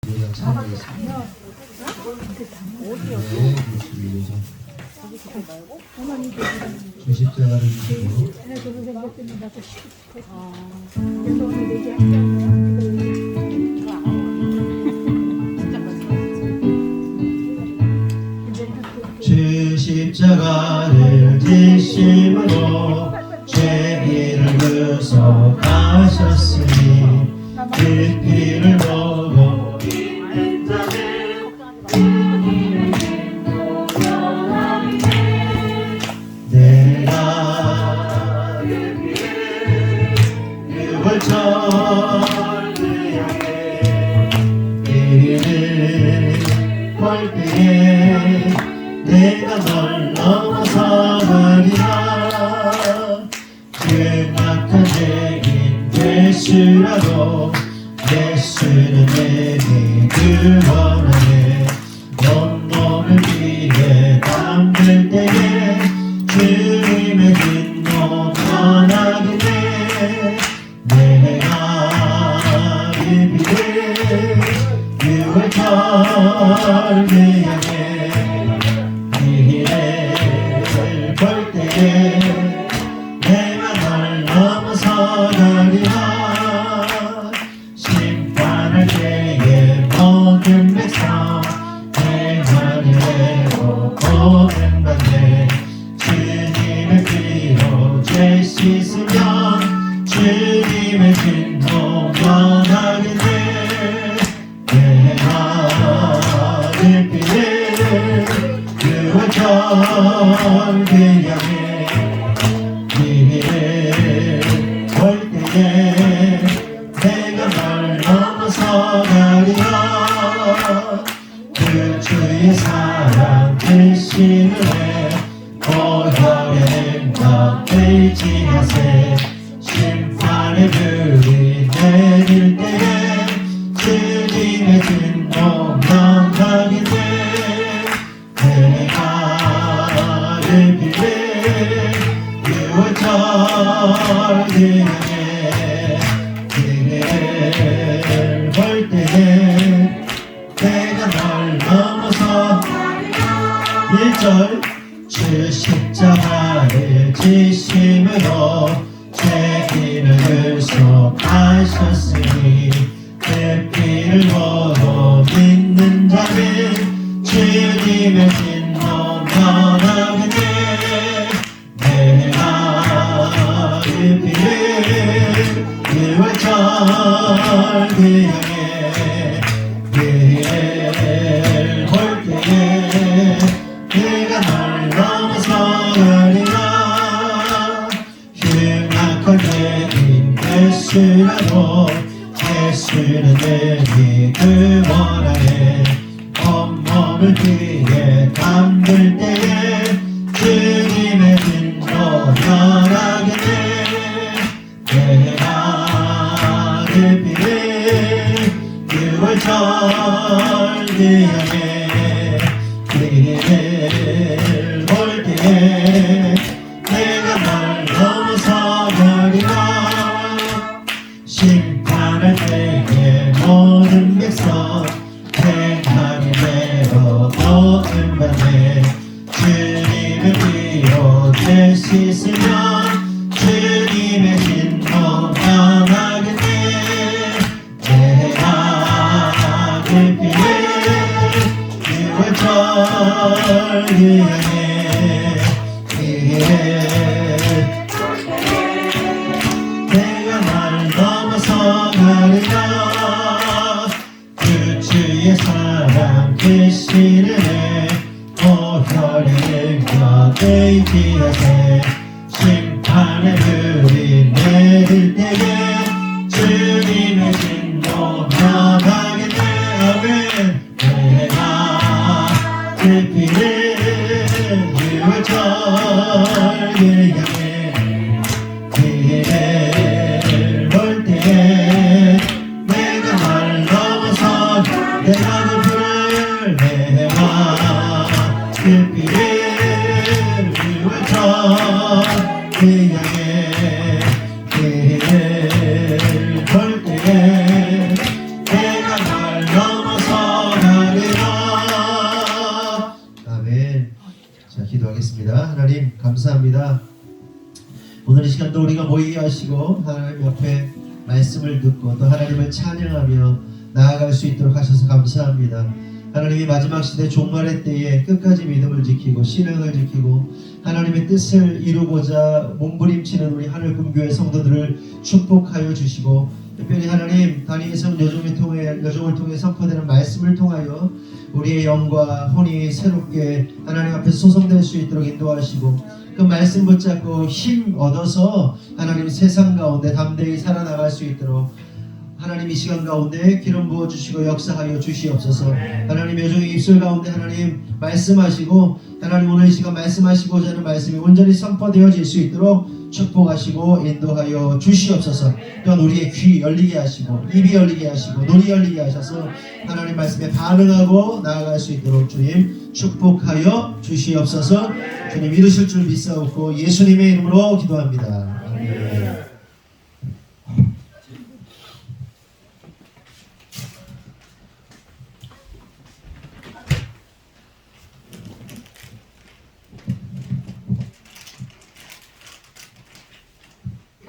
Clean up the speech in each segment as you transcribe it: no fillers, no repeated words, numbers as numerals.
우리가 참여했습니다. 네, 예수를 위해서 주 십자가를 지고 주 십자가를 지심으로 죄인을 구속하셨으니 그 피를 보고 믿는 자는 내가 그 피를 유월절 그 향해 이를 볼 때에 내가 널 넘어서가리라. 그 악한 죄인 되시라도 예수는 내게 구원하네. 온몸을 피에 담글 때에 주님의 진노 변하게 돼. 내가 이 피를 유월절 그 향해 이를 볼 때에 내가 널 넘어서가리라. 심판할 때에 모든 백성 행하게 되고 고백받네. 주님의 피로 죄 씻으면 주님의 진노 변하게 돼. 내가 그 피를 유월절 그 향해 이를 볼 때에 내가 널 넘어서가리라. 그 주의 사랑 되시는데 고혈의 행각을 지하세. 심판의 불이 내릴 때에 주님의 진노 명하게 돼. 내가 그 피를 유월절 그 향해 그를 볼 때에 내가 널 넘어서 1절 주 십자가를 지심으로 죄인을 구속하셨으니 그 피를 보고 믿는 자는 주님의 진노 변하게 돼. 내가 그 피를 유월절 그 향해 그를 볼 때에 내가 널 넘어서가리라. 흉악한 죄인 되시라도 예수는 내게 구원하네. 온몸을 피에 담글 때에 주님의 진노 변하게 돼. 내가 그 피를 유월절 그 향해 그를 볼 때에 내가 널 넘어서가리라. 심판할 때에 모든 백성 행하게 되고 고통받네. 주님의 피로 죄 씻으면 주님의 진노 변하게 돼. 내가 그 피를 유월절 그 향해 내가 날 넘어서가리라. 그 주의 사랑 되시네. 고혈의 행각을 지하세. 심판의 불이 내릴 때에 주님의 진노 변하게 돼. 아멘. 내가 그 피를 유월절 그 향해 그를 볼 때에 내가 널 넘어서 내가 그 피를 내가 그 피를 유월절 그 향해 그를 볼 때에 내가 널 넘어서 감사합니다. 오늘 이 시간도 우리가 모이게 하시고 하나님 옆에 말씀을 듣고 또 하나님을 찬양하며 나아갈 수 있도록 하셔서 감사합니다. 하나님이 마지막 시대 종말의 때에 끝까지 믿음을 지키고 신앙을 지키고 하나님의 뜻을 이루고자 몸부림치는 우리 하늘금교회 성도들을 축복하여 주시고, 특별히 하나님 다니엘성 여종을 통해 선포되는 말씀을 통하여 우리의 영과 혼이 새롭게 하나님 앞에서 소성될 수 있도록 인도하시고, 그 말씀 붙잡고 힘 얻어서 하나님 세상 가운데 담대히 살아나갈 수 있도록 하나님 이 시간 가운데 기름 부어주시고 역사하여 주시옵소서. 하나님 여종의 입술 가운데 하나님 말씀하시고, 하나님 오늘 이 시간 말씀하시고자 하는 말씀이 온전히 선포되어질 수 있도록 축복하시고 인도하여 주시옵소서. 또한 우리의 귀 열리게 하시고 입이 열리게 하시고 눈이 열리게 하셔서 하나님 말씀에 반응하고 나아갈 수 있도록 주님 축복하여 주시옵소서. 주님 이루실 줄 믿사옵고 예수님의 이름으로 기도합니다. 아멘.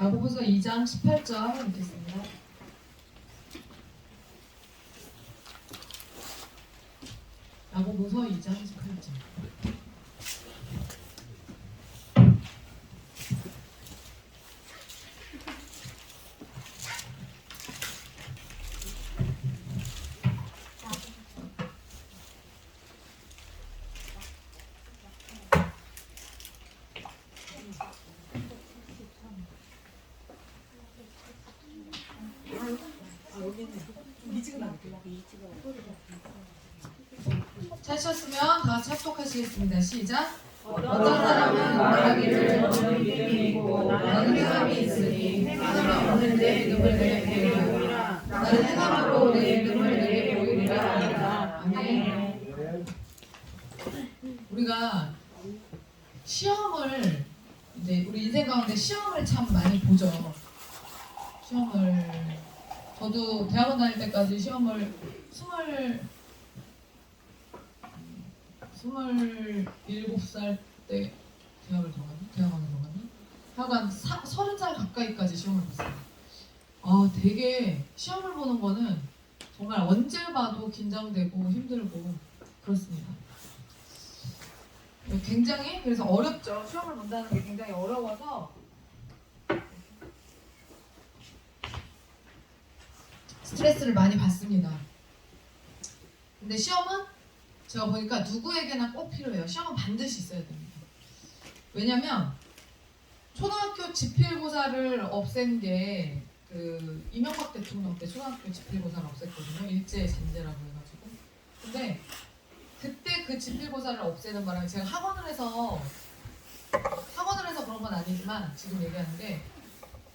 야고보서 2장 18절 읽겠습니다. 야고보서 2장 18절. 찾으셨으면 다 같이 합독하시겠습니다. 시작. 어떤 사람은 말하기를 너는 믿음이 있고 나는 행함이 있으니 행함이 없는데 믿음을 내게 보이리라. 나는 행함으로 내 믿음을 내게 보이리라 하니라. 아멘. 우리가 시험을 이제 우리 인생 가운데 시험을 참 많이 보죠. 시험을 저도 대학원 다닐 때까지 시험을 27살 때 대학원을 들어갔나? 하여간 30살 가까이까지 시험을 봤어요. 되게 시험을 보는 거는 정말 언제 봐도 긴장되고 힘들고 그렇습니다. 굉장히 그래서 어렵죠. 시험을 본다는 게 굉장히 어려워서 스트레스를 많이 받습니다. 근데 시험은 제가 보니까 누구에게나 꼭 필요해요. 시험은 반드시 있어야 됩니다. 왜냐면 초등학교 지필고사를 없앤 게 그 이명박 대통령 때 초등학교 지필고사를 없앴거든요. 일제 잔재라고 해가지고. 근데 그때 그 지필고사를 없애는 바람에 제가 학원을 해서 그런 건 아니지만 지금 얘기하는 게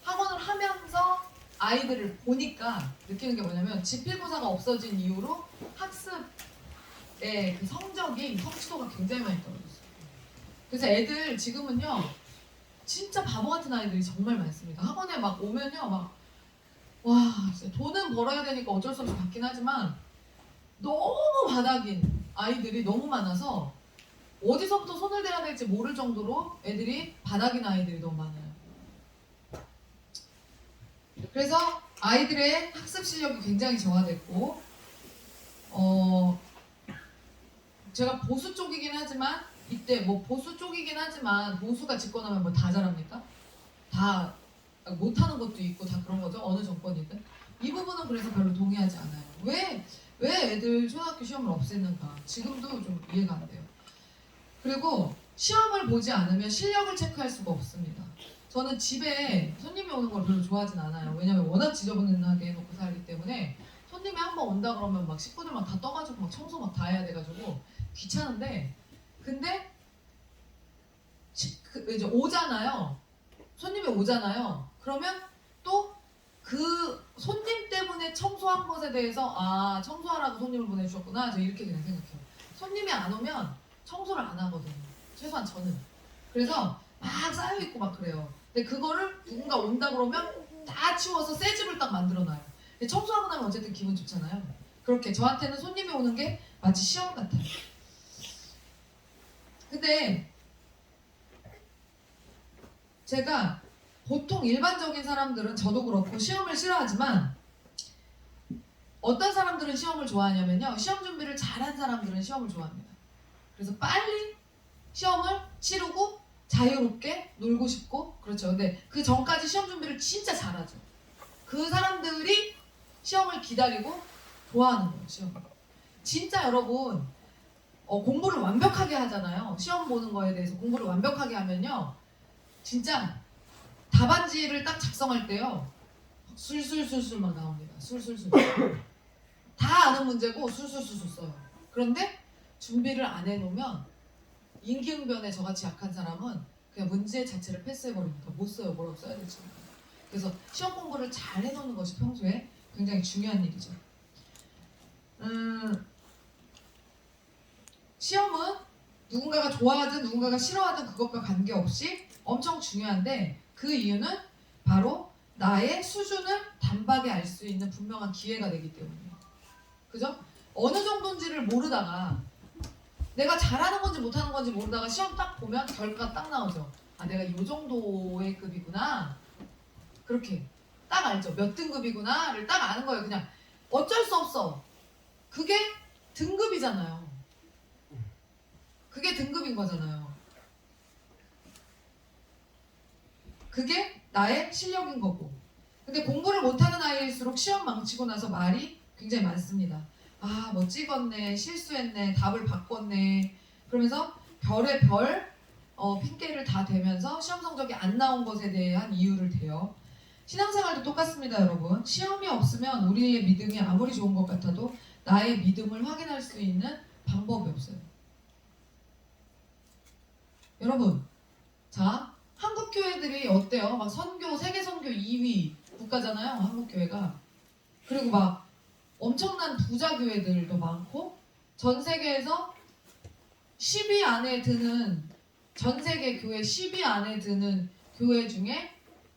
학원을 하면서 아이들을 보니까 느끼는 게 뭐냐면 지필고사가 없어진 이후로 학습의 그 성취도가 굉장히 많이 떨어졌어요. 그래서 애들 지금은요 진짜 바보 같은 아이들이 정말 많습니다. 학원에 막 오면요 와 진짜 돈은 벌어야 되니까 어쩔 수 없이 받긴 하지만 너무 바닥인 아이들이 너무 많아서 어디서부터 손을 대야 될지 모를 정도로 애들이 바닥인 아이들이 너무 많아요. 그래서 아이들의 학습 실력이 굉장히 저하됐고 제가 보수 쪽이긴 하지만 이때 보수 쪽이긴 하지만 보수가 집권하면 뭐 다 잘합니까? 다 못하는 것도 있고 다 그런 거죠. 어느 정권이든. 이 부분은 그래서 별로 동의하지 않아요. 왜 애들 초등학교 시험을 없앴는가 지금도 좀 이해가 안 돼요. 그리고 시험을 보지 않으면 실력을 체크할 수가 없습니다. 저는 집에 손님이 오는 걸 별로 좋아하진 않아요. 왜냐면 워낙 지저분하게 해놓고 살기 때문에 손님이 한번 온다 그러면 막 식구들 막 다 떠가지고 막 청소 막 다 해야 돼가지고 귀찮은데, 근데 이제 오잖아요. 손님이 오잖아요. 그러면 또 그 손님 때문에 청소한 것에 대해서 청소하라고 손님을 보내주셨구나. 저 이렇게 그냥 생각해요. 손님이 안 오면 청소를 안 하거든요. 최소한 저는. 그래서 막 쌓여있고 막 그래요. 근데 그거를 누군가 온다 그러면 다 치워서 새 집을 딱 만들어놔요. 근데 청소하고 나면 어쨌든 기분 좋잖아요. 그렇게 저한테는 손님이 오는 게 마치 시험 같아요. 근데 제가 보통 일반적인 사람들은 저도 그렇고 시험을 싫어하지만 어떤 사람들은 시험을 좋아하냐면요. 시험 준비를 잘한 사람들은 시험을 좋아합니다. 그래서 빨리 시험을 치르고 자유롭게 놀고 싶고 그렇죠. 근데 그 전까지 시험 준비를 진짜 잘하죠. 그 사람들이 시험을 기다리고 좋아하는 거예요. 시험. 진짜 여러분 공부를 완벽하게 하잖아요. 시험 보는 거에 대해서 공부를 완벽하게 하면요. 진짜 답안지를 딱 작성할 때요. 술술술술 막 나옵니다. 술술술. 다 아는 문제고 술술술술 써요. 그런데 준비를 안 해놓으면 임기응변에 저같이 약한 사람은 그냥 문제 자체를 패스해버립니다. 못 써요. 뭐라고 써야 될지. 그래서 시험 공부를 잘 해놓는 것이 평소에 굉장히 중요한 일이죠. 시험은 누군가가 좋아하든 누군가가 싫어하든 그것과 관계없이 엄청 중요한데 그 이유는 바로 나의 수준을 단박에 알 수 있는 분명한 기회가 되기 때문이에요. 그죠? 어느 정도인지를 모르다가 내가 잘하는 건지 못하는 건지 모르다가 시험 딱 보면 결과가 딱 나오죠. 아 내가 이 정도의 급이구나. 그렇게 딱 알죠. 몇 등급이구나를 딱 아는 거예요. 그냥 어쩔 수 없어. 그게 등급이잖아요. 그게 등급인 거잖아요. 그게 나의 실력인 거고. 근데 공부를 못하는 아이일수록 시험 망치고 나서 말이 굉장히 많습니다. 아, 뭐 찍었네, 실수했네, 답을 바꿨네. 그러면서 별의 별, 핑계를 다 대면서 시험 성적이 안 나온 것에 대한 이유를 대요. 신앙생활도 똑같습니다, 여러분. 시험이 없으면 우리의 믿음이 아무리 좋은 것 같아도 나의 믿음을 확인할 수 있는 방법이 없어요. 여러분, 자, 한국 교회들이 어때요? 막 선교, 세계 선교 2위 국가잖아요, 한국 교회가. 그리고 막 엄청난 부자 교회들도 많고, 전 세계에서 10위 안에 드는, 전 세계 교회 10위 안에 드는 교회 중에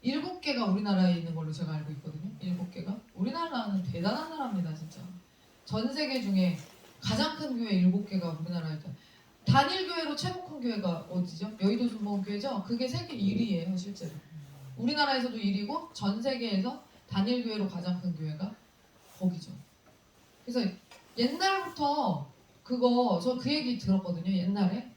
7개가 우리나라에 있는 걸로 제가 알고 있거든요. 7개가. 우리나라는 대단한 나라입니다, 진짜. 전 세계 중에 가장 큰 교회 7개가 우리나라에 있다. 단일 교회로 최고 큰 교회가 어디죠? 여의도 순복음교회죠? 그게 세계 1위예요, 실제로. 우리나라에서도 1위고 전 세계에서 단일 교회로 가장 큰 교회가 거기죠. 그래서 옛날부터 그거 저 그 얘기 들었거든요. 옛날에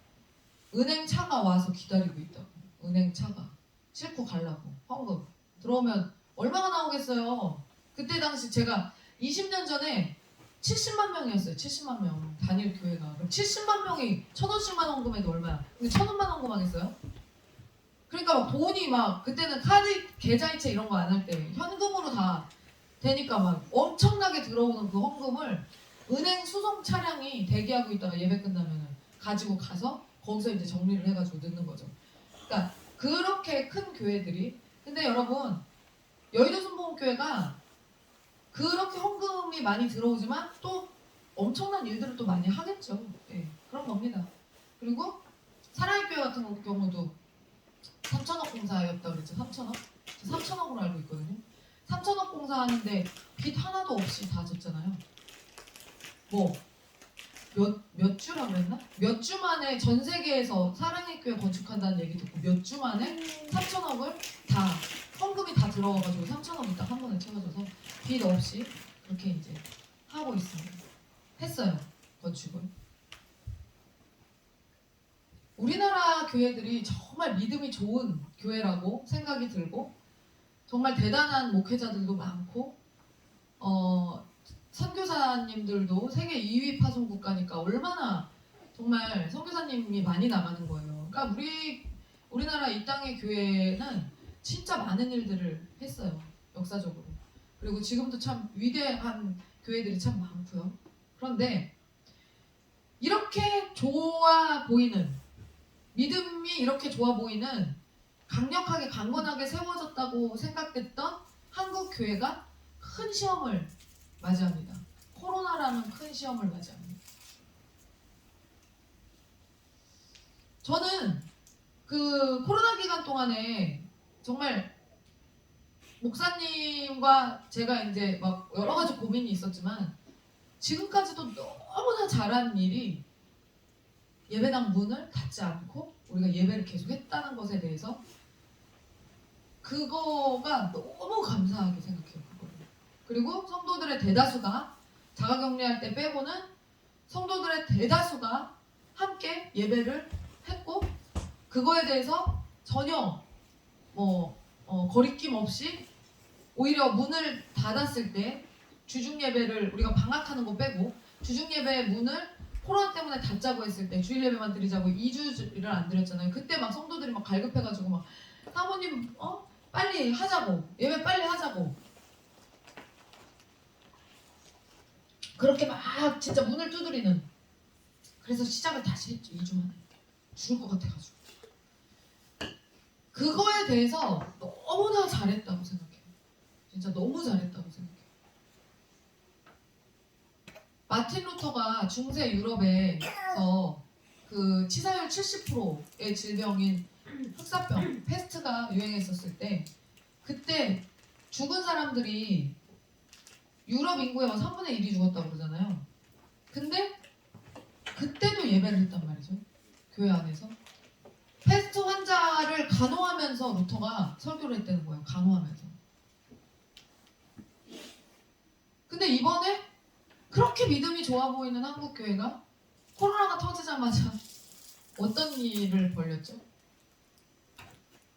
은행 차가 와서 기다리고 있다고. 은행 차가 싣고 가려고 헌금 들어오면 얼마가 나오겠어요. 그때 당시 제가 20년 전에 70만 명이었어요. 70만 명 단일 교회가. 그럼 70만 명이 1,000원씩만 헌금해도 얼마야? 근데 1,000원만 헌금하겠어요? 그러니까 막 돈이 막 그때는 카드 계좌이체 이런 거 안 할 때 현금으로 다 되니까 막 엄청나게 들어오는 그 헌금을 은행 수송 차량이 대기하고 있다가 예배 끝나면 가지고 가서 거기서 이제 정리를 해가지고 넣는 거죠. 그러니까 그렇게 큰 교회들이. 근데 여러분 여의도 순복음교회가 그렇게 헌금이 많이 들어오지만 또 엄청난 일들을 또 많이 하겠죠. 예, 그런 겁니다. 그리고 사랑의 교회 같은 경우도 3천억 공사였다 그랬죠. 3천억? 3천억으로 알고 있거든요. 3천억 공사하는데 빚 하나도 없이 다 졌잖아요. 뭐 몇 주라 그랬나? 몇 주 만에 전 세계에서 사랑의 교회 건축한다는 얘기 듣고 몇 주 만에 3천억을 다 헌금이 다 들어와가지고 3천억이 딱 한 번에 채워져서 빚 없이 그렇게 이제 하고 있습니다. 했어요. 건축을. 우리나라 교회들이 정말 믿음이 좋은 교회라고 생각이 들고 정말 대단한 목회자들도 많고 선교사님들도 세계 2위 파송 국가니까 얼마나 정말 선교사님이 많이 나가는 거예요. 그러니까 우리나라 이 땅의 교회는 진짜 많은 일들을 했어요. 역사적으로. 그리고 지금도 참 위대한 교회들이 참 많고요. 그런데 이렇게 좋아 보이는 믿음이 이렇게 좋아 보이는 강력하게 강건하게 세워졌다고 생각됐던 한국 교회가 큰 시험을 맞이합니다. 코로나라는 큰 시험을 맞이합니다. 저는 그 코로나 기간 동안에 정말 목사님과 제가 이제 막 여러 가지 고민이 있었지만 지금까지도 너무나 잘한 일이 예배당 문을 닫지 않고 우리가 예배를 계속 했다는 것에 대해서 그거가 너무 감사하게 생각해요. 그거를. 그리고 성도들의 대다수가 자가격리할 때 빼고는 성도들의 대다수가 함께 예배를 했고 그거에 대해서 전혀 거리낌 없이 오히려 문을 닫았을 때 주중 예배를 우리가 방학하는 거 빼고 주중 예배의 문을 코로나 때문에 닫자고 했을 때 주일 예배만 드리자고 2주를 안 드렸잖아요. 그때 막 성도들이 막 갈급해가지고 막 사모님 빨리 하자고 예배 빨리 하자고 그렇게 막 진짜 문을 두드리는 그래서 시작을 다시 했죠. 2주 만에 죽을 것 같아가지고 그거에 대해서 너무나 잘했다고 생각해요. 진짜 너무 잘했다고 생각해요. 마틴 루터가 중세 유럽에서 그 치사율 70%의 질병인 흑사병, 페스트가 유행했었을 때 그때 죽은 사람들이 유럽 인구의 3분의 1이 죽었다고 그러잖아요. 근데 그때도 예배를 했단 말이죠. 교회 안에서. 페스트 환자를 간호하면서 루터가 설교를 했다는 거예요. 간호하면서. 근데 이번에 그렇게 믿음이 좋아 보이는 한국 교회가 코로나가 터지자마자 어떤 일을 벌였죠?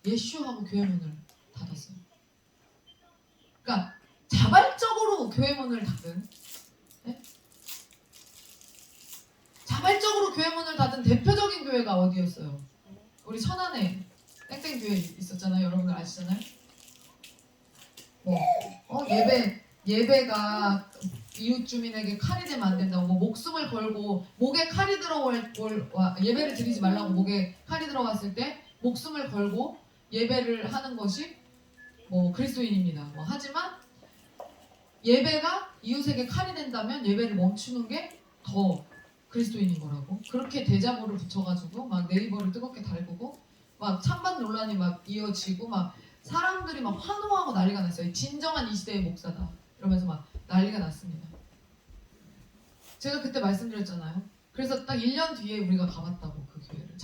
예슈하고 교회 문을 닫았어요. 그러니까 자발적으로 교회 문을 닫은 자발적으로 교회 문을 닫은 대표적인 교회가 어디였어요? 우리 천안에 땡땡 교회 있었잖아요. 여러분들 아시잖아요? 예배가 이웃 주민에게 칼이 되면 안 된다고 목숨을 걸고 목에 칼이 예배를 드리지 말라고 목에 칼이 들어갔을 때 목숨을 걸고 예배를 하는 것이 그리스도인입니다. 하지만 예배가 이웃에게 칼이 된다면 예배를 멈추는 게 더 그리스도인인 거라고 그렇게 대자보를 붙여가지고 막 네이버를 뜨겁게 달구고 막 찬반 논란이 막 이어지고 막 사람들이 막 환호하고 난리가 났어요. 진정한 이 시대의 목사다 이러면서 막 난리가 났습니다. 제가 그때 말씀드렸잖아요. 그래서 딱 1년 뒤에 우리가 가봤다고 그 교회를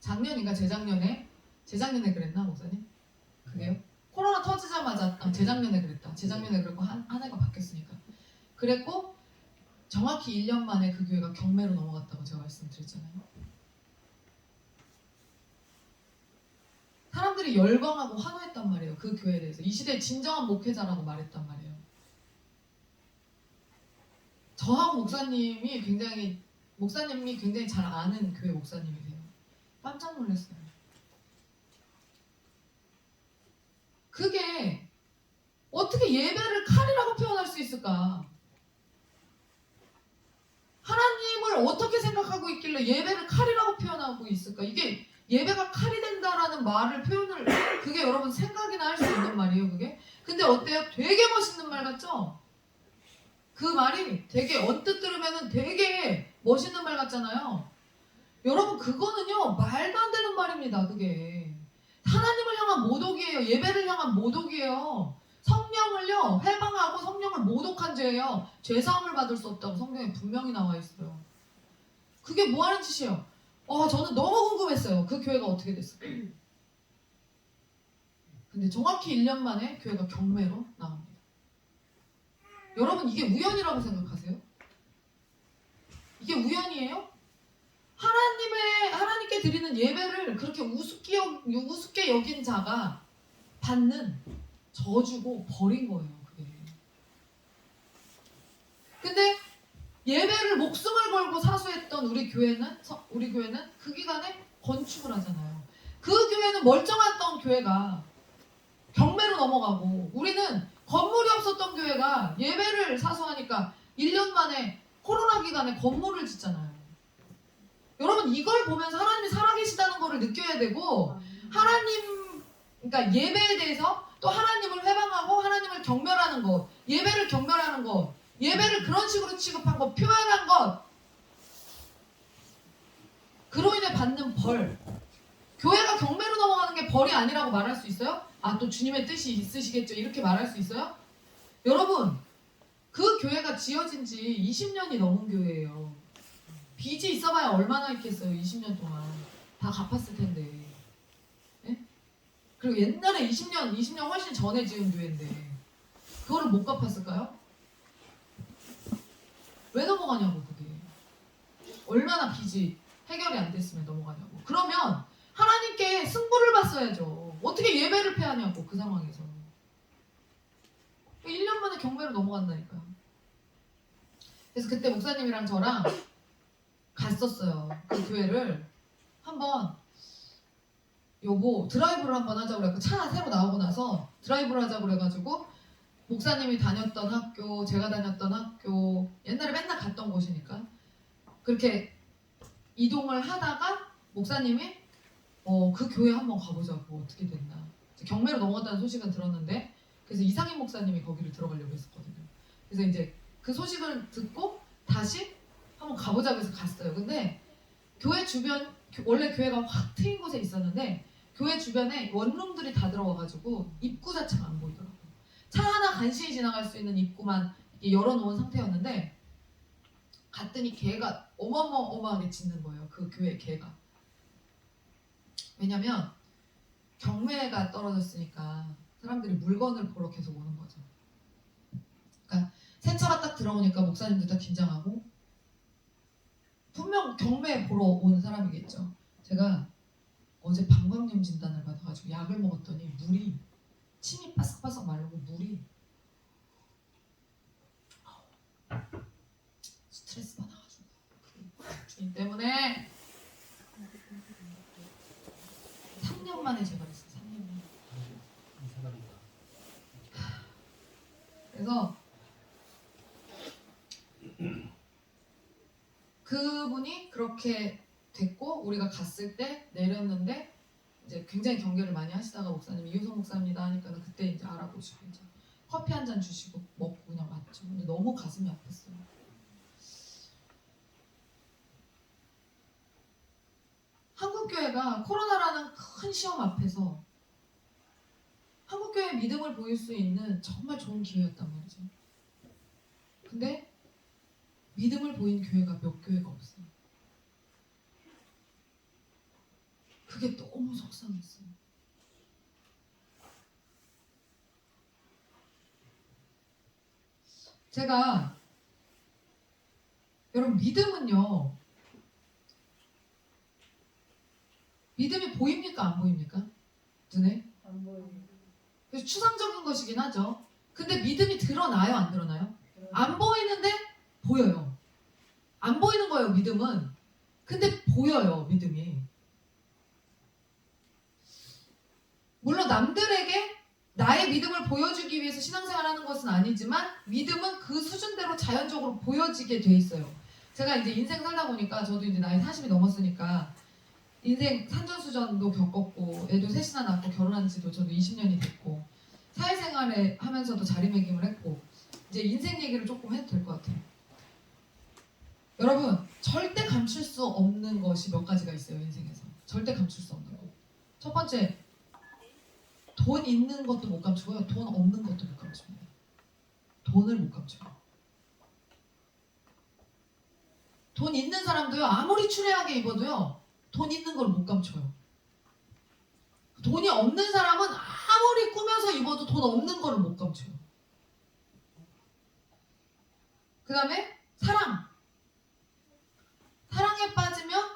작년인가 재작년에 그랬나 목사님? 그게요? 코로나 터지자마자 재작년에 그랬다. 재작년에 그랬고 한 해가 바뀌었으니까 그랬고 정확히 1년 만에 그 교회가 경매로 넘어갔다고 제가 말씀드렸잖아요. 사람들이 열광하고 환호했단 말이에요. 그 교회에 대해서 이 시대의 진정한 목회자라고 말했단 말이에요. 저하고 목사님이 굉장히 잘 아는 교회 목사님이세요. 깜짝 놀랐어요. 그게 어떻게 예배를 칼이라고 표현할 수 있을까? 하나님을 어떻게 생각하고 있길래 예배를 칼이라고 표현하고 있을까? 이게 예배가 칼이 된다라는 그게 여러분 생각이나 할 수 있는 말이에요, 그게? 근데 어때요? 되게 멋있는 말 같죠? 그 말이 되게 언뜻 들으면은 되게 멋있는 말 같잖아요. 여러분 그거는요 말도 안 되는 말입니다. 그게 하나님을 향한 모독이에요. 예배를 향한 모독이에요. 성령을요 해방하고 성령을 모독한 죄예요. 죄사함을 받을 수 없다고 성경에 분명히 나와 있어요. 그게 뭐 하는 짓이에요? 저는 너무 궁금했어요. 그 교회가 어떻게 됐을까? 근데 정확히 1년 만에 교회가 경매로 나옵니다. 여러분 이게 우연이라고 생각하세요? 이게 우연이에요? 하나님께 드리는 예배를 그렇게 우습게 여긴 자가 받는 저주고 버린 거예요. 그게. 근데 예배를 목숨을 걸고 사수했던 우리 교회는 그 기간에 건축을 하잖아요. 그 교회는 멀쩡했던 교회가 경매로 넘어가고 우리는 건물이 없었던 교회가 예배를 사수하니까 1년 만에 코로나 기간에 건물을 짓잖아요. 여러분 이걸 보면서 하나님이 살아계시다는 것을 느껴야 되고 그러니까 예배에 대해서 또 하나님을 회방하고 하나님을 경멸하는 것, 예배를 경멸하는 것, 예배를 그런 식으로 취급한 것, 표현한 것, 그로 인해 받는 벌. 교회가 경매로 넘어가는 게 벌이 아니라고 말할 수 있어요? 또 주님의 뜻이 있으시겠죠. 이렇게 말할 수 있어요? 여러분, 그 교회가 지어진 지 20년이 넘은 교회예요. 빚이 있어봐야 얼마나 있겠어요. 20년 동안 다 갚았을 텐데. 네? 그리고 옛날에 20년 훨씬 전에 지은 교회인데 그거를 못 갚았을까요? 왜 넘어가냐고 그게. 얼마나 빚이 해결이 안 됐으면 넘어가냐고. 그러면 하나님께 승부를 봤어야죠. 어떻게 예배를 패하냐고 그 상황에서. 1년 만에 경매로 넘어간다니까요. 그래서 그때 목사님이랑 저랑 갔었어요. 그 교회를 한번 여보 드라이브를 한번 하자고 그래갖고 차 새로 나오고 나서 드라이브를 하자고 그래가지고 목사님이 다녔던 학교, 제가 다녔던 학교, 옛날에 맨날 갔던 곳이니까 그렇게 이동을 하다가 목사님이 그 교회 한번 가보자고 어떻게 됐나. 경매로 넘어갔다는 소식은 들었는데 그래서 이상희 목사님이 거기를 들어가려고 했었거든요. 그래서 이제 그 소식을 듣고 다시 한번 가보자고 해서 갔어요. 근데 교회 주변, 원래 교회가 확 트인 곳에 있었는데 교회 주변에 원룸들이 다 들어와가지고 입구 자체가 안 보이더라고요. 차 하나 간신히 지나갈 수 있는 입구만 열어놓은 상태였는데 갔더니 개가 어마어마하게 짖는 거예요. 그 교회 개가. 왜냐면 경매가 떨어졌으니까 사람들이 물건을 보러 계속 오는 거죠. 그러니까 새 차가 딱 들어오니까 목사님도 다 긴장하고 분명 경매 보러 온 사람이겠죠. 제가 어제 방광염 진단을 받아가지고 약을 먹었더니 물이 침이 바싹바싹 마르고 물이 스트레스 받아가지고 주인 때문에 3년 만에 재발했어요. 3년 만에. 그래서 그분이 그렇게 됐고 우리가 갔을 때 내렸는데 이제 굉장히 경계를 많이 하시다가 목사님이 이효성 목사입니다 하니까 그때 이제 알아보시고 이제 커피 한 잔 주시고 먹고 그냥 왔죠. 근데 너무 가슴이 아팠어요. 한국교회가 코로나라는 큰 시험 앞에서 한국교회의 믿음을 보일 수 있는 정말 좋은 기회였단 말이죠. 근데 믿음을 보인 교회가 몇 교회가 없어요. 그게 너무 속상했어요. 제가 여러분 믿음은요. 믿음이 보입니까 안 보입니까? 눈에? 안 보여요. 그래서 추상적인 것이긴 하죠. 근데 믿음이 드러나요 안 드러나요? 안 보이는데 보여요. 안 보이는 거예요 믿음은. 근데 보여요 믿음이. 물론 남들에게 나의 믿음을 보여주기 위해서 신앙생활하는 것은 아니지만 믿음은 그 수준대로 자연적으로 보여지게 돼 있어요. 제가 이제 인생 살다 보니까 저도 이제 나이 40이 넘었으니까 인생 산전수전도 겪었고 애도 셋이나 낳고 결혼한 지도 저도 20년이 됐고 사회생활에 하면서도 자리매김을 했고 이제 인생 얘기를 조금 해도 될 것 같아요. 여러분 절대 감출 수 없는 것이 몇 가지가 있어요 인생에서. 절대 감출 수 없는 거. 첫 번째 돈 있는 것도 못 감추고요. 돈 없는 것도 못 감춥니다. 돈을 못 감춰요. 돈 있는 사람도요. 아무리 추레하게 입어도요. 돈 있는 걸 못 감춰요. 돈이 없는 사람은 아무리 꾸며서 입어도 돈 없는 걸 못 감춰요. 그 다음에 사랑. 사랑에 빠지면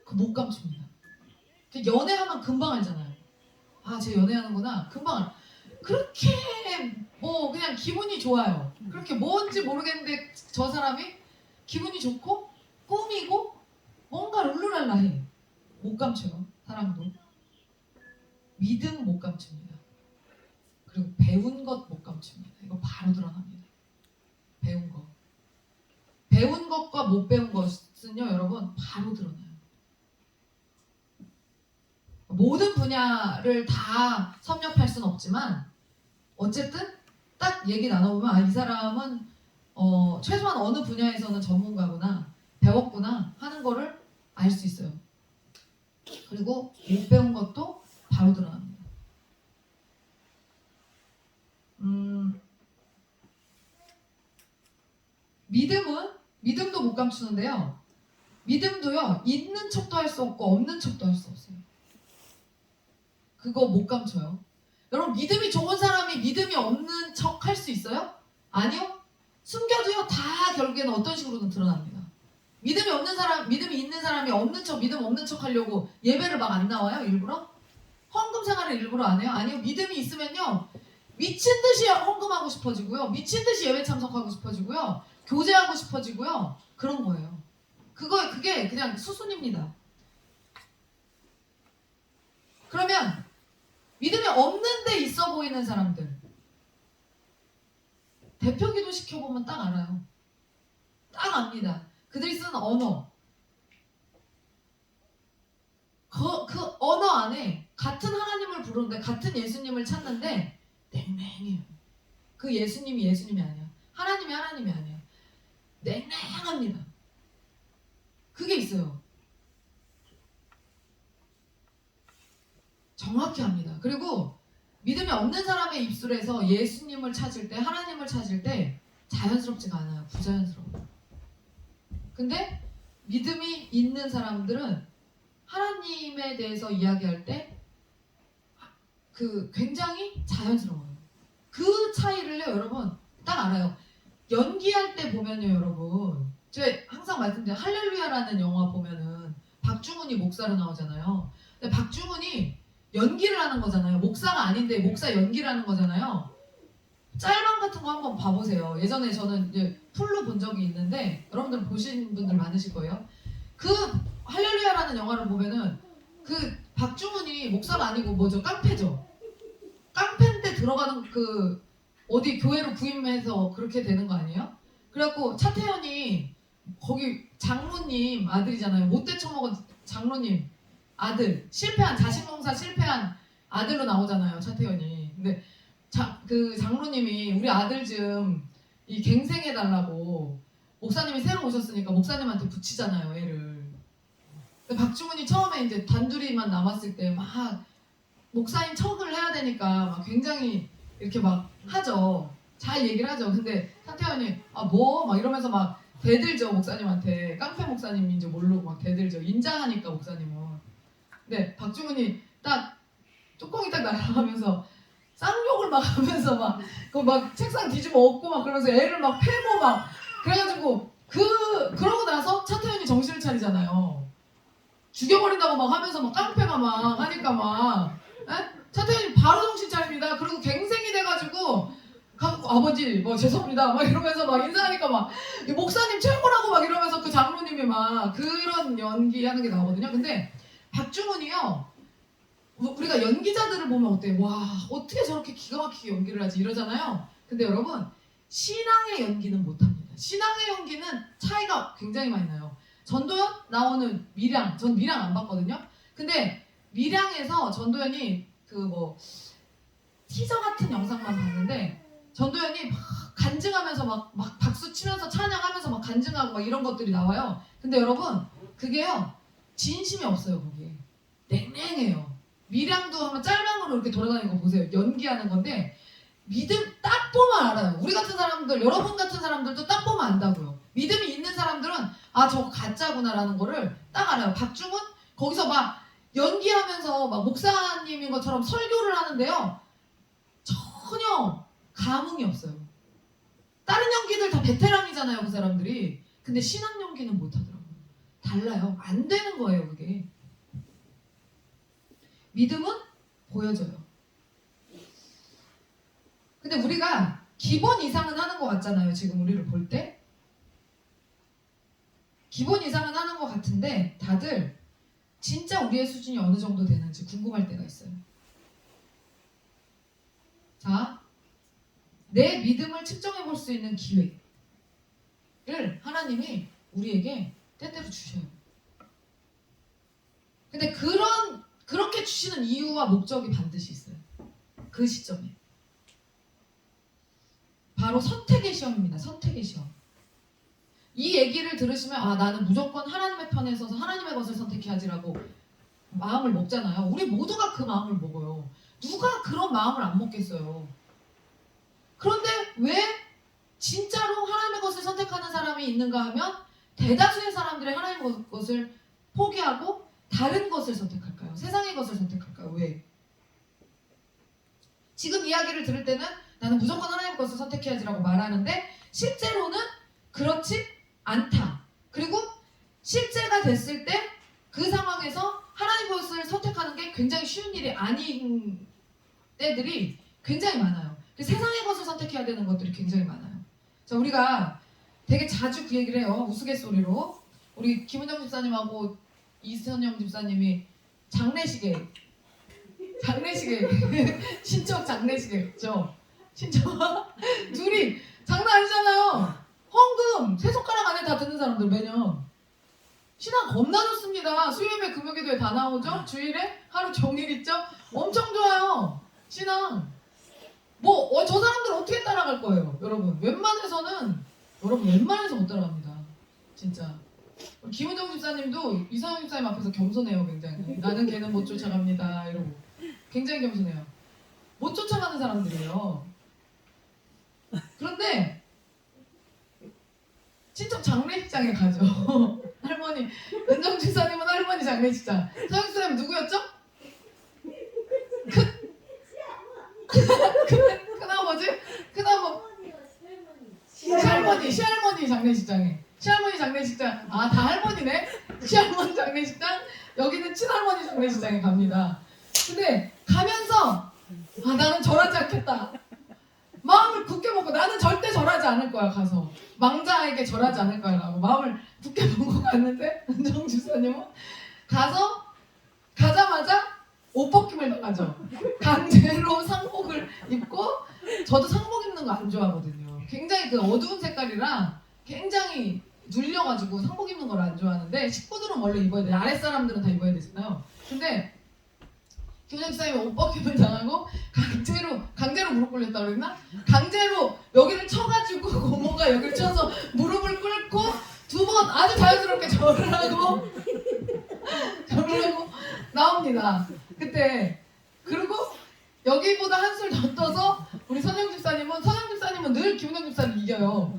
그 못 감춥니다. 연애하면 금방 알잖아요. 아, 쟤 연애하는구나. 금방 그렇게 뭐 그냥 기분이 좋아요. 그렇게 뭔지 모르겠는데 저 사람이 기분이 좋고 꾸미고 뭔가 룰루랄라해. 못 감춰요. 사랑도. 믿음 못 감춥니다. 그리고 배운 것 못 감춥니다. 이거 바로 드러납니다. 배운 것. 배운 것과 못 배운 것은요 여러분 바로 드러나요. 모든 분야를 다 섭렵할 수는 없지만 어쨌든 딱 얘기 나눠보면 아, 이 사람은 최소한 어느 분야에서는 전문가구나 배웠구나 하는 거를 알 수 있어요. 그리고 못 배운 것도 바로 드러납니다. 믿음도 못 감추는데요. 믿음도요 있는 척도 할 수 없고 없는 척도 할 수 없어요. 그거 못 감춰요. 여러분 믿음이 좋은 사람이 믿음이 없는 척 할 수 있어요? 아니요. 숨겨도요 다 결국에는 어떤 식으로든 드러납니다. 믿음이 없는 사람, 믿음이 있는 사람이 없는 척, 믿음 없는 척 하려고 예배를 막 안 나와요? 일부러? 헌금 생활을 일부러 안 해요? 아니요. 믿음이 있으면요 미친 듯이 헌금하고 싶어지고요, 미친 듯이 예배 참석하고 싶어지고요, 교제하고 싶어지고요, 그런 거예요. 그게 그냥 수순입니다. 그러면 믿음이 없는 데 있어 보이는 사람들 대표 기도 시켜보면 딱 알아요. 딱 압니다. 그들이 쓰는 언어, 그 언어 안에 같은 하나님을 부르는데, 같은 예수님을 찾는데 냉랭해요. 그 예수님이 예수님이 아니야. 하나님이 하나님이 아니야. 냉랭합니다. 그게 있어요. 정확히 합니다. 그리고 믿음이 없는 사람의 입술에서 예수님을 찾을 때, 하나님을 찾을 때 자연스럽지가 않아요. 부자연스러워요. 근데 믿음이 있는 사람들은 하나님에 대해서 이야기할 때 굉장히 자연스러워요. 그 차이를요 여러분 딱 알아요. 연기할 때 보면요 여러분, 제가 항상 말씀드린 할렐루야라는 영화 보면은 박중훈이 목사로 나오잖아요. 근데 박중훈이 연기를 하는 거잖아요. 목사가 아닌데 목사 연기를 하는 거잖아요. 짤방 같은 거 한번 봐보세요. 예전에 저는 이제 풀로 본 적이 있는데 여러분들 보신 분들 많으실 거예요. 그 할렐루야라는 영화를 보면은 그 박중훈이 목사가 아니고 뭐죠? 깡패죠. 깡패인데 들어가는 어디 교회로 부임해서 그렇게 되는 거 아니에요? 그래갖고 차태현이 거기 장로님 아들이잖아요. 못돼 처먹은 장로님 아들, 자식농사 실패한 아들로 나오잖아요. 차태현이. 근데 그 장로님이 우리 아들 좀 이 갱생해달라고, 목사님이 새로 오셨으니까 목사님한테 붙이잖아요, 애를. 근데 박중훈이 처음에 이제 단둘이만 남았을 때 막 목사님 척을 해야 되니까 막 굉장히 이렇게 막 하죠. 잘 얘기를 하죠. 근데 차태현이 막 이러면서 막 대들죠, 목사님한테. 깡패 목사님인지 모르고 막 대들죠. 인자하니까 목사님은. 근데 박중훈이 딱 뚜껑이 딱 날아가면서 쌍욕을 막 하면서 막 책상 뒤집어 엎고 막 그러면서 애를 막 패고 막 그래가지고 그러고 나서 차태현이 정신을 차리잖아요. 죽여버린다고 막 하면서 막 깡패가 막 하니까 막 차태현이 바로 정신 차립니다. 그리고 갱생이 돼가지고 아버지 뭐 죄송합니다 막 이러면서 막 인사하니까 막 목사님 최고라고 막 이러면서 그 장로님이 막 그런 연기하는 게 나오거든요. 근데 박중훈이요, 우리가 연기자들을 보면 어때요? 와 어떻게 저렇게 기가 막히게 연기를 하지 이러잖아요. 근데 여러분 신앙의 연기는 못합니다. 신앙의 연기는 차이가 굉장히 많이 나요. 전도연 나오는 밀양, 전 밀양 안 봤거든요. 근데 밀양에서 전도연이 티저 같은 영상만 봤는데 전도연이 막 간증하면서 막 박수 치면서 찬양하면서 막 간증하고 막 이런 것들이 나와요. 근데 여러분 그게요 진심이 없어요. 거기에 냉랭해요. 밀양도 한번 짤방으로 이렇게 돌아다니는 거 보세요. 연기하는 건데 믿음 딱 보면 알아요. 우리 같은 사람들, 여러분 같은 사람들도 딱 보면 안다고요. 믿음이 있는 사람들은 저거 가짜구나라는 거를 딱 알아요. 박중훈 거기서 막 연기하면서 막 목사님인 것처럼 설교를 하는데요 전혀 감흥이 없어요. 다른 연기들 다 베테랑이잖아요 그 사람들이. 근데 신앙 연기는 못하더라고요. 달라요. 안 되는 거예요 그게. 믿음은 보여져요. 근데 우리가 기본 이상은 하는 것 같잖아요. 지금 우리를 볼 때 기본 이상은 하는 것 같은데 다들 진짜 우리의 수준이 어느 정도 되는지 궁금할 때가 있어요. 자, 내 믿음을 측정해 볼 수 있는 기회를 하나님이 우리에게 때때로 주셔요. 근데 그렇게 주시는 이유와 목적이 반드시 있어요. 그 시점에. 바로 선택의 시험입니다. 선택의 시험. 이 얘기를 들으시면 나는 무조건 하나님의 편에 서서 하나님의 것을 선택해야지라고 마음을 먹잖아요. 우리 모두가 그 마음을 먹어요. 누가 그런 마음을 안 먹겠어요. 그런데 왜 진짜로 하나님의 것을 선택하는 사람이 있는가 하면 대다수의 사람들이 하나님의 것을 포기하고 다른 것을 선택할까요? 세상의 것을 선택할까요? 왜? 지금 이야기를 들을 때는 나는 무조건 하나님 것을 선택해야지라고 말하는데 실제로는 그렇지 않다. 그리고 실제가 됐을 때 그 상황에서 하나님 것을 선택하는 게 굉장히 쉬운 일이 아닌 때들이 굉장히 많아요. 세상의 것을 선택해야 되는 것들이 굉장히 많아요. 자, 우리가 되게 자주 그 얘기를 해요. 우스갯소리로. 우리 김은정 집사님하고 이선영 집사님이 장례식에 신적 장례식이었죠. 신적 둘이 장난 아니잖아요. 헌금 세 손가락 안에 다 드는 사람들 매년. 신앙 겁나 좋습니다. 수요일에 금요기도에 다 나오죠. 주일에 하루 종일 있죠. 엄청 좋아요. 신앙. 저 사람들 어떻게 따라갈 거예요, 여러분? 웬만해서 못 따라갑니다. 진짜. 김은정 집사님도 이상영 집사님 앞에서 겸손해요, 굉장히. 나는 걔는 못 쫓아갑니다. 이러고. 굉장히 겸손해요. 못 쫓아가는 사람들이에요. 그런데 친척 장례식장에 가죠. 할머니, 은정 집사님은 할머니 장례식장. 서영 집사님 누구였죠? 큰아버지? 큰아버 시할머니 장례식장에. 시할머니 장례식장. 아, 다 할머니네? 시할머니 장례식장. 여기는 친할머니 장례식장에 갑니다. 근데 가면서 나는 절하지 않겠다. 마음을 굳게 먹고 나는 절대 절하지 않을 거야. 가서 망자에게 절하지 않을 거야 라고 마음을 굳게 먹고 갔는데 은정 집사님은 가자마자 옷 벗김을 당하죠. 강제로 상복을 입고. 저도 상복 입는 거 안 좋아하거든요. 굉장히 그 어두운 색깔이랑 굉장히 눌려가지고 상복 입는 걸 안 좋아하는데 식구들은 원래 입어야 돼요. 아랫사람들은 다 입어야 되잖아요. 근데 김은정 집사님이 옷 벗김을 당하고 강제로 무릎 꿇렸다고 그랬나? 강제로 여기를 쳐가지고 고모가 여기를 쳐서 무릎을 꿇고 두 번 아주 자연스럽게 절을 하고 나옵니다. 그때. 그리고 여기보다 한술 더 떠서 우리 선영 집사님은 늘 김은정 집사님 이겨요.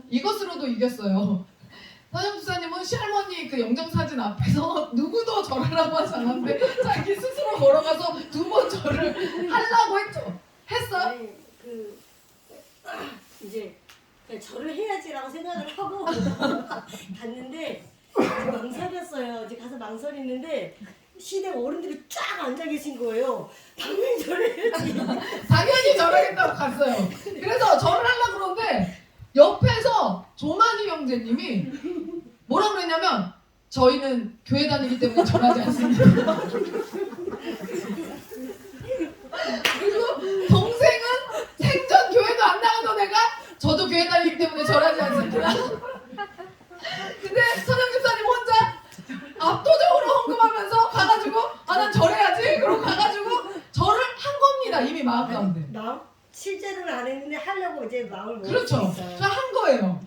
이것으로도 이겼어요. 선영 집사님은 시할머니 그 영정사진 앞에서 누구도 절하라고 하지 않았는데 자기 스스로 걸어가서 두 번 절을 하려고 했죠. 했어요? 네, 이제 절을 해야지라고 생각을 하고 갔는데 망설였어요. 이제 가서 망설였는데 시댁 어른들이 쫙 앉아 계신 거예요. 당연히 절해야지. 당연히 절하겠다고 갔어요. 그래서 절을 하려고 그러는데 옆에서 조만희 형제님이 뭐라 그랬냐면 저희는 교회 다니기 때문에 절하지 않습니다. 그리고 동생은 생전 교회도 안 나가던 애가 저도 교회 다니기 때문에 절하지 않습니다. 근데 선영 집사님 혼자 압도적으로 헌금하면서 가가지고 난 절해야지. 그러고 가가지고 절을 한 겁니다. 이미 마음 가운데. 실제로는 안 했는데 하려고 이제 마음을 먹었어요. 그렇죠. 저 한 거예요.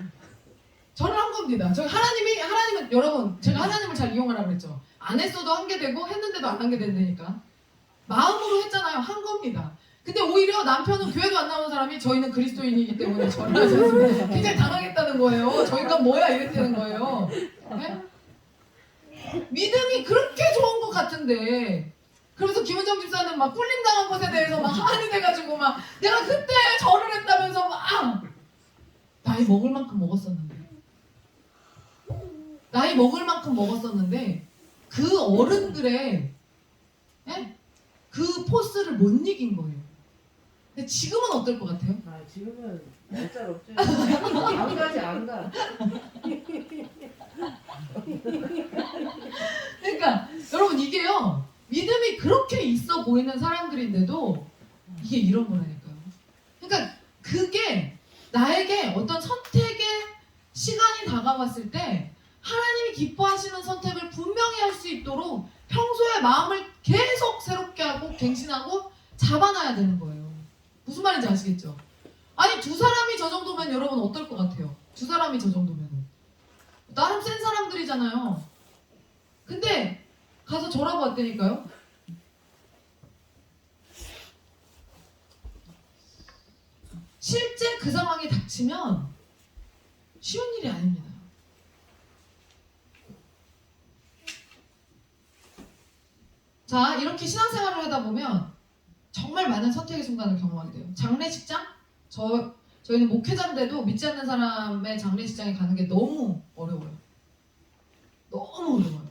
저를 한 겁니다. 하나님은 여러분 제가 하나님을 잘 이용하라고 그랬죠. 안 했어도 한 게 되고 했는데도 안 한 게 된다니까. 마음으로 했잖아요. 한 겁니다. 근데 오히려 남편은 교회도 안 나오는 사람이 저희는 그리스도인이기 때문에 절을 하지 않습니다. 굉장히 당황했다는 거예요. 저희가 뭐야 이랬다는 거예요. 네? 믿음이 그렇게 좋은 것 같은데 그래서 김은정 집사는 막 꿀림당한 것에 대해서 막 한이 돼가지고 막 내가 그때 절을 했다면서 막 나이 먹을 만큼 먹었었는데 그 어른들의 그 포스를 못 이긴 거예요. 근데 지금은 어떨 것 같아요? 지금은 날짜로 없죠. 안 가지 안 가. 그러니까 여러분 이게요 믿음이 그렇게 있어 보이는 사람들인데도 이게 이런 거라니까요. 그러니까 그게 나에게 어떤 선택의 시간이 다가왔을 때 하나님이 기뻐하시는 선택을 분명히 할 수 있도록 평소에 마음을 계속 새롭게 하고 갱신하고 잡아놔야 되는 거예요. 무슨 말인지 아시겠죠? 아니 두 사람이 저 정도면 여러분 어떨 것 같아요? 두 사람이 저 정도면 나름 센 사람들이잖아요. 근데 가서 절하고 왔다니까요. 실제 그 상황이 닥치면 쉬운 일이 아닙니다. 자, 이렇게 신앙생활을 하다 보면 정말 많은 선택의 순간을 경험하게 돼요. 장례식장? 저희는 목회자인데도 믿지 않는 사람의 장례식장에 가는 게 너무 어려워요. 너무 어려워요.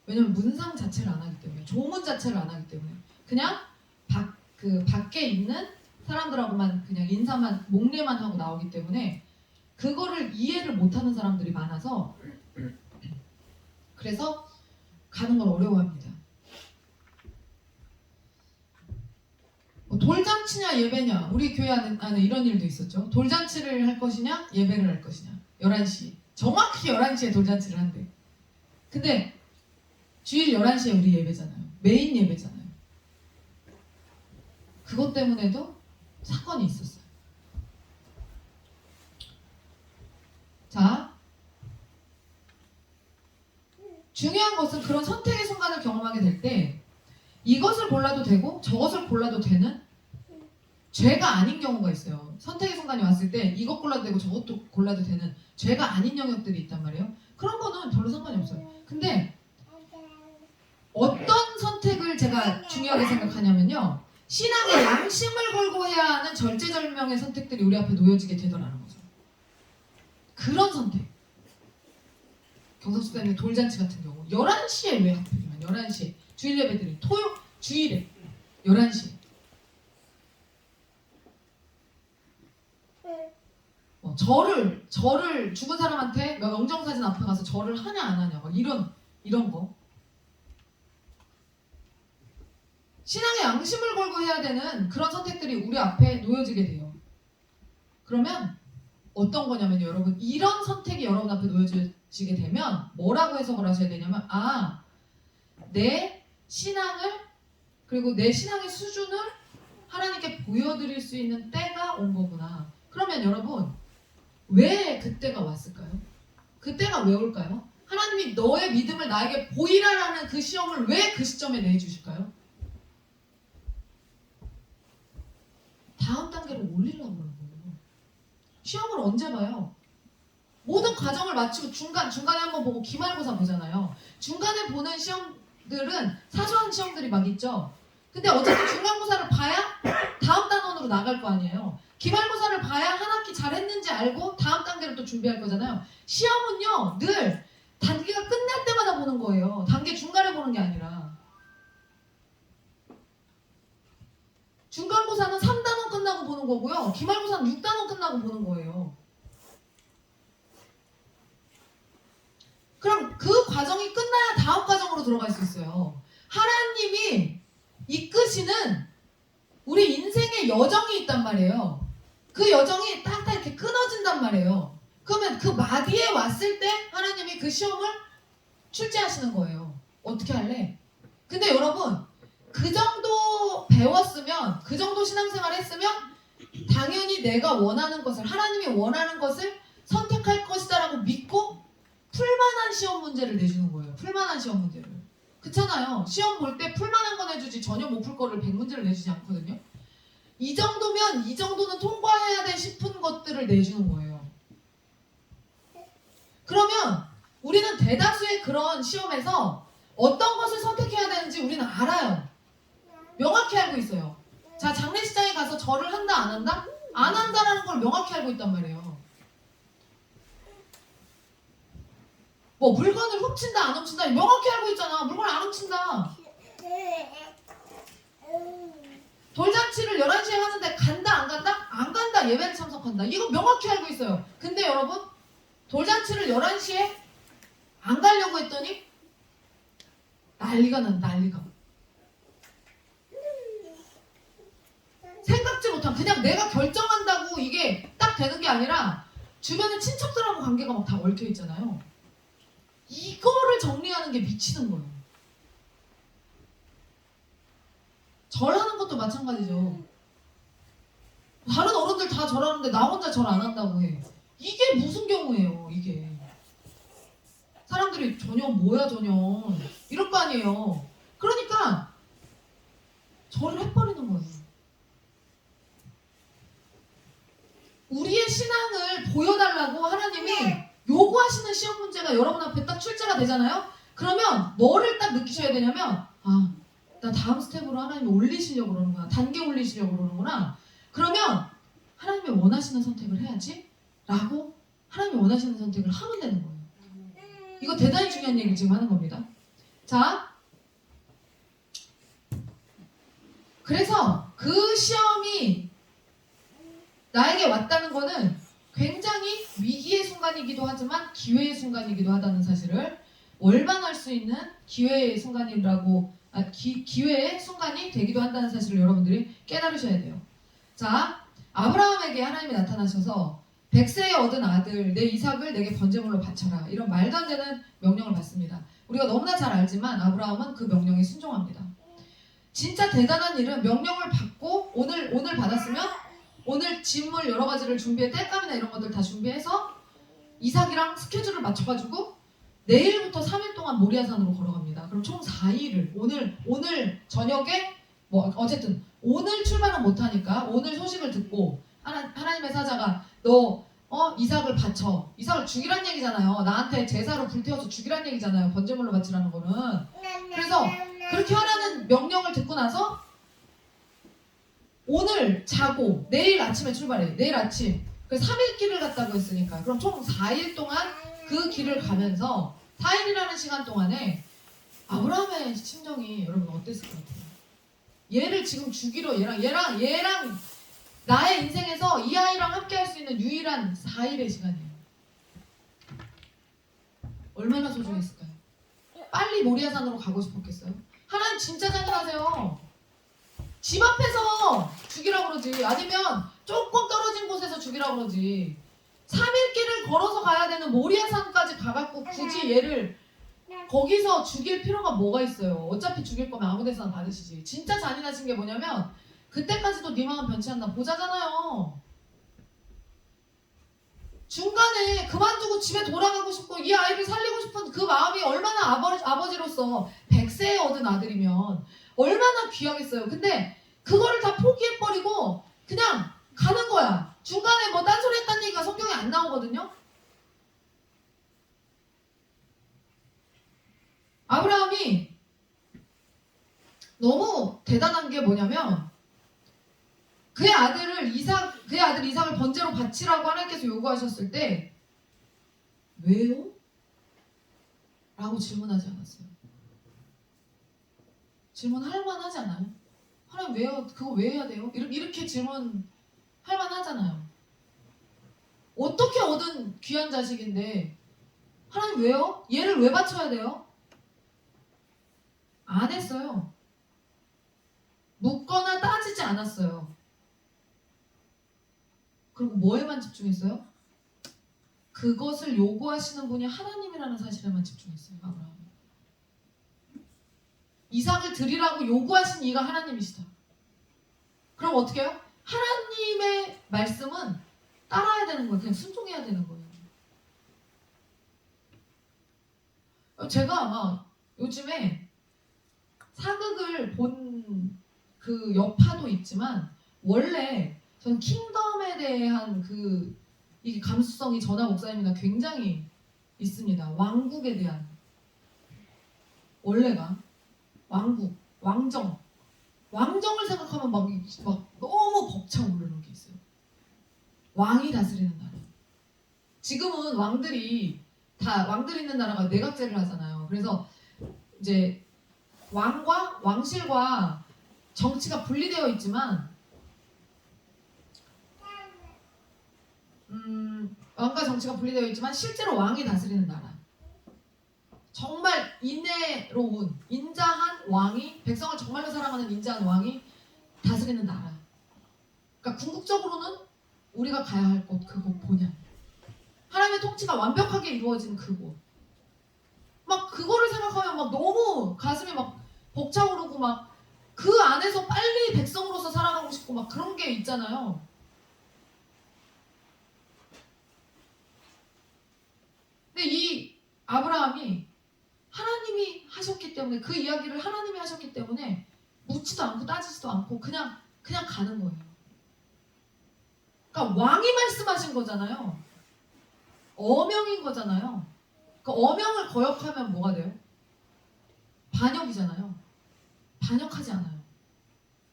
왜냐면 문상 자체를 안 하기 때문에, 조문 자체를 안 하기 때문에 그냥 밖에 있는 사람들하고만 그냥 인사만 목례만 하고 나오기 때문에 그거를 이해를 못하는 사람들이 많아서 그래서 가는 걸 어려워합니다. 돌잔치냐 예배냐, 우리 교회 안에 이런 일도 있었죠. 돌잔치를 할 것이냐 예배를 할 것이냐. 11시 정확히 11시에 돌잔치를 한대. 근데 주일 11시에 우리 예배잖아요. 메인 예배잖아요. 그것 때문에도 사건이 있었어요. 자, 중요한 것은 그런 선택의 순간을 경험하게 될 때 이것을 골라도 되고 저것을 골라도 되는 죄가 아닌 경우가 있어요. 선택의 순간이 왔을 때 이것 골라도 되고 저것도 골라도 되는 죄가 아닌 영역들이 있단 말이에요. 그런 거는 별로 상관이 없어요. 근데 어떤 선택을 제가 중요하게 생각하냐면요. 신앙의 양심을 걸고 해야 하는 절제절명의 선택들이 우리 앞에 놓여지게 되더라는 거죠. 그런 선택. 경석수단의 돌잔치 같은 경우 11시에 왜 하필이면 11시에 주일 예배들이 주일에 11시에 절을 죽은 사람한테 영정사진 앞에 가서 절을 하냐 안 하냐 막 이런 거. 신앙의 양심을 걸고 해야 되는 그런 선택들이 우리 앞에 놓여지게 돼요. 그러면 어떤 거냐면 여러분, 이런 선택이 여러분 앞에 놓여지게 되면 뭐라고 해석을 하셔야 되냐면, 내 신앙을, 그리고 내 신앙의 수준을 하나님께 보여드릴 수 있는 때가 온 거구나. 그러면 여러분, 왜 그때가 왔을까요? 그때가 왜 올까요? 하나님이 너의 믿음을 나에게 보이라라는 그 시험을 왜 그 시점에 내주실까요? 다음 단계로 올리려고 그러는 거예요. 시험을 언제 봐요? 모든 과정을 마치고 중간에 한번 보고 기말고사 보잖아요. 중간에 보는 시험들은 사소한 시험들이 막 있죠. 근데 어쨌든 중간고사를 봐야 다음 단원으로 나갈 거 아니에요. 기말고사를 봐야 한 학기 잘했는지 알고 다음 단계를 또 준비할 거잖아요. 시험은요, 늘 단계가 끝날 때마다 보는 거예요. 단계 중간에 보는 게 아니라. 중간고사는 3단원 끝나고 보는 거고요. 기말고사는 6단원 끝나고 보는 거예요. 그럼 그 과정이 끝나야 다음 과정으로 들어갈 수 있어요. 하나님이 이끄시는 우리 인생의 여정이 있단 말이에요. 그 여정이 딱딱 이렇게 끊어진단 말이에요. 그러면 그 마디에 왔을 때 하나님이 그 시험을 출제하시는 거예요. 어떻게 할래? 근데 여러분, 그 정도 배웠으면, 그 정도 신앙생활 했으면 당연히 내가 원하는 것을, 하나님이 원하는 것을 선택할 것이다 라고 믿고 풀만한 시험 문제를 내주는 거예요. 풀만한 시험 문제를. 그렇잖아요. 시험 볼 때 풀만한 거 내주지 전혀 못 풀 거를 100문제를 내주지 않거든요. 이 정도면 이 정도는 통과해야 돼 싶은 것들을 내주는 거예요. 그러면 우리는 대다수의 그런 시험에서 어떤 것을 선택해야 되는지 우리는 알아요. 명확히 알고 있어요. 자, 장례식장에 가서 절을 한다 안 한다? 안 한다라는 걸 명확히 알고 있단 말이에요. 뭐 물건을 훔친다 안 훔친다 명확히 알고 있잖아. 물건을 안 훔친다. 돌잔치를 11시에 하는데 간다 안 간다? 안 간다. 예배를 참석한다. 이거 명확히 알고 있어요. 근데 여러분, 돌잔치를 11시에 안 가려고 했더니 난리가 난리가. 생각지 못한, 그냥 내가 결정한다고 이게 딱 되는 게 아니라 주변에 친척들하고 관계가 막 다 얽혀 있잖아요. 이거를 정리하는 게 미치는 거예요. 절하는 것도 마찬가지죠. 다른 어른들 다 절하는데 나 혼자 절 안 한다고 해. 이게 무슨 경우예요, 이게. 사람들이 전혀 뭐야 전혀 이럴 거 아니에요. 그러니까 절을 해버리는 거예요. 우리의 신앙을 보여달라고 하나님이 요구하시는 시험 문제가 여러분 앞에 딱 출제가 되잖아요. 그러면 뭐를 딱 느끼셔야 되냐면, 나 다음 스텝으로 하나님이 올리시려고 그러는구나. 단계 올리시려고 그러는구나. 그러면 하나님이 원하시는 선택을 해야지 라고 하나님이 원하시는 선택을 하면 되는 거예요. 이거 대단히 중요한 얘기를 지금 하는 겁니다. 자, 그래서 그 시험이 나에게 왔다는 거는 굉장히 위기의 순간이기도 하지만 기회의 순간이기도 하다는 사실을 월반할 수 있는 기회의 순간이라고 기회의 순간이 되기도 한다는 사실을 여러분들이 깨달으셔야 돼요. 자, 아브라함에게 하나님이 나타나셔서 100세에 얻은 아들 내 이삭을 내게 번제물로 바쳐라 이런 말도 안 되는 명령을 받습니다. 우리가 너무나 잘 알지만 아브라함은 그 명령에 순종합니다. 진짜 대단한 일은 명령을 받고 오늘 받았으면 오늘 짐을 여러 가지를 준비해 땔감이나 이런 것들 다 준비해서 이삭이랑 스케줄을 맞춰가지고 내일부터 3일 동안 모리아산으로 걸어갑니다. 그럼 총 4일을 오늘 저녁에 뭐 어쨌든 오늘 출발은 못하니까 오늘 소식을 듣고 하나님의 사자가 너 이삭을 바쳐. 이삭을 죽이란 얘기잖아요. 나한테 제사로 불태워서 죽이란 얘기잖아요. 번제물로 바치라는 거는. 그래서 그렇게 하라는 명령을 듣고 나서 오늘 자고 내일 아침에 출발해. 내일 아침. 그래서 3일 길을 갔다고 했으니까 그럼 총 4일 동안 그 길을 가면서 4일이라는 시간 동안에 아브라함의 심정이 여러분 어땠을 것 같아요? 얘를 지금 죽이러 얘랑 나의 인생에서 이 아이랑 함께 할 수 있는 유일한 4일의 시간이에요. 얼마나 소중했을까요? 빨리 모리아산으로 가고 싶었겠어요? 하나님 진짜 잔인하세요. 집 앞에서 죽이라고 그러지 아니면 조금 떨어진 곳에서 죽이라고 그러지 3일 길을 걸어서 가야 되는 모리아산까지 가갖고 굳이 얘를 거기서 죽일 필요가 뭐가 있어요. 어차피 죽일 거면 아무 데서나 받으시지. 진짜 잔인하신 게 뭐냐면 그때까지도 네 마음 변치 않나 보자잖아요. 중간에 그만두고 집에 돌아가고 싶고 이 아이를 살리고 싶은 그 마음이 얼마나 아버지로서 100세에 얻은 아들이면 얼마나 귀하겠어요. 근데 그거를 다 포기해버리고 그냥 가는 거야. 중간에 뭐 딴소리 했다는 얘기가 성경에 안 나오거든요. 아브라함이 너무 대단한 게 뭐냐면 그의 아들 이삭을 번제로 바치라고 하나님께서 요구하셨을 때 왜요? 라고 질문하지 않았어요. 질문할 만하지 않아요? 하나님 왜요? 그거 왜 해야 돼요? 이렇게 질문할 만하잖아요. 어떻게 얻은 귀한 자식인데 하나님 왜요? 얘를 왜 바쳐야 돼요? 안 했어요. 묻거나 따지지 않았어요. 그리고 뭐에만 집중했어요? 그것을 요구하시는 분이 하나님이라는 사실에만 집중했어요. 아브라함은. 이삭을 드리라고 요구하신 이가 하나님이시다. 그럼 어떻게 해요? 하나님의 말씀은 따라야 되는 거예요. 그냥 순종해야 되는 거예요. 제가 막 요즘에 사극을 본 그 여파도 있지만 원래 전 킹덤에 대한 이게 감수성이 저나 목사님이나 굉장히 있습니다. 왕국에 대한 원래가 왕정을 생각하면 막 너무 벅차오르는 게 있어요. 왕이 다스리는 나라. 지금은 왕들이 있는 나라가 내각제를 하잖아요. 그래서 이제 왕과 왕실과 정치가 분리되어 있지만 왕과 정치가 분리되어 있지만 실제로 왕이 다스리는 나라. 정말 인애로운 인자한 왕이 백성을 정말로 사랑하는 인자한 왕이 다스리는 나라. 그러니까 궁극적으로는 우리가 가야 할 곳 그곳 본향. 하나님의 통치가 완벽하게 이루어진 그곳. 막 그거를 생각하면 막 너무 가슴이 막 벅차오르고 막 그 안에서 빨리 백성으로서 살아가고 싶고 막 그런 게 있잖아요. 근데 이 아브라함이 하나님이 하셨기 때문에 그 이야기를 하나님이 하셨기 때문에 묻지도 않고 따지지도 않고 그냥 가는 거예요. 그러니까 왕이 말씀하신 거잖아요. 어명인 거잖아요. 그 어명을 거역하면 뭐가 돼요? 반역이잖아요. 단역하지 않아요.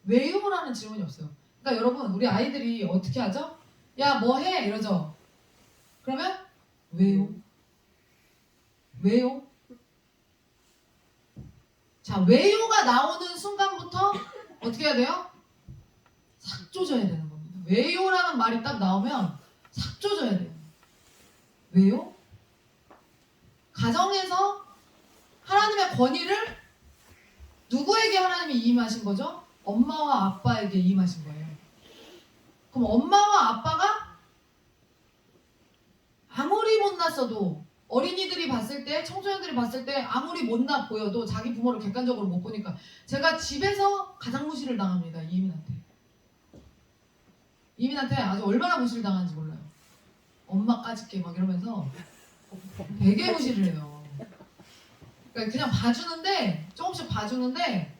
왜요라는 질문이 없어요. 그러니까 여러분 우리 아이들이 어떻게 하죠? 야 뭐 해? 이러죠. 그러면 왜요? 왜요? 자 왜요가 나오는 순간부터 어떻게 해야 돼요? 삭 조져야 되는 겁니다. 왜요라는 말이 딱 나오면 삭 조져야 돼요. 왜요? 가정에서 하나님의 권위를 누구에게 하나님이 이임하신 거죠? 엄마와 아빠에게 이임하신 거예요. 그럼 엄마와 아빠가 아무리 못났어도 어린이들이 봤을 때, 청소년들이 봤을 때 아무리 못나 보여도 자기 부모를 객관적으로 못 보니까 제가 집에서 가장 무시를 당합니다. 이민한테. 이민한테 아주 얼마나 무시를 당하는지 몰라요. 엄마 까짓게 막 이러면서 되게 무시를 해요. 그러니까 그냥 봐주는데 조금씩 봐주는데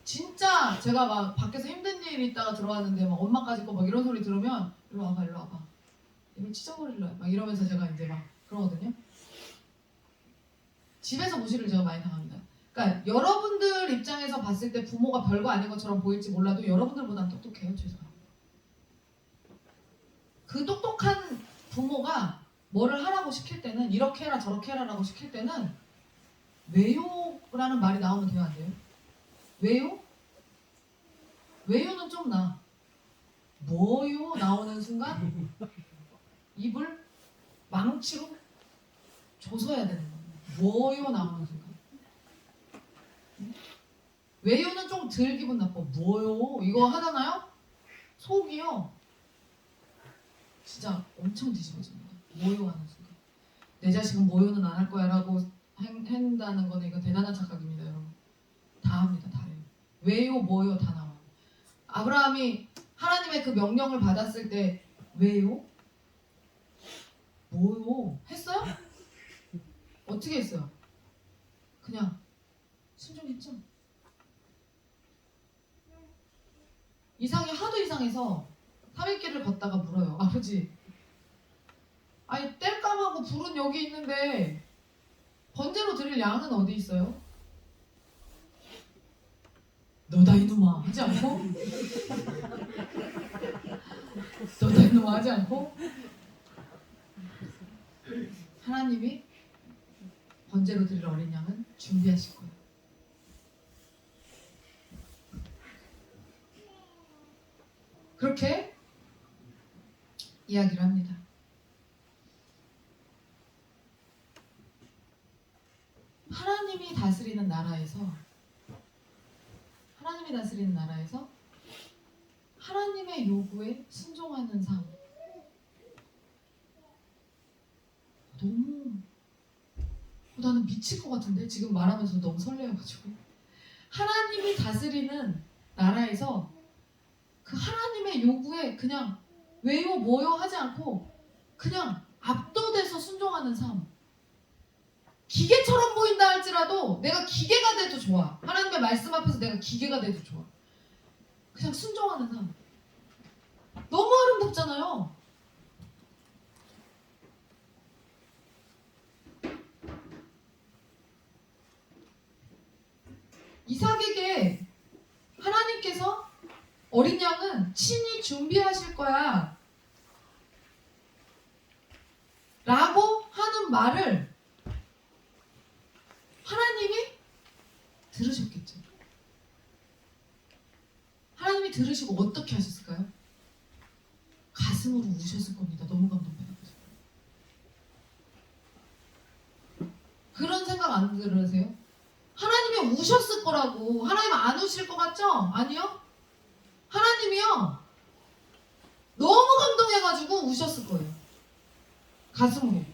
진짜 제가 막 밖에서 힘든 일이 있다가 들어왔는데 막 엄마 까짓 거 막 이런 소리 들으면 일로 와봐 일로 와봐 이걸 찢어버릴래 막 이러면서 제가 이제 막 그러거든요. 집에서 무시를 제가 많이 당합니다. 그러니까 여러분들 입장에서 봤을 때 부모가 별거 아닌 것처럼 보일지 몰라도 여러분들보다는 똑똑해요. 죄송합니다. 그 똑똑한 부모가 뭐를 하라고 시킬 때는 이렇게 해라 저렇게 해라라고 시킬 때는 왜요라는 말이 나오면 돼요 안 돼요? 왜요? 왜요는 좀 나. 뭐요? 나오는 순간 입을 망치로 조서야 되는 거예요. 뭐요? 나오는 순간. 왜요는 좀 덜 기분 나빠. 뭐요? 이거 하잖아요? 속이요. 진짜 엄청 뒤집어집니다. 뭐요? 하는 순간. 내 자식은 뭐요는 안 할 거야 라고 한다는 거는 이거 대단한 착각입니다 여러분. 다 합니다. 다 해요. 왜요? 뭐요? 다 나와요. 아브라함이 하나님의 그 명령을 받았을 때 왜요? 뭐요? 했어요? 어떻게 했어요? 그냥 순종했죠. 이상이 하도 이상해서 3일길을 걷다가 물어요. 아버지 아니 땔감하고 불은 여기 있는데 번제로 드릴 양은 어디 있어요? 너다 이놈아 하지 않고 너다 이놈아 하지 않고 하나님이 번제로 드릴 어린 양은 준비하실 거예요. 그렇게 이야기를 합니다. 하나님이 다스리는 나라에서 하나님의 요구에 순종하는 삶 너무 나는 미칠 것 같은데 지금 말하면서 너무 설레어가지고 하나님이 다스리는 나라에서 그 하나님의 요구에 그냥 왜요 뭐요 하지 않고 그냥 압도돼서 순종하는 삶. 기계처럼 보인다 할지라도 내가 기계가 돼도 좋아. 하나님의 말씀 앞에서 내가 기계가 돼도 좋아. 그냥 순종하는 삶. 너무 아름답잖아요. 이삭에게 하나님께서 어린 양은 친히 준비하실 거야 라고 하는 말을 하나님이 들으셨겠죠. 하나님이 들으시고 어떻게 하셨을까요? 가슴으로 우셨을 겁니다. 너무 감동받아가지고. 그런 생각 안 들으세요? 하나님이 우셨을 거라고. 하나님 안 우실 것 같죠? 아니요. 하나님이요. 너무 감동해가지고 우셨을 거예요. 가슴으로.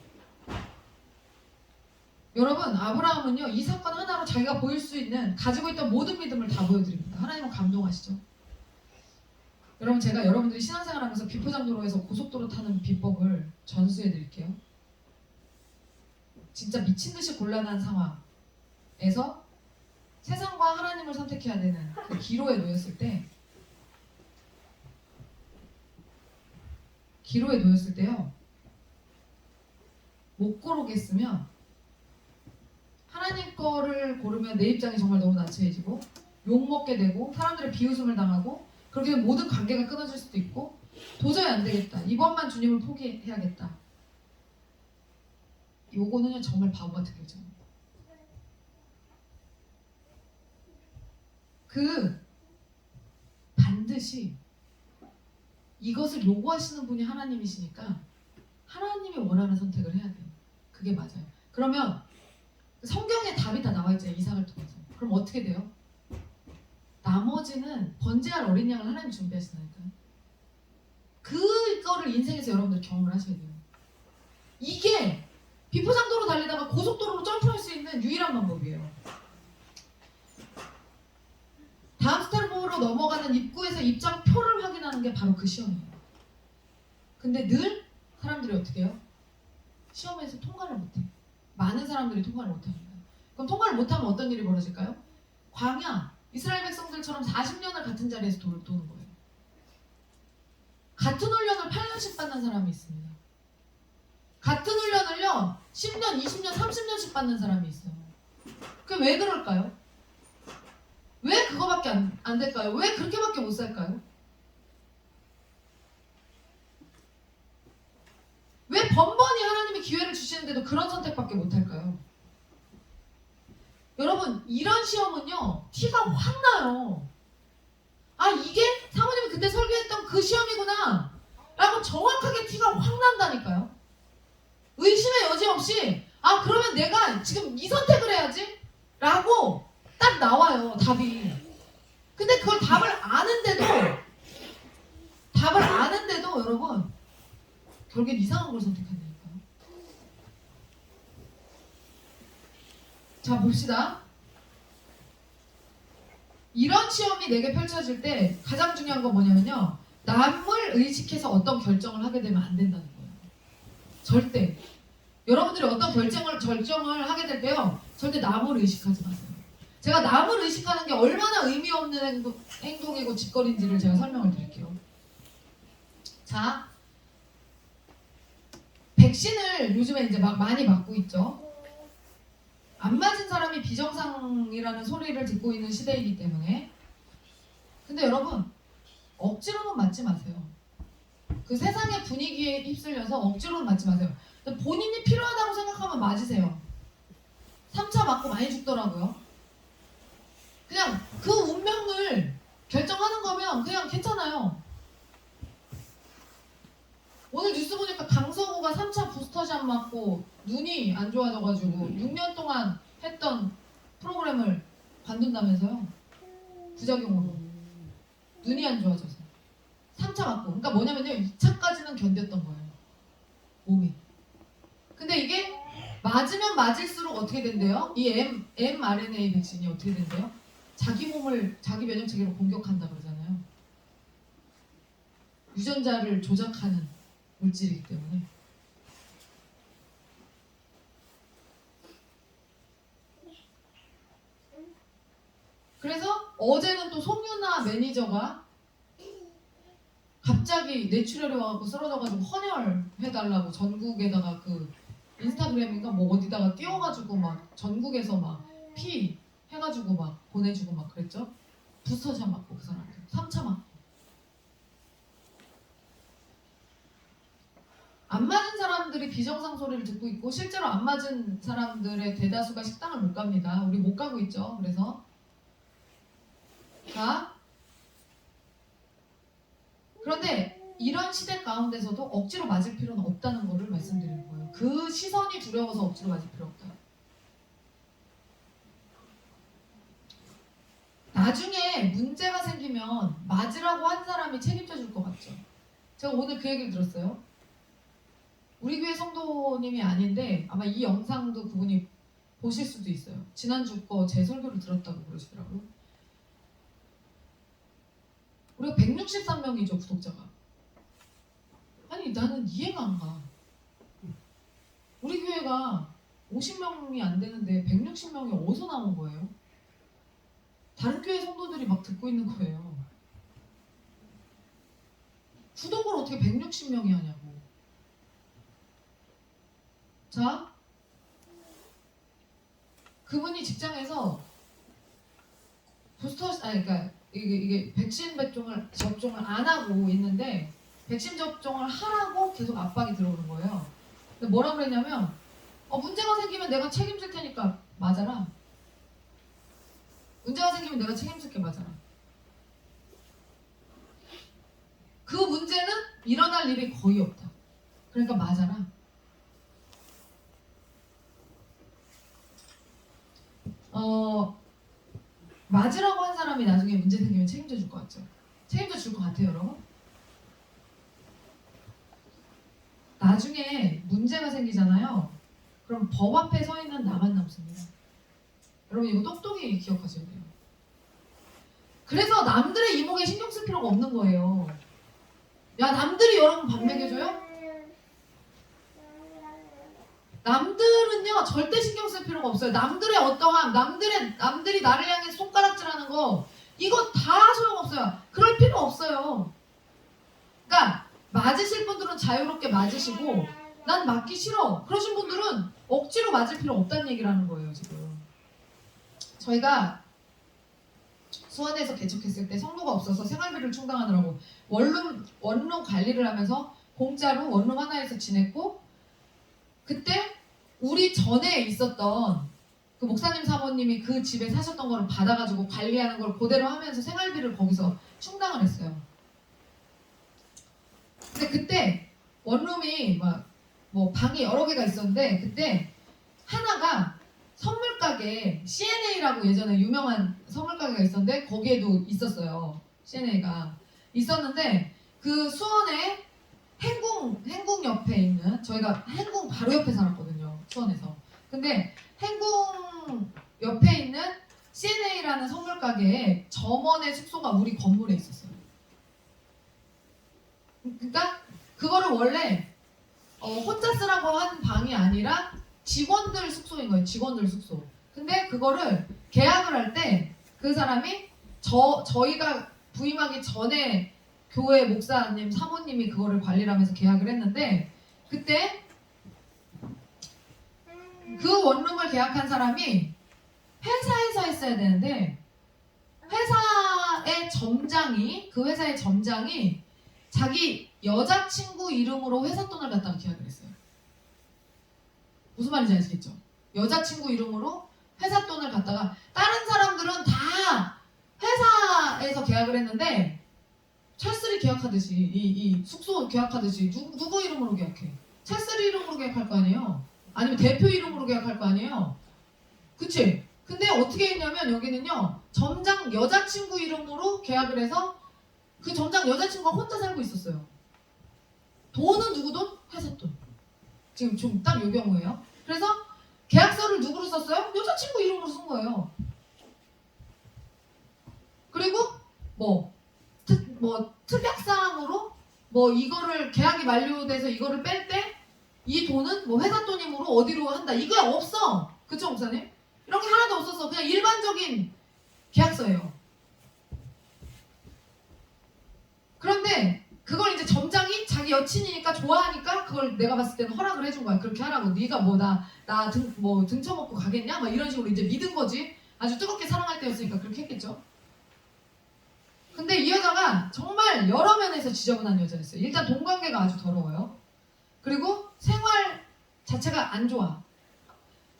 여러분 아브라함은요 이 사건 하나로 자기가 보일 수 있는 가지고 있던 모든 믿음을 다 보여드립니다. 하나님은 감동하시죠. 여러분 제가 여러분들이 신앙생활하면서 비포장도로에서 고속도로 타는 비법을 전수해 드릴게요. 진짜 미친듯이 곤란한 상황에서 세상과 하나님을 선택해야 되는 그 기로에 놓였을 때요 못 고르겠으면 하나님 거를 고르면 내 입장이 정말 너무 나체해지고 욕먹게 되고 사람들의 비웃음을 당하고 그렇게 되면 모든 관계가 끊어질 수도 있고 도저히 안 되겠다. 이번만 주님을 포기해야겠다. 요거는 정말 바보 같은 결정입니다. 반드시 이것을 요구하시는 분이 하나님이시니까 하나님이 원하는 선택을 해야 돼요. 그게 맞아요. 그러면 성경에 답이 다 나와 있잖아요. 이삭을 통해서. 그럼 어떻게 돼요? 나머지는 번제할 어린 양을 하나님이 준비하시다니까요. 그거를 인생에서 여러분들 경험을 하셔야 돼요. 이게 비포장도로 달리다가 고속도로로 점프할 수 있는 유일한 방법이에요. 다음 스텝으로 넘어가는 입구에서 입장표를 확인하는 게 바로 그 시험이에요. 근데 늘 사람들이 어떻게 해요? 시험에서 통과를 못해. 많은 사람들이 통과를 못합니다. 그럼 통과를 못하면 어떤 일이 벌어질까요? 광야, 이스라엘 백성들처럼 40년을 같은 자리에서 도는 거예요. 같은 훈련을 8년씩 받는 사람이 있습니다. 같은 훈련을요 10년, 20년, 30년씩 받는 사람이 있어요. 그게 왜 그럴까요? 왜 그거밖에 안 될까요? 왜 그렇게밖에 못 살까요? 왜 번번이 하나님이 기회를 주시는데도 그런 선택밖에 못 할까요? 여러분 이런 시험은요 티가 확 나요. 아 이게 사모님이 그때 설교했던 그 시험이구나 라고 정확하게 티가 확 난다니까요. 의심의 여지 없이 아 그러면 내가 지금 이 선택을 해야지 라고 딱 나와요 답이. 근데 그걸 답을 아는데도 여러분 결국엔 이상한 걸 선택한다니까요. 자 봅시다. 이런 시험이 내게 펼쳐질 때 가장 중요한 건 뭐냐면요 남을 의식해서 어떤 결정을 하게 되면 안 된다는 거예요. 절대. 여러분들이 어떤 결정을 하게 될 때요 절대 남을 의식하지 마세요. 제가 남을 의식하는 게 얼마나 의미 없는 행동이고 짓거리인지를 제가 설명을 드릴게요. 자, 백신을 요즘에 이제 막 많이 맞고 있죠. 안 맞은 사람이 비정상이라는 소리를 듣고 있는 시대이기 때문에. 근데 여러분 억지로는 맞지 마세요. 그 세상의 분위기에 휩쓸려서 억지로는 맞지 마세요. 본인이 필요하다고 생각하면 맞으세요. 3차 맞고 많이 죽더라고요. 그냥 그 운명을 결정하는 거면 그냥 괜찮아요. 오늘 뉴스 보니까 강서구가 3차 부스터샷 맞고 눈이 안 좋아져가지고 6년 동안 했던 프로그램을 관둔다면서요. 부작용으로. 눈이 안 좋아져서. 3차 맞고. 그러니까 뭐냐면요. 2차까지는 견뎠던 거예요. 몸이. 근데 이게 맞으면 맞을수록 어떻게 된대요? 이 mRNA 백신이 어떻게 된대요? 자기 몸을 자기 면역 체계를 공격한다 그러잖아요. 유전자를 조작하는 물질이기 때문에. 그래서 어제는 또 송유나 매니저가 갑자기 뇌출혈이 와갖고 쓰러져가지고 헌혈해달라고 전국에다가 그 인스타그램인가 뭐 어디다가 띄워가지고 막 전국에서 막 피 해가지고 막 보내주고 막 그랬죠. 부스터샷 맞고 그 사람들 3차 맞고. 안 맞은 사람들이 비정상 소리를 듣고 있고 실제로 안 맞은 사람들의 대다수가 식당을 못 갑니다. 우리 못 가고 있죠. 그래서 자 그런데 이런 시대 가운데서도 억지로 맞을 필요는 없다는 것을 말씀드리는 거예요. 그 시선이 두려워서 억지로 맞을 필요 없다. 나중에 문제가 생기면 맞으라고 한 사람이 책임져 줄 것 같죠. 제가 오늘 그 얘기를 들었어요. 우리 교회 성도님이 아닌데 아마 이 영상도 그분이 보실 수도 있어요. 지난주 거 제 설교를 들었다고 그러시더라고요. 우리가 163명이죠 구독자가. 아니 나는 이해가 안 가. 우리 교회가 50명이 안 되는데 160명이 어디서 나온 거예요? 다른 교회 성도들이 막 듣고 있는 거예요. 구독을 어떻게 160명이 하냐고. 자, 그분이 직장에서 그러니까 이게 백신 접종을 안 하고 있는데 백신 접종을 하라고 계속 압박이 들어오는 거예요. 근데 뭐라 그랬냐면 문제가 생기면 내가 책임질 테니까 맞아라. 문제가 생기면 내가 책임질게 맞아라. 그 문제는 일어날 일이 거의 없다. 그러니까 맞아라. 맞으라고 한 사람이 나중에 문제 생기면 책임져 줄 것 같죠? 책임져 줄 것 같아요, 여러분? 나중에 문제가 생기잖아요. 그럼 법 앞에 서 있는 나만 남습니다. 여러분 이거 똑똑히 기억하셔야 돼요. 그래서 남들의 이목에 신경 쓸 필요가 없는 거예요. 야, 남들이 여러분 밥 먹여줘요? 남들은요 절대 신경 쓸 필요가 없어요. 남들의 어떠함, 남들이 나를 향해 손가락질하는 거 이거 다 소용없어요. 그럴 필요 없어요. 그러니까 맞으실 분들은 자유롭게 맞으시고 난 맞기 싫어 그러신 분들은 억지로 맞을 필요 없다는 얘기를 하는 거예요. 지금 저희가 수원에서 개척했을 때 성도가 없어서 생활비를 충당하느라고 원룸 관리를 하면서 공짜로 원룸 하나에서 지냈고, 그때 우리 전에 있었던 그 목사님 사모님이 그 집에 사셨던 거를 받아가지고 관리하는 걸 그대로 하면서 생활비를 거기서 충당을 했어요. 근데 그때 원룸이 뭐 방이 여러 개가 있었는데 그때 하나가 선물 가게 C&A라고 예전에 유명한 선물 가게가 있었는데 거기에도 있었어요. C&A가 있었는데 그 수원에 행궁 옆에 있는, 저희가 행궁 바로 옆에 살았거든요. 수원에서. 근데 행궁 옆에 있는 C&A라는 선물 가게에 점원의 숙소가 우리 건물에 있었어요. 그러니까 그거를 원래 혼자 쓰라고 한 방이 아니라 직원들 숙소인 거예요. 직원들 숙소. 근데 그거를 계약을 할 때 그 사람이 저희가 부임하기 전에 교회 목사님 사모님이 그거를 관리를 하면서 계약을 했는데, 그때 그 원룸을 계약한 사람이 회사에서 했어야 되는데 그 회사의 점장이 자기 여자친구 이름으로 회사 돈을 갖다가 계약을 했어요. 무슨 말인지 아시겠죠? 여자친구 이름으로 회사 돈을 갖다가, 다른 사람들은 다 회사에서 계약을 했는데 찰스리 계약하듯이 이 숙소 계약하듯이 누구 이름으로 계약해? 찰스리 이름으로 계약할 거 아니에요? 아니면 대표 이름으로 계약할 거 아니에요? 그치? 근데 어떻게 했냐면 여기는요 점장 여자친구 이름으로 계약을 해서 그 점장 여자친구가 혼자 살고 있었어요. 돈은 누구 돈? 회사 돈. 지금 좀 딱 요 경우예요. 그래서 계약서를 누구로 썼어요? 여자친구 이름으로 쓴 거예요. 그리고 특약사항으로 이거를 계약이 만료돼서 이거를 뺄 때 이 돈은 회사 돈이므로 어디로 한다. 이거 없어. 그쵸 목사님? 이런 게 하나도 없었어. 그냥 일반적인 계약서예요. 그런데 그걸 이제 점장이 자기 여친이니까 좋아하니까 그걸 내가 봤을 때는 허락을 해준 거야. 그렇게 하라고. 네가 등 쳐먹고 가겠냐? 막 이런 식으로 이제 믿은 거지. 아주 뜨겁게 사랑할 때였으니까 그렇게 했겠죠. 근데 이 여자가 정말 여러 면에서 지저분한 여자였어요. 일단 동관계가 아주 더러워요. 그리고 생활 자체가 안 좋아.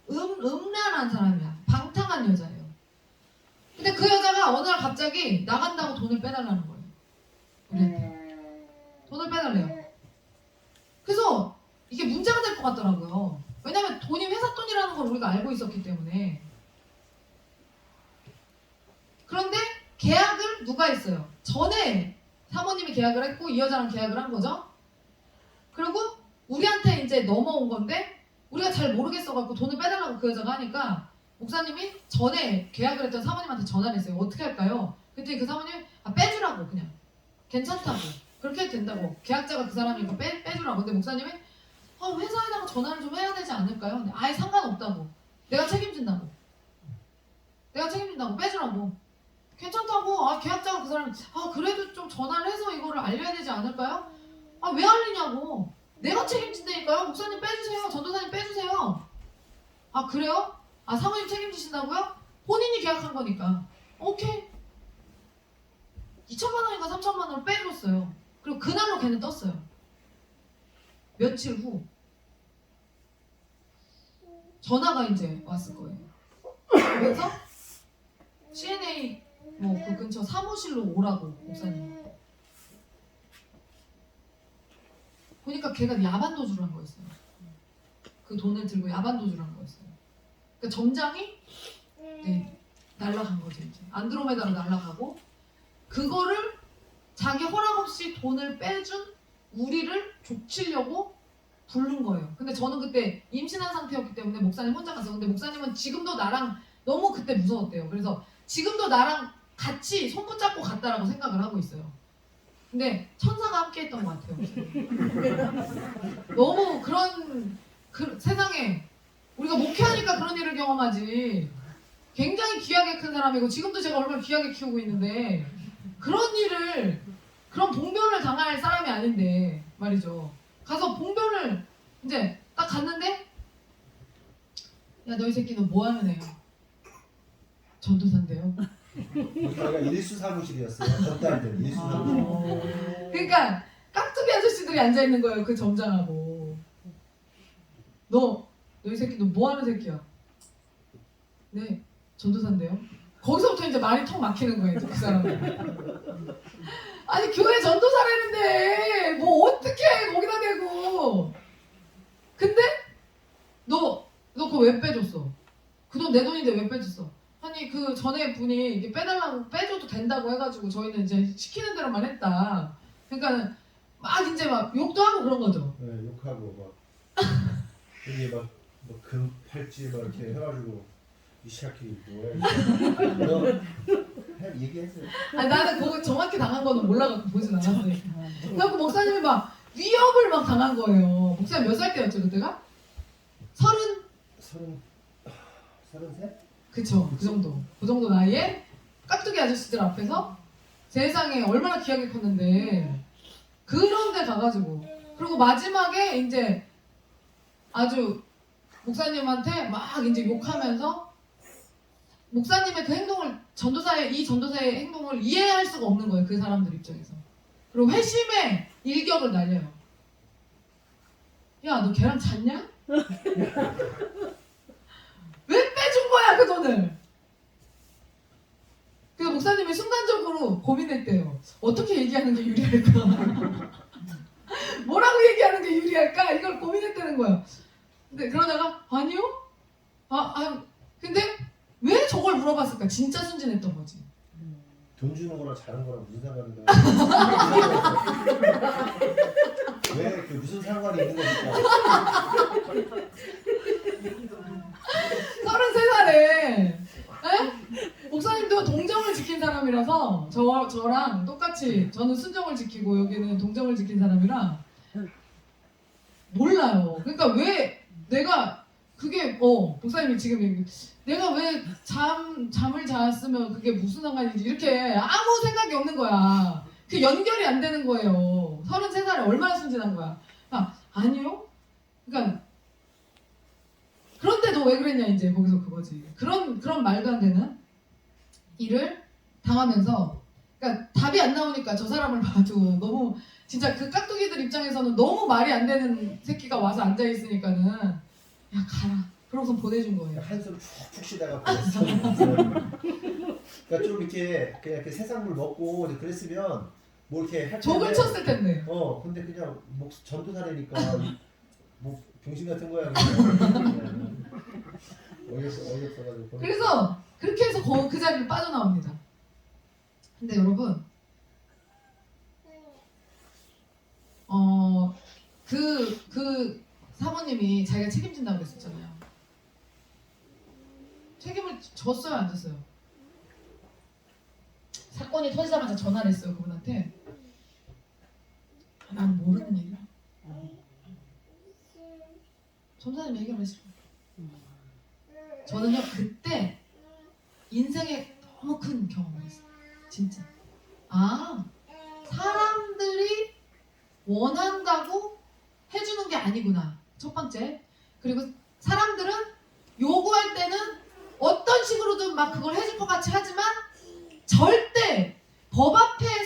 음란한 사람이야. 방탕한 여자예요. 근데 그 여자가 어느 날 갑자기 나간다고 돈을 빼달라는 거예요. 우리한테. 돈을 빼달래요. 그래서 이게 문제가 될 것 같더라고요. 왜냐면 돈이 회사 돈이라는 걸 우리가 알고 있었기 때문에. 그런데 계약을 누가 했어요? 전에 사모님이 계약을 했고 이 여자랑 계약을 한 거죠. 그리고 우리한테 이제 넘어온 건데 우리가 잘 모르겠어갖고 돈을 빼달라고 그 여자가 하니까 목사님이 전에 계약을 했던 사모님한테 전화를 했어요. 어떻게 할까요? 그랬더니 그 사모님이 빼주라고, 그냥 괜찮다고, 그렇게 해도 된다고, 계약자가 그 사람이니까 빼주라고. 근데 목사님이 회사에다가 전화를 좀 해야 되지 않을까요? 근데 아예 상관없다고, 내가 책임진다고 빼주라고. 괜찮다고. 계약자가 그 사람이 그래도 좀 전화를 해서 이거를 알려야 되지 않을까요? 왜 알리냐고. 내가 책임진다니까요. 목사님 빼주세요. 전도사님 빼주세요. 그래요? 사모님 책임지신다고요? 본인이 계약한 거니까. 오케이. 2천만 원인가 3천만 원을 빼줬어요. 그리고 그날로 걔는 떴어요. 며칠 후 전화가 이제 왔을 거예요. 그래서 CNA 뭐 그 근처 사무실로 오라고 목사님. 보니까 걔가 야반도주를 한 거였어요. 그 돈을 들고 야반도주를 한 거였어요. 그러니까 점장이 이제 날라간 거죠. 이제 안드로메다로 날라가고 그거를 자기 허락 없이 돈을 빼준 우리를 족치려고 부른 거예요. 근데 저는 그때 임신한 상태였기 때문에 목사님 혼자 갔어요. 근데 목사님은 지금도 나랑 너무 그때 무서웠대요. 그래서 지금도 나랑 같이 손 붙잡고 갔다라고 생각을 하고 있어요. 근데 천사가 함께 했던 것 같아요. 너무 그런 세상에 우리가 목회하니까 그런 일을 경험하지. 굉장히 귀하게 큰 사람이고 지금도 제가 얼마나 귀하게 키우고 있는데 그런 일을 그런 봉변을 당할 사람이 아닌데 말이죠. 가서 봉변을 이제 딱 갔는데 야 너 이 새끼 너 뭐 하는 애야? 전도사인데요. 여기가 일수 사무실이었어요. 전달 때 일수 사무실. 그러니까 깍두기 아저씨들이 앉아 있는 거예요. 그 점장하고 너 이 새끼 너 뭐 하는 새끼야? 네 전도사인데요. 거기서부터 이제 말이 턱 막히는 거예요. 그 사람은. 아니 교회 전도사라는데 뭐 어떻게 거기다 대고. 근데 너 그거 왜 빼줬어? 그 돈 내 돈인데 왜 빼줬어? 아니 그 전에 분이 이게 빼달라고 빼줘도 된다고 해가지고 저희는 이제 시키는 대로만 했다. 그러니까 막 이제 막 욕도 하고 그런 거죠. 네, 욕하고 막 여기 막뭐 금팔찌 막 이렇게 해가지고 이 새끼 뭐야? 너 얘기했어요. 아니 나는 그거 정확히 당한 거는 몰라갖고 보진 않았어요. 그래갖고 목사님이 막 위협을 막 당한 거예요. 목사님 몇 살 때였죠 그때가? 33? 그쵸 그 정도 나이에 깍두기 아저씨들 앞에서 세상에 얼마나 귀하게 컸는데 그런 데 가가지고 그리고 마지막에 이제 아주 목사님한테 막 이제 욕하면서 목사님의 그 행동을 이 전도사의 행동을 이해할 수가 없는 거예요. 그 사람들 입장에서. 그리고 회심의 일격을 날려요. 야, 너 걔랑 잤냐? 왜 빼준 거야, 그 돈을? 그 목사님이 순간적으로 고민했대요. 어떻게 얘기하는 게 유리할까? 뭐라고 얘기하는 게 유리할까? 이걸 고민했다는 거야. 근데 그러다가 아니요? 근데 왜 저걸 물어봤을까? 진짜 순진했던 거지. 돈 주는 거랑 자는 거랑 무슨 상관인가? 왜 그 무슨 상관이 있는 겁니까? 33살에 목사님도 동정을 지킨 사람이라서 저랑 똑같이 저는 순정을 지키고 여기는 동정을 지킨 사람이라 몰라요. 그러니까 왜 내가 그게 목사님이 지금 얘기 내가 왜 잠을 잤으면 그게 무슨 상관인지 이렇게 아무 생각이 없는 거야. 그 연결이 안 되는 거예요. 33살에 얼마나 순진한 거야. 아니요? 그러니까 그런데 너 왜 그랬냐 이제 거기서 그거지. 그런 말도 안 되는 일을 당하면서 그러니까 답이 안 나오니까 저 사람을 봐도 너무 진짜 그 깍두기들 입장에서는 너무 말이 안 되는 새끼가 와서 앉아 있으니까는 야 가라. 그러고서 보내준 거예요. 한숨 푹푹 쉬다가 보냈어. 그러니까 좀 이렇게 그냥 이렇게 세상물 먹고 그랬으면 뭐 이렇게 할 텐데. 족을 쳤을 텐데. 근데 그냥 전도사라니까 뭐 병신 같은 거야. 그냥. 어이없어가지고. 그래서 그렇게 해서 그 자리를 빠져나옵니다. 근데 여러분 그 사모님이 자기가 책임진다고 그랬었잖아요. 책임을 졌어요 안 졌어요? 사건이 터지자마자 전화를 했어요 그분한테. 난 모르는 일이야. 전사님 해결하시고. 저는요 그때 인생에 너무 큰 경험을 했어요. 진짜. 사람들이 원한다고 해주는 게 아니구나. 첫 번째. 그리고 사람들은 요구할 때는 어떤 식으로든 막 그걸 해줄 것 같이 하지만 절대 법 앞에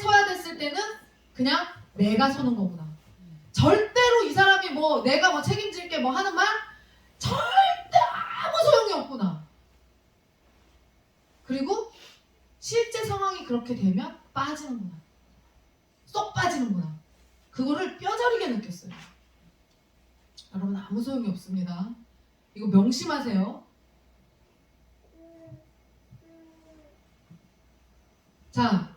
그냥 내가 서는 거구나. 절대로 이 사람이 뭐 내가 뭐 책임질게 뭐 하는 말 절대 아무 소용이 없구나. 그리고 실제 상황이 그렇게 되면 빠지는구나. 쏙 빠지는구나. 그거를 뼈저리게 느꼈어요. 여러분 아무 소용이 없습니다. 이거 명심하세요. 자,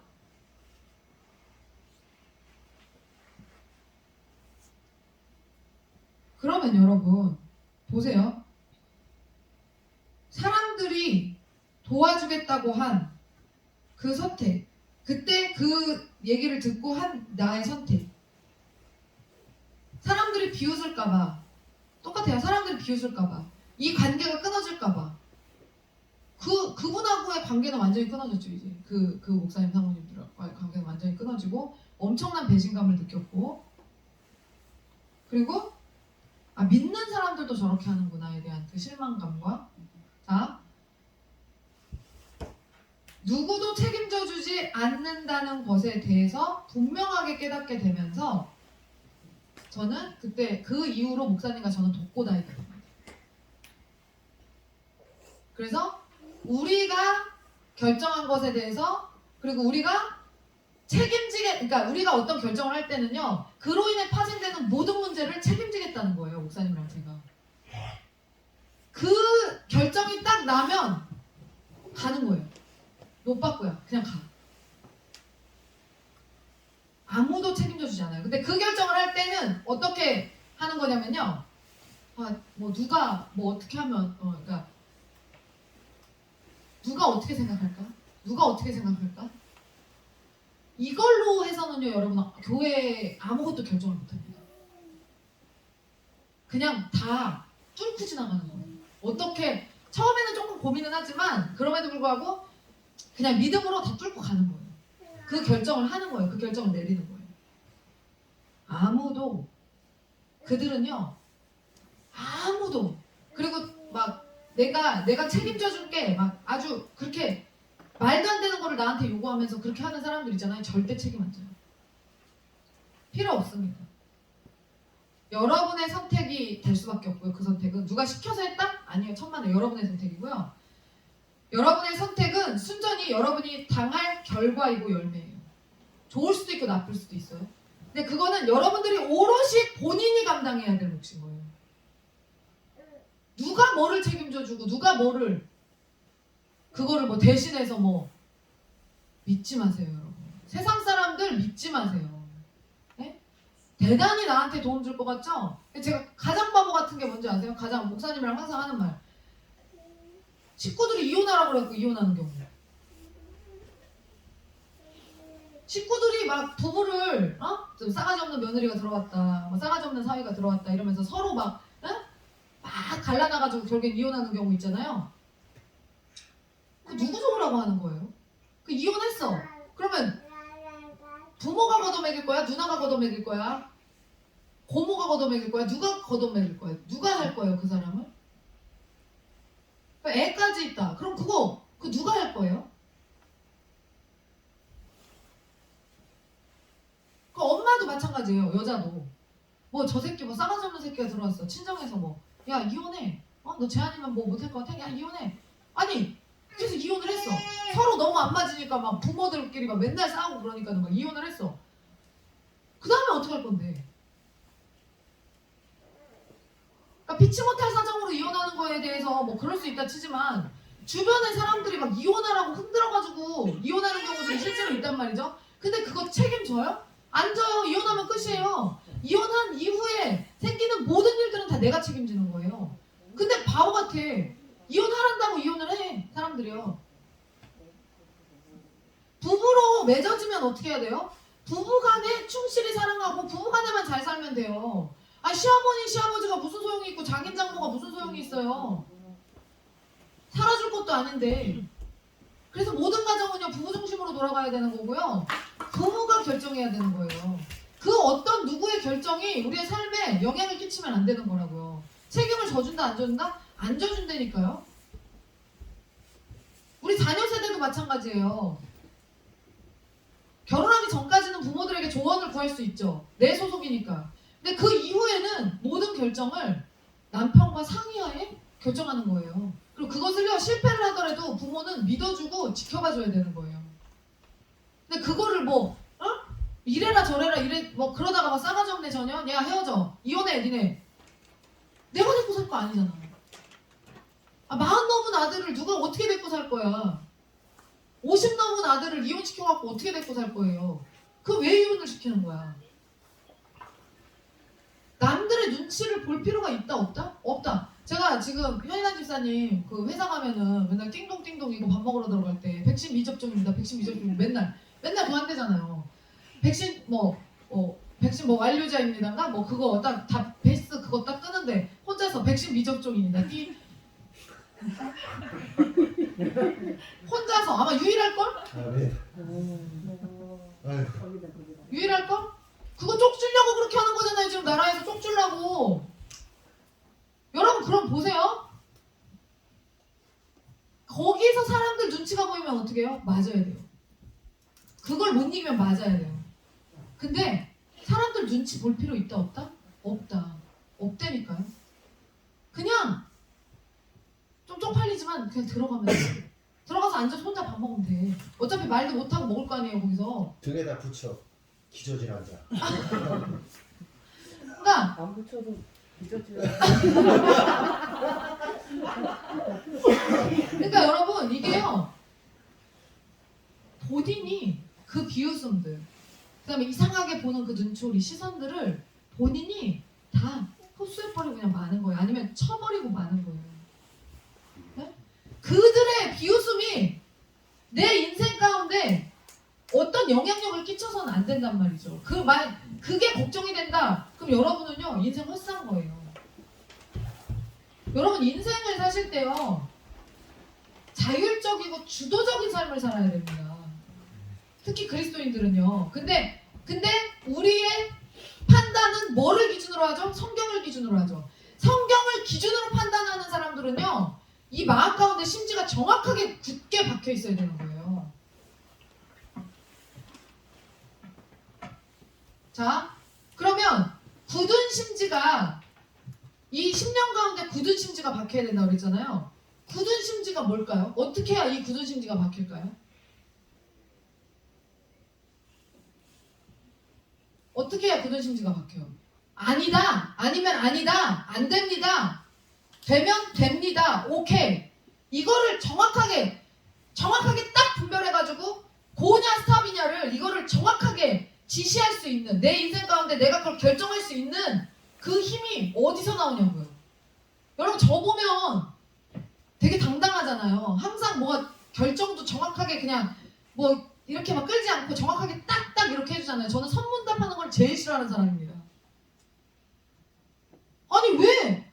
그러면 여러분 보세요. 사람들이 도와주겠다고 한 그 선택, 그때 그 얘기를 듣고 한 나의 선택, 사람들이 비웃을까봐 똑같아요. 사람들이 비웃을까봐 이 관계가 끊어질까봐 그분하고의 관계는 완전히 끊어졌죠. 이제 그 목사님 사모님들과의 관계는 완전히 끊어지고 엄청난 배신감을 느꼈고, 그리고 믿는 사람들도 저렇게 하는구나에 대한 그 실망감과, 자, 누구도 책임져주지 않는다는 것에 대해서 분명하게 깨닫게 되면서 저는 그때 그 이후로 목사님과 저는 돕고 다니게 됩니다. 그래서 우리가 결정한 것에 대해서, 그리고 우리가 그러니까 우리가 어떤 결정을 할 때는요, 그로 인해 파생되는 모든 문제를 책임지겠다는 거예요. 목사님이랑 제가 그 결정이 딱 나면 가는 거예요. 못 바꿔요. 그냥 가. 아무도 책임져주지 않아요. 근데 그 결정을 할 때는 어떻게 하는 거냐면요, 뭐 누가 뭐 어떻게 하면 그러니까 누가 어떻게 생각할까? 누가 어떻게 생각할까? 이걸로 해서는요, 여러분 교회에 아무것도 결정을 못합니다. 그냥 다 뚫고 지나가는 거예요. 어떻게 처음에는 조금 고민은 하지만 그럼에도 불구하고 그냥 믿음으로 다 뚫고 가는 거예요. 그 결정을 하는 거예요. 그 결정을 내리는 거예요. 아무도, 그들은요, 아무도, 그리고 막 내가 책임져 줄게 막 아주 그렇게 말도 안 되는 거를 나한테 요구하면서 그렇게 하는 사람들 있잖아요. 절대 책임 안 져요. 필요 없습니다. 여러분의 선택이 될 수밖에 없고요. 그 선택은 누가 시켜서 했다? 아니에요. 천만에 여러분의 선택이고요. 여러분의 선택은 순전히 여러분이 당할 결과이고 열매예요. 좋을 수도 있고 나쁠 수도 있어요. 근데 그거는 여러분들이 오롯이 본인이 감당해야 될 몫인 거예요. 누가 뭐를 책임져주고 누가 뭐를 그거를 뭐 대신해서 뭐 믿지 마세요, 여러분. 세상 사람들 믿지 마세요. 네? 대단히 나한테 도움 줄 것 같죠? 제가 가장 바보 같은 게 뭔지 아세요? 가장 목사님이랑 항상 하는 말. 식구들이 이혼하라고 그래갖고 이혼하는 경우. 식구들이 막 부부를 좀 싸가지 없는 며느리가 들어왔다, 뭐 싸가지 없는 사위가 들어왔다 이러면서 서로 막 갈라놔가지고 결국엔 이혼하는 경우 있잖아요. 그 누구 좋으라고 하는 거예요? 그 이혼했어. 그러면 부모가 걷어먹일 거야? 누나가 걷어먹일 거야? 고모가 걷어먹일 거야? 누가 걷어먹일 거야? 누가 할 거예요, 그 사람을? 애까지 있다. 그럼 그거 누가 할 거예요? 그 엄마도 마찬가지예요. 여자도 뭐 저 새끼 뭐 싸가지 없는 새끼가 들어왔어. 친정에서 뭐 야 이혼해. 너 쟤 아니면 뭐 못할 것 같아? 야 이혼해. 아니 그래서 이혼을 했어. 서로 너무 안 맞으니까 막 부모들끼리 막 맨날 싸우고 그러니까 막 이혼을 했어. 그 다음에 어떡할 건데? 그러니까 피치 못할 사정으로 이혼하는 거에 대해서 뭐 그럴 수 있다 치지만 주변에 사람들이 막 이혼하라고 흔들어가지고 이혼하는 경우들이 실제로 있단 말이죠. 근데 그거 책임져요? 안 져요. 이혼하면 끝이에요. 이혼한 이후에 생기는 모든 일들은 다 내가 책임지는 거예요. 근데 바보 같아. 이혼하란다고 이혼을 해, 사람들이요. 부부로 맺어지면 어떻게 해야 돼요? 부부간에 충실히 사랑하고 부부간에만 잘 살면 돼요. 시어머니 시아버지가 무슨 소용이 있고 장인 장모가 무슨 소용이 있어요. 살아줄 것도 아닌데. 그래서 모든 가정은요 부부 중심으로 돌아가야 되는 거고요. 부부가 결정해야 되는 거예요. 그 어떤 누구의 결정이 우리의 삶에 영향을 끼치면 안 되는 거라고요. 책임을 져준다 안 져준다? 안 져준다니까요. 우리 자녀 세대도 마찬가지예요. 결혼하기 전까지는 부모들에게 조언을 구할 수 있죠. 내 소속이니까. 근데 그 이후에는 모든 결정을 남편과 상의하에 결정하는 거예요. 그리고 그것을요, 실패를 하더라도 부모는 믿어주고 지켜봐줘야 되는 거예요. 근데 그거를 뭐 이래라 저래라 이래 뭐 그러다가 막 싸가지 없네 전혀, 야 헤어져, 이혼해 니네, 내가 데리고 살 거 아니잖아. 40 넘은 아들을 누가 어떻게 데리고 살 거야. 50 넘은 아들을 이혼시켜갖고 어떻게 데리고 살 거예요. 그 왜 이혼을 시키는 거야. 남들의 눈치를 볼 필요가 있다 없다? 없다. 제가 지금 현인아 집사님 그 회사 가면은 맨날 띵동띵동 이거 밥 먹으러 들어갈 때 백신 미접종입니다. 백신 미접종 맨날 그거 한대잖아요. 백신 백신 뭐 완료자입니다가 뭐 그거 다 베스트 그거 딱 뜨는데 혼자서 백신 미접종입니다. 혼자서 아마 유일할걸? 아멘. 아유. 거기다. 유일할걸? 그거 쪽 주려고 그렇게 하는 거잖아요. 지금 나라에서 쪽 주려고. 여러분 그럼 보세요. 거기서 사람들 눈치가 보이면 어떻게 해요? 맞아야 돼요. 그걸 못 이기면 맞아야 돼요. 근데 사람들 눈치 볼 필요 있다 없다? 없다. 없다니까요. 그냥 좀 쪽팔리지만 그냥 들어가면 돼. 들어가서 앉아서 혼자 밥 먹으면 돼. 어차피 말도 못하고 먹을 거 아니에요 거기서. 등에다 붙여. 기저질 앉아. 그러니까 안 붙여도 잊어지려. 그러니까 여러분 이게요, 본인이 그 비웃음들, 그다음에 이상하게 보는 그 눈초리 시선들을 본인이 다 흡수해버리고 그냥 마는 거예요. 아니면 쳐버리고 마는 거예요. 네? 그들의 비웃음이 내 인생 가운데 어떤 영향력을 끼쳐서는 안 된단 말이죠. 그게 걱정이 된다. 그럼 여러분은요 인생 헛산 거예요. 여러분 인생을 사실 때요 자율적이고 주도적인 삶을 살아야 됩니다. 특히 그리스도인들은요. 근데 우리의 판단은 뭐를 기준으로 하죠? 성경을 기준으로 하죠. 성경을 기준으로 판단하는 사람들은요 이 마음 가운데 심지가 정확하게 굳게 박혀 있어야 되는 거예요. 자, 그러면 굳은 심지가 이 10년 가운데 굳은 심지가 박혀야 된다고 그랬잖아요. 굳은 심지가 뭘까요? 어떻게 해야 이 굳은 심지가 박힐까요? 어떻게 해야 굳은 심지가 박혀요? 아니다, 아니면 아니다, 안 됩니다, 되면 됩니다, 오케이. 이거를 정확하게 딱 분별해가지고 고냐 스탑이냐를 이거를 정확하게 지시할 수 있는, 내 인생 가운데 내가 그걸 결정할 수 있는 그 힘이 어디서 나오냐고요. 여러분 저 보면 되게 당당하잖아요. 항상 뭐가 결정도 정확하게 그냥 뭐 이렇게 막 끌지 않고 정확하게 딱딱 이렇게 해주잖아요. 저는 선문답하는 걸 제일 싫어하는 사람입니다. 아니 왜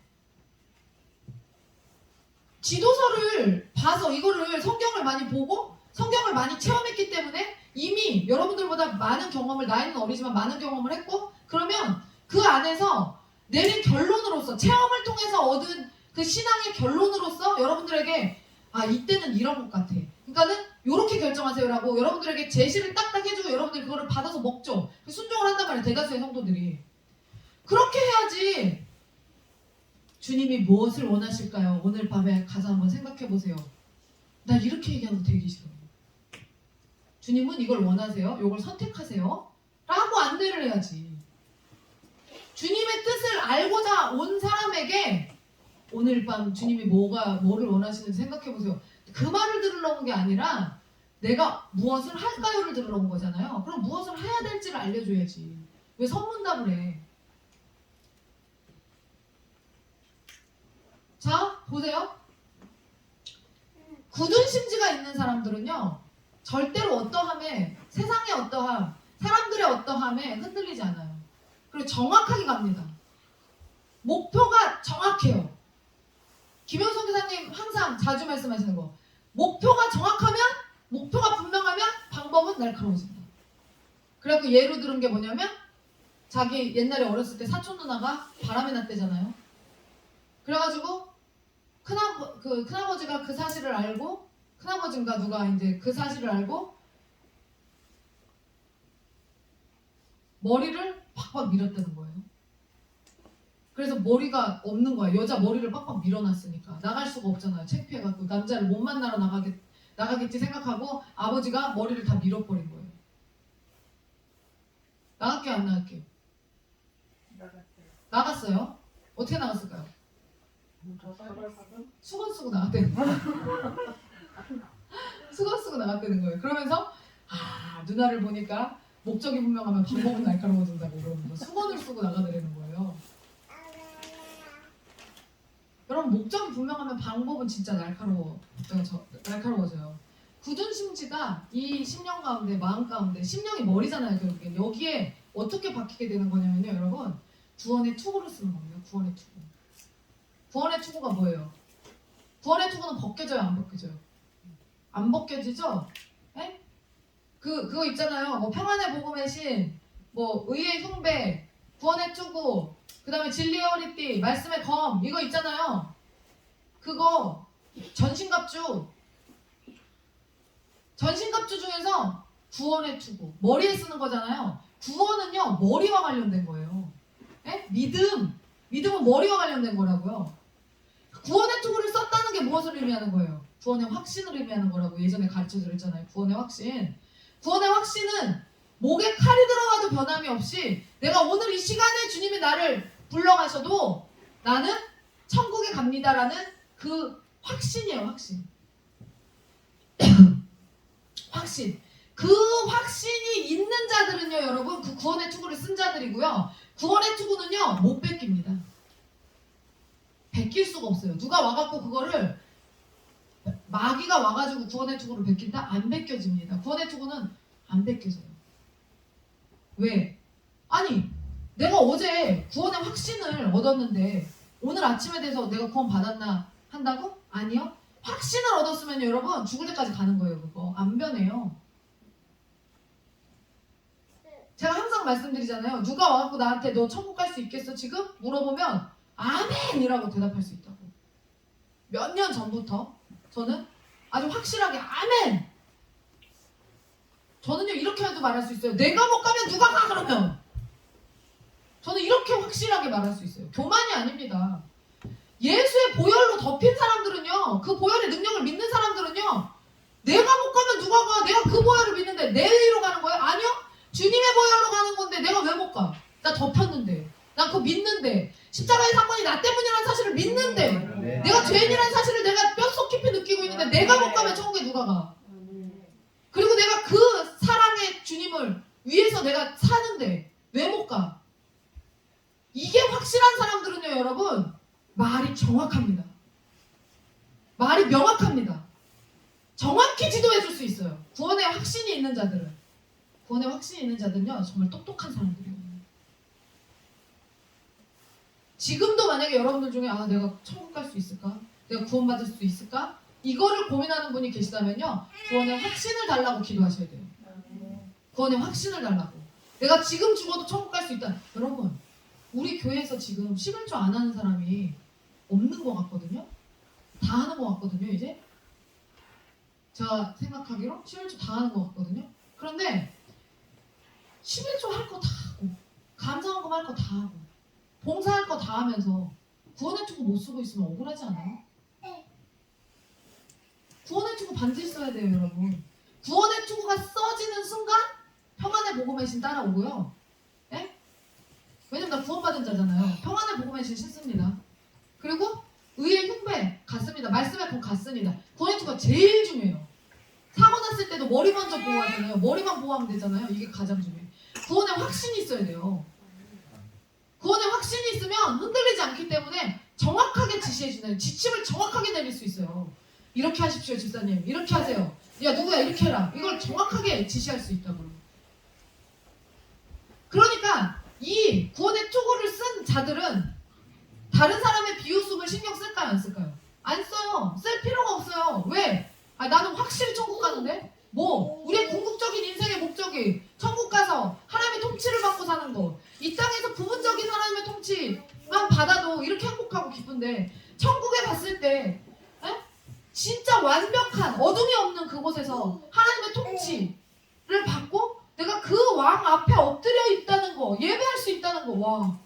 지도서를 봐서 이거를 성경을 많이 보고 성경을 많이 체험했기 때문에 이미 여러분들보다 많은 경험을, 나이는 어리지만 많은 경험을 했고, 그러면 그 안에서 내린 결론으로서, 체험을 통해서 얻은 그 신앙의 결론으로서 여러분들에게 이때는 이런 것 같아, 그러니까는 요렇게 결정하세요라고 여러분들에게 제시를 딱딱 해주고 여러분들이 그거를 받아서 먹죠. 순종을 한단 말이에요, 대다수의 성도들이. 그렇게 해야지. 주님이 무엇을 원하실까요? 오늘 밤에 가서 한번 생각해 보세요. 나 이렇게 얘기하는 거 되게 싫어요. 주님은 이걸 원하세요? 이걸 선택하세요? 라고 안내를 해야지. 주님의 뜻을 알고자 온 사람에게 오늘 밤 주님이 뭐를 원하시는지 생각해 보세요. 그 말을 들으러 온 게 아니라 내가 무엇을 할까요를 들으러 온 거잖아요. 그럼 무엇을 해야 될지를 알려줘야지. 왜 선문답을 해? 자, 보세요. 굳은 심지가 있는 사람들은요 절대로 어떠함에, 세상의 어떠함, 사람들의 어떠함에 흔들리지 않아요. 그리고 정확하게 갑니다. 목표가 정확해요. 김영선 교사님 항상 자주 말씀하시는 거, 목표가 정확하면, 목표가 분명하면 방법은 날카로워진다. 그래갖고 예로 들은 게 뭐냐면, 자기 옛날에 어렸을 때 사촌 누나가 바람이 났대잖아요. 그래가지고 큰아버지가 그 사실을 알고, 큰아버지인가 누가 이제 그 사실을 알고 머리를 팍팍 밀었다는 거예요. 그래서 머리가 없는 거야. 여자 머리를 빡빡 밀어놨으니까 나갈 수가 없잖아요. 창피해갖고 남자를 못 만나러 나가겠지 생각하고 아버지가 머리를 다 밀어버린 거예요. 나갈게요, 안 나갈게요? 나갔어요. 어떻게 나갔을까요? 수건 쓰고 나갔대는 거예요. 수건 쓰고 나갔다는 거예요. 그러면서 누나를 보니까 목적이 분명하면 방법은 날카로워진다고 그러면서 수건을 쓰고 나가더라는 거예요. 여러분, 목적이 분명하면 방법은 진짜 날카로워져요. 굳은 심지가 이 10년 가운데, 마음 가운데, 10년이 머리잖아요. 결국엔 여기에 어떻게 바뀌게 되는 거냐면요, 여러분, 구원의 투구를 쓰는 겁니다. 구원의 투구. 구원의 투구가 뭐예요? 구원의 투구는 벗겨져요, 안 벗겨져요? 안 벗겨지죠? 에? 그거 있잖아요. 뭐 평안의 복음의 신, 뭐 의의 흉배, 구원의 투구, 그 다음에 진리의 허리띠, 말씀의 검, 이거 있잖아요. 그거 전신갑주 중에서 구원의 투구, 머리에 쓰는 거잖아요. 구원은요, 머리와 관련된 거예요. 에? 믿음은 머리와 관련된 거라고요. 구원의 투구를 썼다는 게 무엇을 의미하는 거예요? 구원의 확신을 의미하는 거라고 예전에 가르쳐드렸잖아요. 구원의 확신. 구원의 확신은 목에 칼이 들어가도 변함이 없이 내가 오늘 이 시간에 주님이 나를 불러가셔도 나는 천국에 갑니다라는 그 확신이에요. 확신. 확신. 그 확신이 있는 자들은요, 여러분, 그 구원의 투구를 쓴 자들이고요. 구원의 투구는요, 못 뺏깁니다. 베낄 수가 없어요. 누가 와갖고 그거를 마귀가 와가지고 구원의 투구를 베낀다? 안 베껴집니다. 구원의 투구는 안 베껴져요. 왜? 아니, 내가 어제 구원의 확신을 얻었는데 오늘 아침에 돼서 내가 구원 받았나 한다고? 아니요. 확신을 얻었으면 여러분 죽을 때까지 가는 거예요. 그거 안 변해요. 제가 항상 말씀드리잖아요. 누가 와갖고 나한테 너 천국 갈 수 있겠어 지금? 물어보면 아멘이라고 대답할 수 있다고. 몇 년 전부터 저는 아주 확실하게 아멘. 저는요 이렇게도 말할 수 있어요. 내가 못 가면 누가 가 그러면. 저는 이렇게 확실하게 말할 수 있어요. 교만이 아닙니다. 예수의 보혈로 덮인 사람들은요, 그 보혈의 능력을 믿는 사람들은요, 내가 못 가면 누가 가? 내가 그 보혈을 믿는데 내 의로 가는 거예요? 아니요. 주님의 보혈로 가는 건데 내가 왜 못 가? 나 덮였는데, 나 그거 믿는데, 십자가의 사건이 나 때문이라는 사실을 믿는데, 내가 죄인이라는 사실을 내가 뼛속 깊이 느끼고 있는데 내가 못 가면 천국에 누가 가? 그리고 내가 그 사랑의 주님을 위해서 내가 사는데 왜 못 가? 이게 확실한 사람들은요, 여러분, 말이 정확합니다. 말이 명확합니다. 정확히 지도해 줄 수 있어요. 구원의 확신이 있는 자들은. 구원의 확신이 있는 자들은요, 정말 똑똑한 사람들이에요. 지금도 만약에 여러분들 중에 내가 천국 갈 수 있을까? 내가 구원받을 수 있을까? 이거를 고민하는 분이 계시다면요, 구원의 확신을 달라고 기도하셔야 돼요. 구원의 확신을 달라고. 내가 지금 죽어도 천국 갈 수 있다. 여러분, 우리 교회에서 지금 11조 안 하는 사람이 없는 것 같거든요. 다 하는 것 같거든요. 이제 제가 생각하기로 11조 다 하는 것 같거든요. 그런데 11조 할 거 다 하고, 감사헌금 할 거 다 하고, 봉사할 거 다 하면서 구원의 투구 못 쓰고 있으면 억울하지 않아요? 구원의 투구 반드시 써야 돼요, 여러분. 구원의 투구가 써지는 순간 평안의 복음의 신 따라오고요. 예? 왜냐면 나 구원받은 자잖아요. 평안의 복음의 신 신습니다. 그리고 의의 흉배 같습니다. 말씀의 검 같습니다. 구원의 투구가 제일 중요해요. 사고 났을 때도 머리 먼저 보호하잖아요. 머리만 보호하면 되잖아요. 이게 가장 중요해요. 구원의 확신이 있어야 돼요. 구원의 확신이 있으면 흔들리지 않기 때문에 정확하게 지시해주는, 지침을 정확하게 내릴 수 있어요. 이렇게 하십시오, 집사님. 이렇게 하세요. 야, 누구야, 이렇게 해라. 이걸 정확하게 지시할 수 있다고요. 그러니까 이 구원의 투구를 쓴 자들은 다른 사람의 비웃음을 신경 쓸까요, 안 쓸까요? 안 써요. 쓸 필요가 없어요. 왜? 나는 확실히 천국 가는데? 우리의 궁극적인 인생의 목적이 천국 가서 하나님의 통치를 받고 사는 거. 이 땅에서 부분적인 하나님의 통치만 받아도 이렇게 행복하고 기쁜데, 천국에 갔을 때 진짜 완벽한 어둠이 없는 그곳에서 하나님의 통치를 받고 내가 그 왕 앞에 엎드려 있다는 거, 예배할 수 있다는 거, 와,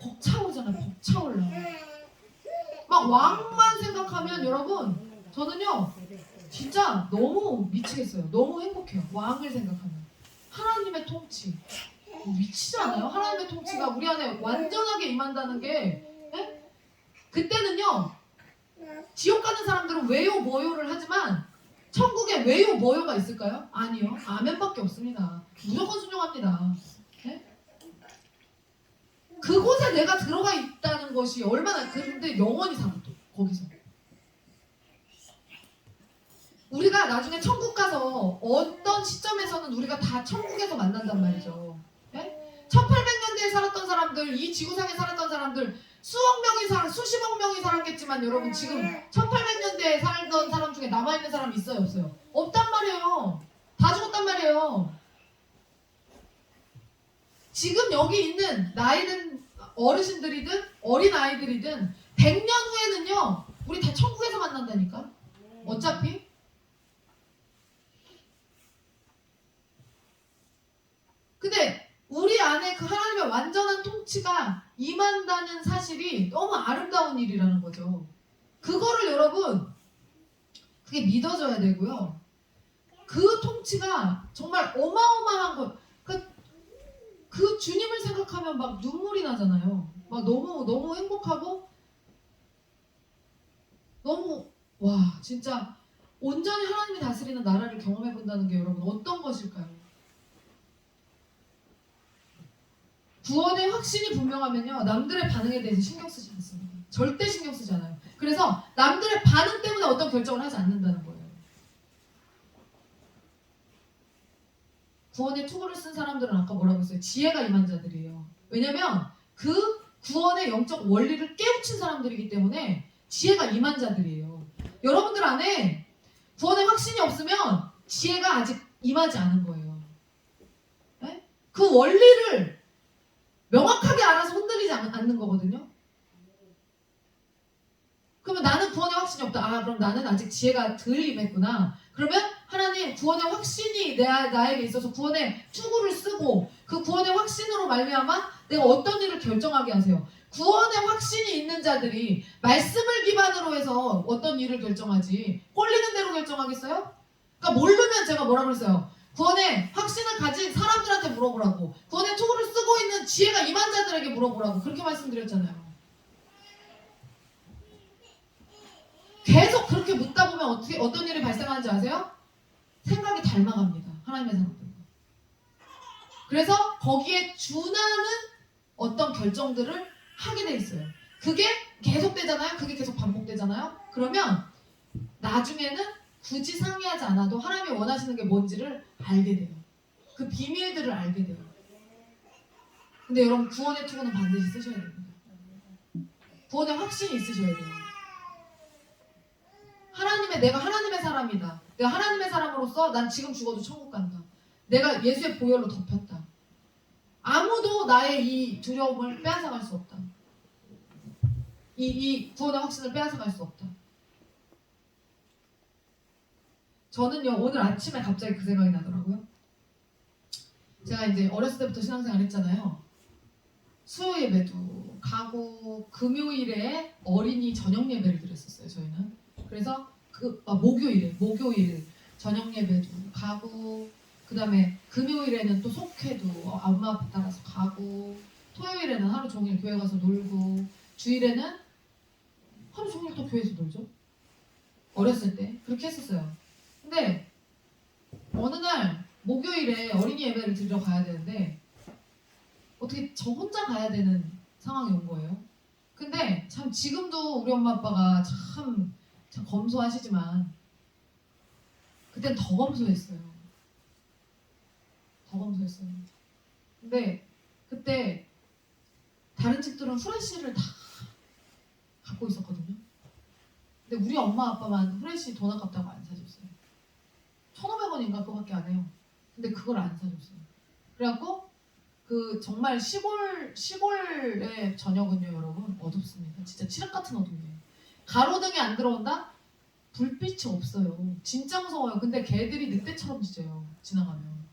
벅차오르잖아요. 벅차올라. 막 왕만 생각하면 여러분, 저는요 진짜 너무 미치겠어요. 너무 행복해요. 왕을 생각하면. 하나님의 통치. 미치지 않아요? 하나님의 통치가 우리 안에 완전하게 임한다는 게. 예? 그때는요 지옥 가는 사람들은 왜요 뭐요를 하지만 천국에 왜요 뭐요가 있을까요? 아니요. 아멘밖에 없습니다. 무조건 순종합니다. 예? 그곳에 내가 들어가 있다는 것이 얼마나, 근데 영원히 살아 또 거기서. 우리가 나중에 천국 가서 어떤 시점에서는 우리가 다 천국에서 만난단 말이죠. 예? 1800년대에 살았던 사람들, 이 지구상에 살았던 사람들 수억 명이 수십억 명이 살았겠지만 여러분 지금 1800년대에 살던 사람 중에 남아있는 사람 있어요 없어요? 없단 말이에요. 다 죽었단 말이에요. 지금 여기 있는 나이든 어르신들이든 어린아이들이든 100년 후에는요 우리 다 천국에서 만난다니까. 어차피. 근데 우리 안에 그 하나님의 완전한 통치가 임한다는 사실이 너무 아름다운 일이라는 거죠. 그거를 여러분 그게 믿어져야 되고요. 그 통치가 정말 어마어마한 거. 그 주님을 생각하면 막 눈물이 나잖아요. 막 너무 행복하고 너무 와 진짜 온전히 하나님이 다스리는 나라를 경험해 본다는 게 여러분 어떤 것일까요? 구원의 확신이 분명하면요 남들의 반응에 대해서 신경 쓰지 않습니다. 절대 신경 쓰지 않아요. 그래서 남들의 반응 때문에 어떤 결정을 하지 않는다는 거예요. 구원의 투구를 쓴 사람들은 아까 뭐라고 했어요? 지혜가 임한 자들이에요. 왜냐면 그 구원의 영적 원리를 깨우친 사람들이기 때문에 지혜가 임한 자들이에요. 여러분들 안에 구원의 확신이 없으면 지혜가 아직 임하지 않은 거예요. 네? 그 원리를 명확하게 알아서 흔들리지 않는 거거든요. 그러면 나는 구원의 확신이 없다. 아 그럼 나는 아직 지혜가 덜 임했구나. 그러면 하나님 구원의 확신이 나에게 있어서 구원의 투구를 쓰고 그 구원의 확신으로 말미암아 내가 어떤 일을 결정하게 하세요. 구원의 확신이 있는 자들이 말씀을 기반으로 해서 어떤 일을 결정하지 꼴리는 대로 결정하겠어요? 그러니까 모르면 제가 뭐라 그랬어요. 구원의 확신을 가진 사람들한테 물어보라고. 구원의 투구를 쓰고 있는 지혜가 임한 자들에게 물어보라고. 그렇게 말씀드렸잖아요. 계속 그렇게 묻다 보면 어떤 일이 발생하는지 아세요? 생각이 닮아갑니다. 하나님의 사람들과. 그래서 거기에 준하는 어떤 결정들을 하게 돼 있어요. 그게 계속되잖아요. 그게 계속 반복되잖아요. 그러면 나중에는 굳이 상의하지 않아도 하나님이 원하시는 게 뭔지를 알게 돼요. 그 비밀들을 알게 돼요. 근데 여러분 구원의 투구는 반드시 쓰셔야 됩니다. 구원의 확신이 있으셔야 돼요. 내가 하나님의 사람이다. 내가 하나님의 사람으로서 난 지금 죽어도 천국 간다. 내가 예수의 보혈로 덮였다. 아무도 나의 이 두려움을 빼앗아갈 수 없다. 이 구원의 확신을 빼앗아갈 수 없다. 저는요 오늘 아침에 갑자기 그 생각이 나더라고요. 제가 이제 어렸을 때부터 신앙생활 했잖아요. 수요 예배도 가고 금요일에 어린이 저녁 예배를 드렸었어요. 저희는. 그래서 목요일 저녁 예배도 가고 그 다음에 금요일에는 또 속회도 엄마 아빠 따라서 가고 토요일에는 하루 종일 교회 가서 놀고 주일에는 하루 종일 또 교회에서 놀죠. 어렸을 때 그렇게 했었어요. 근데 어느 날 목요일에 어린이 예배를 드리러 가야 되는데 어떻게 저 혼자 가야 되는 상황이 온 거예요. 근데 참 지금도 우리 엄마 아빠가 참 검소하시지만 그땐 더 검소했어요. 더 검소했어요. 근데 그때 다른 집들은 후레쉬를 다 갖고 있었거든요. 근데 우리 엄마 아빠만 후레쉬 돈 아깝다고 안 사줬어요. 1,500원인가 그거밖에 안 해요. 근데 그걸 안 사줬어요. 그래갖고 그 정말 시골의 저녁은요 여러분 어둡습니다. 진짜 칠흑 같은 어둠이에요. 가로등이 안 들어온다? 불빛이 없어요. 진짜 무서워요. 근데 개들이 늑대처럼 짖어요. 지나가면.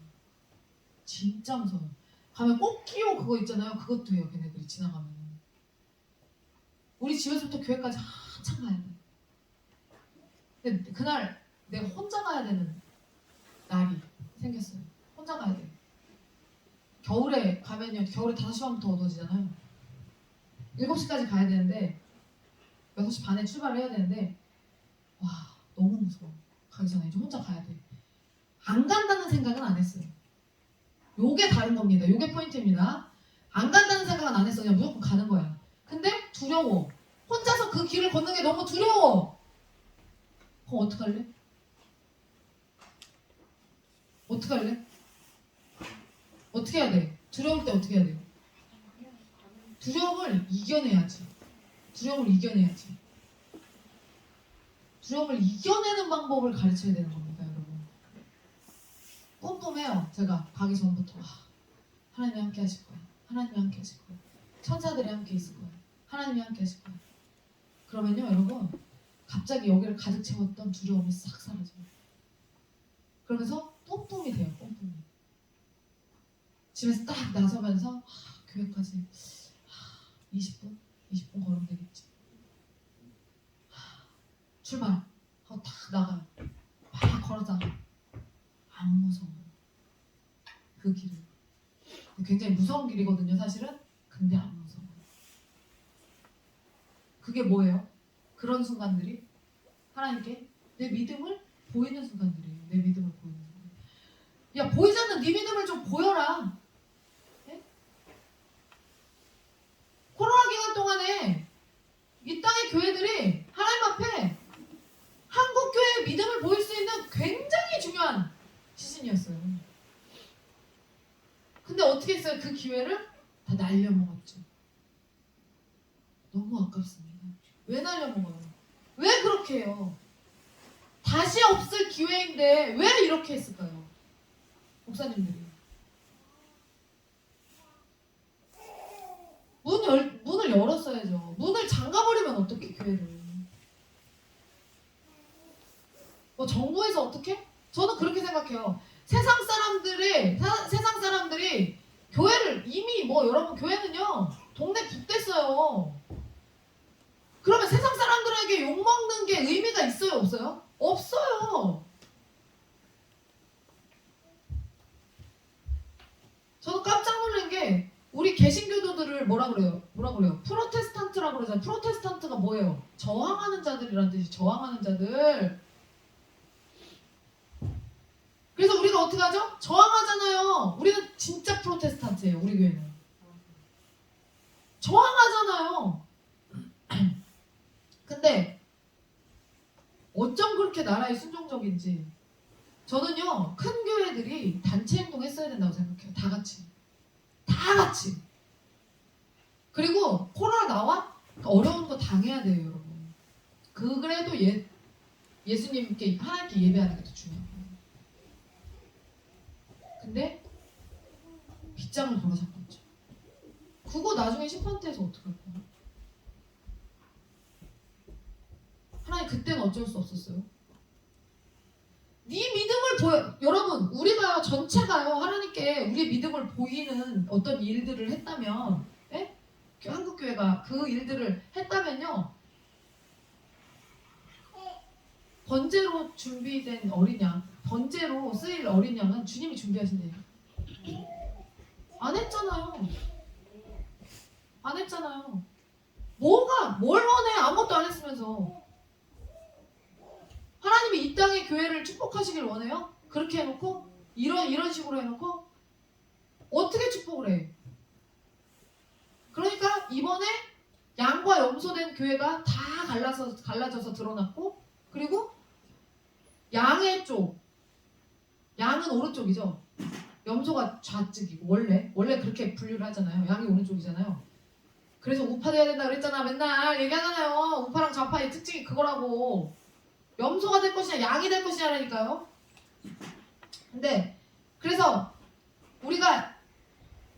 진짜 무서워요. 가면 꽃기호 그거 있잖아요. 그것도 해요. 걔네들이 지나가면. 우리 집에서부터 교회까지 한참 가야 돼. 근데 그날 내가 혼자 가야 되는 날이 생겼어요. 혼자 가야 돼. 겨울에 가면요. 겨울에 5시 반부터 어두워지잖아요. 7시까지 가야 되는데 6시 반에 출발을 해야 되는데 와 너무 무서워. 가기 전에 이제 혼자 가야 돼. 안 간다는 생각은 안 했어요. 요게 다른 겁니다. 요게 포인트입니다. 안 간다는 생각은 안 했어. 그냥 무조건 가는 거야. 근데 두려워. 혼자서 그 길을 걷는 게 너무 두려워. 그럼 어떡할래? 어떡할래? 어떻게 해야 돼? 두려울 때 어떻게 해야 돼요? 두려움을 이겨내야지. 두려움을 이겨내야지. 두려움을 이겨내는 방법을 가르쳐야 되는 겁니다, 여러분. 꼼꼼해요. 제가 가기 전부터 하나님이 함께 하실 거야. 하나님이 함께 하실 거야. 천사들이 함께 있을 거야. 하나님이 함께 하실 거야. 그러면요, 여러분, 갑자기 여기를 가득 채웠던 두려움이 싹 사라져요. 그러면서 뿜뿜이 돼요, 뿜뿜이. 집에서 딱 나서면서 교회까지 20분? 20분 걸으면 되겠지. 출발 하고 딱 나가요. 막 걸어다가 안 무서워. 그 길을. 굉장히 무서운 길이거든요, 사실은. 근데 안 무서워. 그게 뭐예요? 그런 순간들이 하나님께 내 믿음을 보이는 순간들이에요. 내 믿음을 보이는 순간. 야, 보이지 않는 네 믿음을 좀 보여라. 네? 코로나 기간 동안에 이 땅의 교회들이 하나님 앞에 한국 교회의 믿음을 보일 수 있는 굉장히 중요한 시즌이었어요. 근데 어떻게 했어요? 그 기회를 다 날려먹었죠. 너무 아깝습니다. 왜 날려먹어요? 왜 그렇게 해요? 다시 없을 기회인데 왜 이렇게 했을까요? 목사님들이. 문을 열었어야죠. 문을 잠가버리면 어떻게 교회를. 뭐 정부에서 어떻게? 저는 그렇게 생각해요. 세상 사람들이 교회를 이미 뭐 여러분 교회는요 동네 북됐어요. 그러면 세상 사람들에게 욕먹는 게 의미가 있어요 없어요? 없어요. 저는 깜짝 놀란 게 우리 개신교도들을 뭐라 그래요? 프로테스탄트라고 그러잖아요. 프로테스탄트가 뭐예요? 저항하는 자들이란 뜻이 저항하는 자들. 그래서 우리가 어떻게 하죠? 저항하잖아요. 우리는 진짜 프로테스탄트예요. 우리 교회는. 저항하잖아요. 근데 어쩜 그렇게 나라에 순종적인지 저는요. 큰 교회들이 단체 행동했어야 된다고 생각해요. 다 같이. 다 같이. 그리고 코로나 나와? 어려운 거 당해야 돼요. 여러분. 그래도 예수님께 하나님께 예배하는 게 더 중요해요. 근데 빗장을 걸어잡았죠. 그거 나중에 심판대에서 어떡할 거야? 하나님 그때는 어쩔 수 없었어요. 네 믿음을 보여. 여러분 우리가 전체가요 하나님께 우리의 믿음을 보이는 어떤 일들을 했다면 예? 한국교회가 그 일들을 했다면요 번제로 준비된 어린 양 번제로 쓰일 어린 양은 주님이 준비하신대요. 안 했잖아요. 안 했잖아요. 뭘 원해? 아무것도 안 했으면서. 하나님이 이 땅의 교회를 축복하시길 원해요? 그렇게 해놓고? 이런 식으로 해놓고? 어떻게 축복을 해? 그러니까 이번에 양과 염소된 교회가 다 갈라져서 드러났고 그리고 양의 쪽 양은 오른쪽이죠. 염소가 좌측이고 원래 그렇게 분류를 하잖아요. 양이 오른쪽이잖아요. 그래서 우파돼야 된다 그랬잖아. 맨날 얘기하잖아요. 우파랑 좌파의 특징이 그거라고. 염소가 될 것이냐 양이 될 것이냐라니까요. 근데 그래서 우리가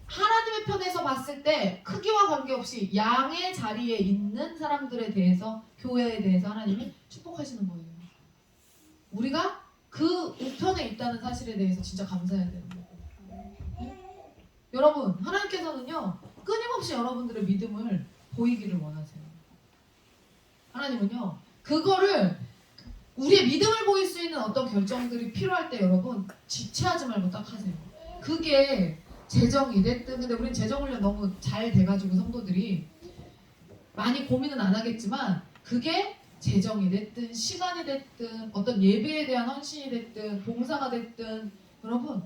하나님의 편에서 봤을 때 크기와 관계없이 양의 자리에 있는 사람들에 대해서 교회에 대해서 하나님이 축복하시는 거예요. 우리가 그 우편에 있다는 사실에 대해서 진짜 감사해야 되는 거예요. 여러분, 하나님께서는요 끊임없이 여러분들의 믿음을 보이기를 원하세요. 하나님은요 그거를 우리의 믿음을 보일 수 있는 어떤 결정들이 필요할 때 여러분 지체하지 말고 딱 하세요. 그게 재정이 됐든, 근데 우린 재정 훈련 너무 잘 돼가지고 성도들이 많이 고민은 안 하겠지만 그게 재정이 됐든 시간이 됐든 어떤 예배에 대한 헌신이 됐든 봉사가 됐든 여러분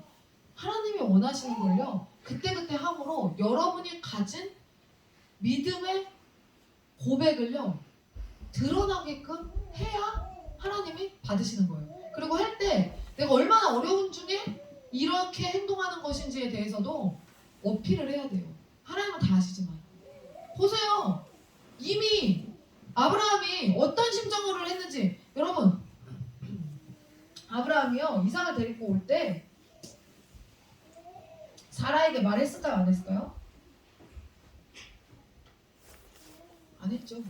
하나님이 원하시는 걸요 그때그때 함으로 여러분이 가진 믿음의 고백을요 드러나게끔 해야 하나님이 받으시는 거예요. 그리고 할 때 내가 얼마나 어려운 중에 이렇게 행동하는 것인지에 대해서도 어필을 해야 돼요. 하나님은 다 아시지만 보세요. 이미 아브라함이 어떤 심정으로 했는지. 여러분, 아브라함이요 이삭을 데리고 올 때 사라에게 말했을까요? 안 했을까요? 안 했죠.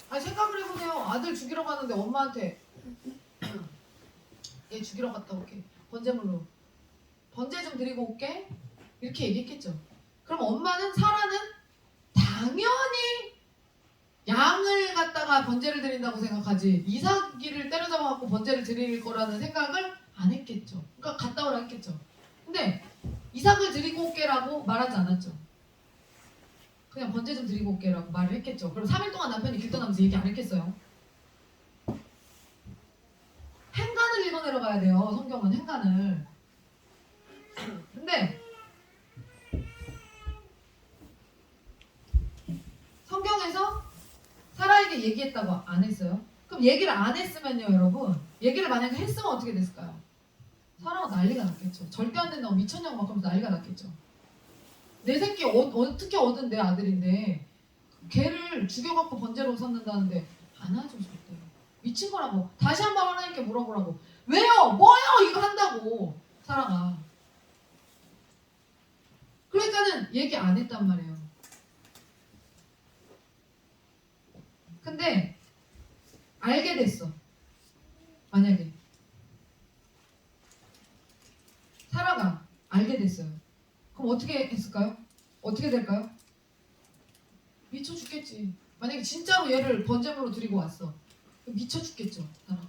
아니 생각을 해보세요. 아들 죽이러 가는데 엄마한테 얘 죽이러 갔다 올게. 번제물로 번제 좀 드리고 올게. 이렇게 얘기했겠죠. 그럼 엄마는 사라는 당연히 양을 갖다가 번제를 드린다고 생각하지 이삭이를 때려잡아갖고 번제를 드릴 거라는 생각을 안 했겠죠. 그러니까 갔다 오라 했겠죠. 근데 이삭을 드리고 올게라고 말하지 않았죠. 그냥 번제 좀 드리고 올게라고 말을 했겠죠. 그럼 3일 동안 남편이 길 떠나면서 얘기 안 했겠어요. 행간을 읽어 내려가야 돼요. 성경은 행간을. 근데 성경에서 사라에게 얘기했다고 안 했어요. 그럼 얘기를 안 했으면요 여러분, 얘기를 만약에 했으면 어떻게 됐을까요? 사라가 난리가 났겠죠. 절대 안 된다고 미쳤냐고 막 하면서 난리가 났겠죠. 내 새끼 어떻게 얻은 내 아들인데 걔를 죽여갖고 번제로 삼는다는데 안 하죠 절대. 미친 거라고. 다시 한번 하나님께 물어보라고. 왜요? 뭐요? 이거 한다고 사라가. 그러니까는 얘기 안 했단 말이에요. 근데 알게 됐어. 만약에 사라가 알게 됐어요. 그럼 어떻게 했을까요? 어떻게 될까요? 미쳐 죽겠지. 만약에 진짜로 얘를 번제물로 드리고 왔어. 미쳐 죽겠죠, 사라가.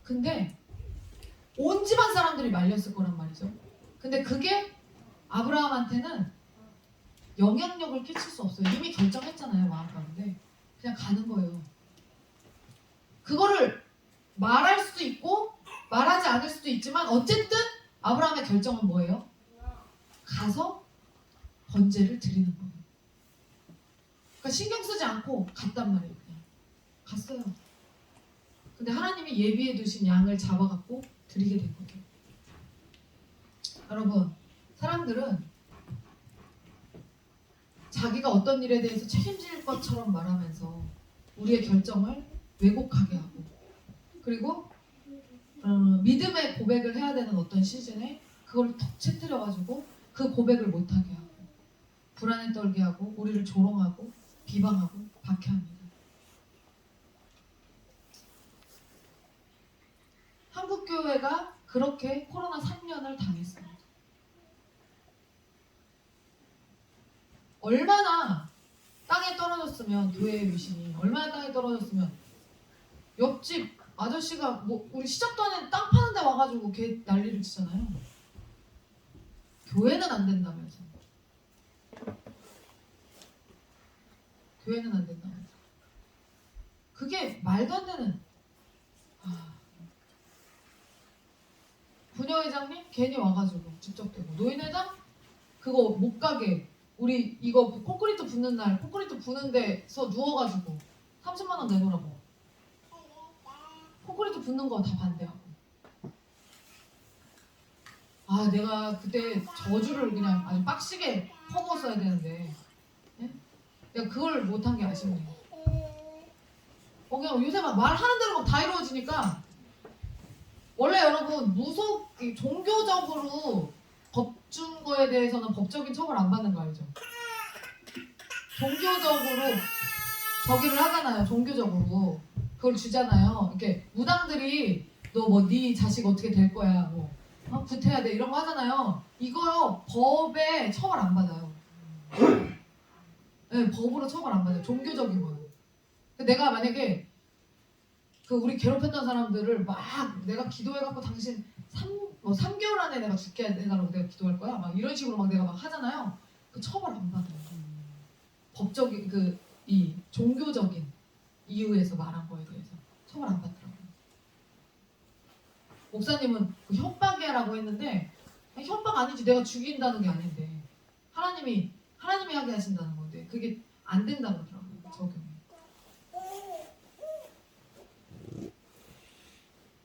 근데 온 집안 사람들이 말렸을 거란 말이죠. 근데 그게 아브라함한테는 영향력을 끼칠 수 없어요. 이미 결정했잖아요, 마음 가운데. 그냥 가는 거예요. 그거를 말할 수도 있고 말하지 않을 수도 있지만 어쨌든 아브라함의 결정은 뭐예요? 가서 번제를 드리는 거예요. 그러니까 신경 쓰지 않고 갔단 말이에요. 그냥 갔어요. 근데 하나님이 예비해 두신 양을 잡아갖고 드리게 된 거예요. 여러분, 사람들은 자기가 어떤 일에 대해서 책임질 것처럼 말하면서 우리의 결정을 왜곡하게 하고, 그리고 믿음의 고백을 해야 되는 어떤 시즌에 그걸 턱 채뜨려가지고 그 고백을 못하게 하고 불안에 떨게 하고 우리를 조롱하고 비방하고 박해합니다. 한국교회가 그렇게 코로나 3년을 당했습니다. 얼마나 땅에 떨어졌으면, 교회의 위신이 얼마나 땅에 떨어졌으면 옆집 아저씨가 뭐 우리 시작도 안 했는데 땅 파는 데 와가지고 걔 난리를 치잖아요. 교회는 안 된다면서. 교회는 안 된다면서. 그게 말도 안 되는. 부녀회장님 괜히 와가지고 직접 대고, 노인회장 그거 못 가게 우리 이거 콘크리트 붓는 날 콘크리트 부는 데서 누워가지고 30만 원 내놓으라고. 콘크리트 붓는 거 다 반대하고. 아, 내가 그때 저주를 그냥 아주 빡시게 퍼부었어야 되는데, 예? 내가 그걸 못한 게 아쉽네요. 그냥 요새 막 말하는 대로 막 다 이루어지니까. 원래 여러분 종교적으로 법준 거에 대해서는 법적인 처벌 안 받는 거 알죠? 종교적으로 저기를 하잖아요. 종교적으로 그걸 주잖아요. 이렇게 무당들이 너 뭐 네 자식 어떻게 될 거야, 뭐 구태야 돼 이런 거 하잖아요. 이거요 법에 처벌 안 받아요. 네, 법으로 처벌 안 받아요. 종교적인 거예요. 내가 만약에 그 우리 괴롭혔던 사람들을 막 내가 기도해갖고 당신 3개월 안에 내가 죽게 해달라고 내가 기도할 거야. 막 이런 식으로 막 내가 막 하잖아요. 그 처벌 안 받아요. 법적인 이 종교적인 이유에서 말한 거에 대해서 처벌 안 받더라고요. 목사님은 그 협박이야라고 했는데 아니, 협박 아니지. 내가 죽인다는 게 아닌데 하나님이 하게 하신다는 건데 그게 안 된다고 그러더라고요. 적용이.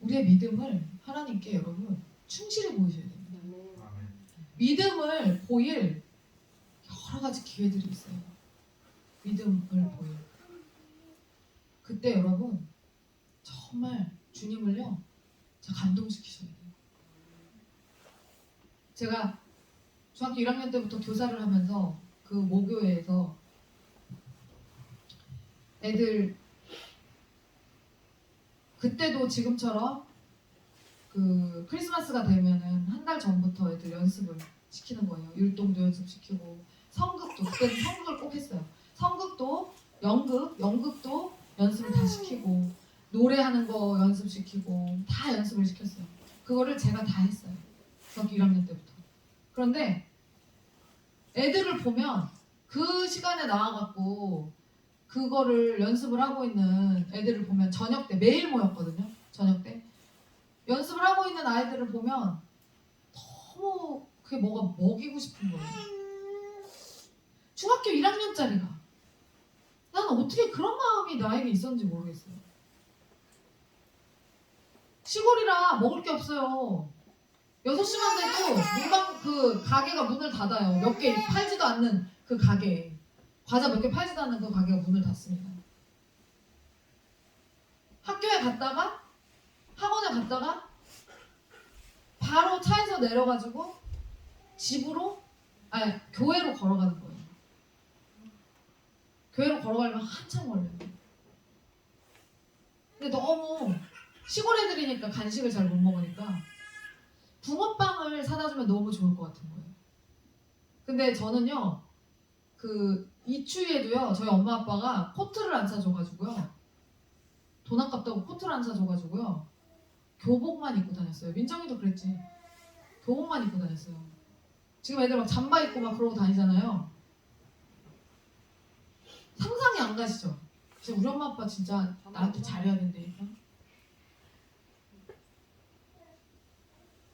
우리의 믿음을 하나님께 여러분 충실히 보이셔야 됩니다. 믿음을 보일 여러 가지 기회들이 있어요. 믿음을 보일. 그때 여러분 정말 주님을요 감동시키셔야 돼요. 제가 중학교 1학년 때부터 교사를 하면서 그 모교회에서 애들 그때도 지금처럼 그 크리스마스가 되면은 한 달 전부터 애들 연습을 시키는 거예요. 율동도 연습시키고 성극도 그때는 성극을 꼭 했어요. 성극도 연극도 연습을 다 시키고 노래하는 거 연습시키고 다 연습을 시켰어요. 그거를 제가 다 했어요. 중학교 1학년 때부터. 그런데 애들을 보면 그 시간에 나와갖고 그거를 연습을 하고 있는 애들을 보면 저녁 때 매일 모였거든요. 저녁 때 연습을 하고 있는 아이들을 보면 너무 그게 뭐가 먹이고 싶은 거예요. 중학교 1학년짜리가 나는 어떻게 그런 마음이 나에게 있었는지 모르겠어요. 시골이라 먹을 게 없어요. 6시만 돼도 문방 그 가게가 문을 닫아요. 몇 개 팔지도 않는 그 가게. 과자 몇 개 팔지도 않는 그 가게가 문을 닫습니다. 학교에 갔다가 학원에 갔다가 바로 차에서 내려가지고 교회로 걸어가는 거예요. 교회로 걸어가려면 한참 걸려요. 근데 너무 시골 애들이니까 간식을 잘 못 먹으니까 붕어빵을 사다 주면 너무 좋을 것 같은 거예요. 근데 저는요 이 추위에도요 저희 엄마 아빠가 코트를 안 사줘가지고요 돈 아깝다고 코트를 안 사줘가지고요 교복만 입고 다녔어요. 민정이도 그랬지. 교복만 입고 다녔어요. 지금 애들 막 잠바 입고 막 그러고 다니잖아요. 상상이 안 가시죠? 진짜 우리 엄마 아빠 진짜 나한테 잘해야 된다니까.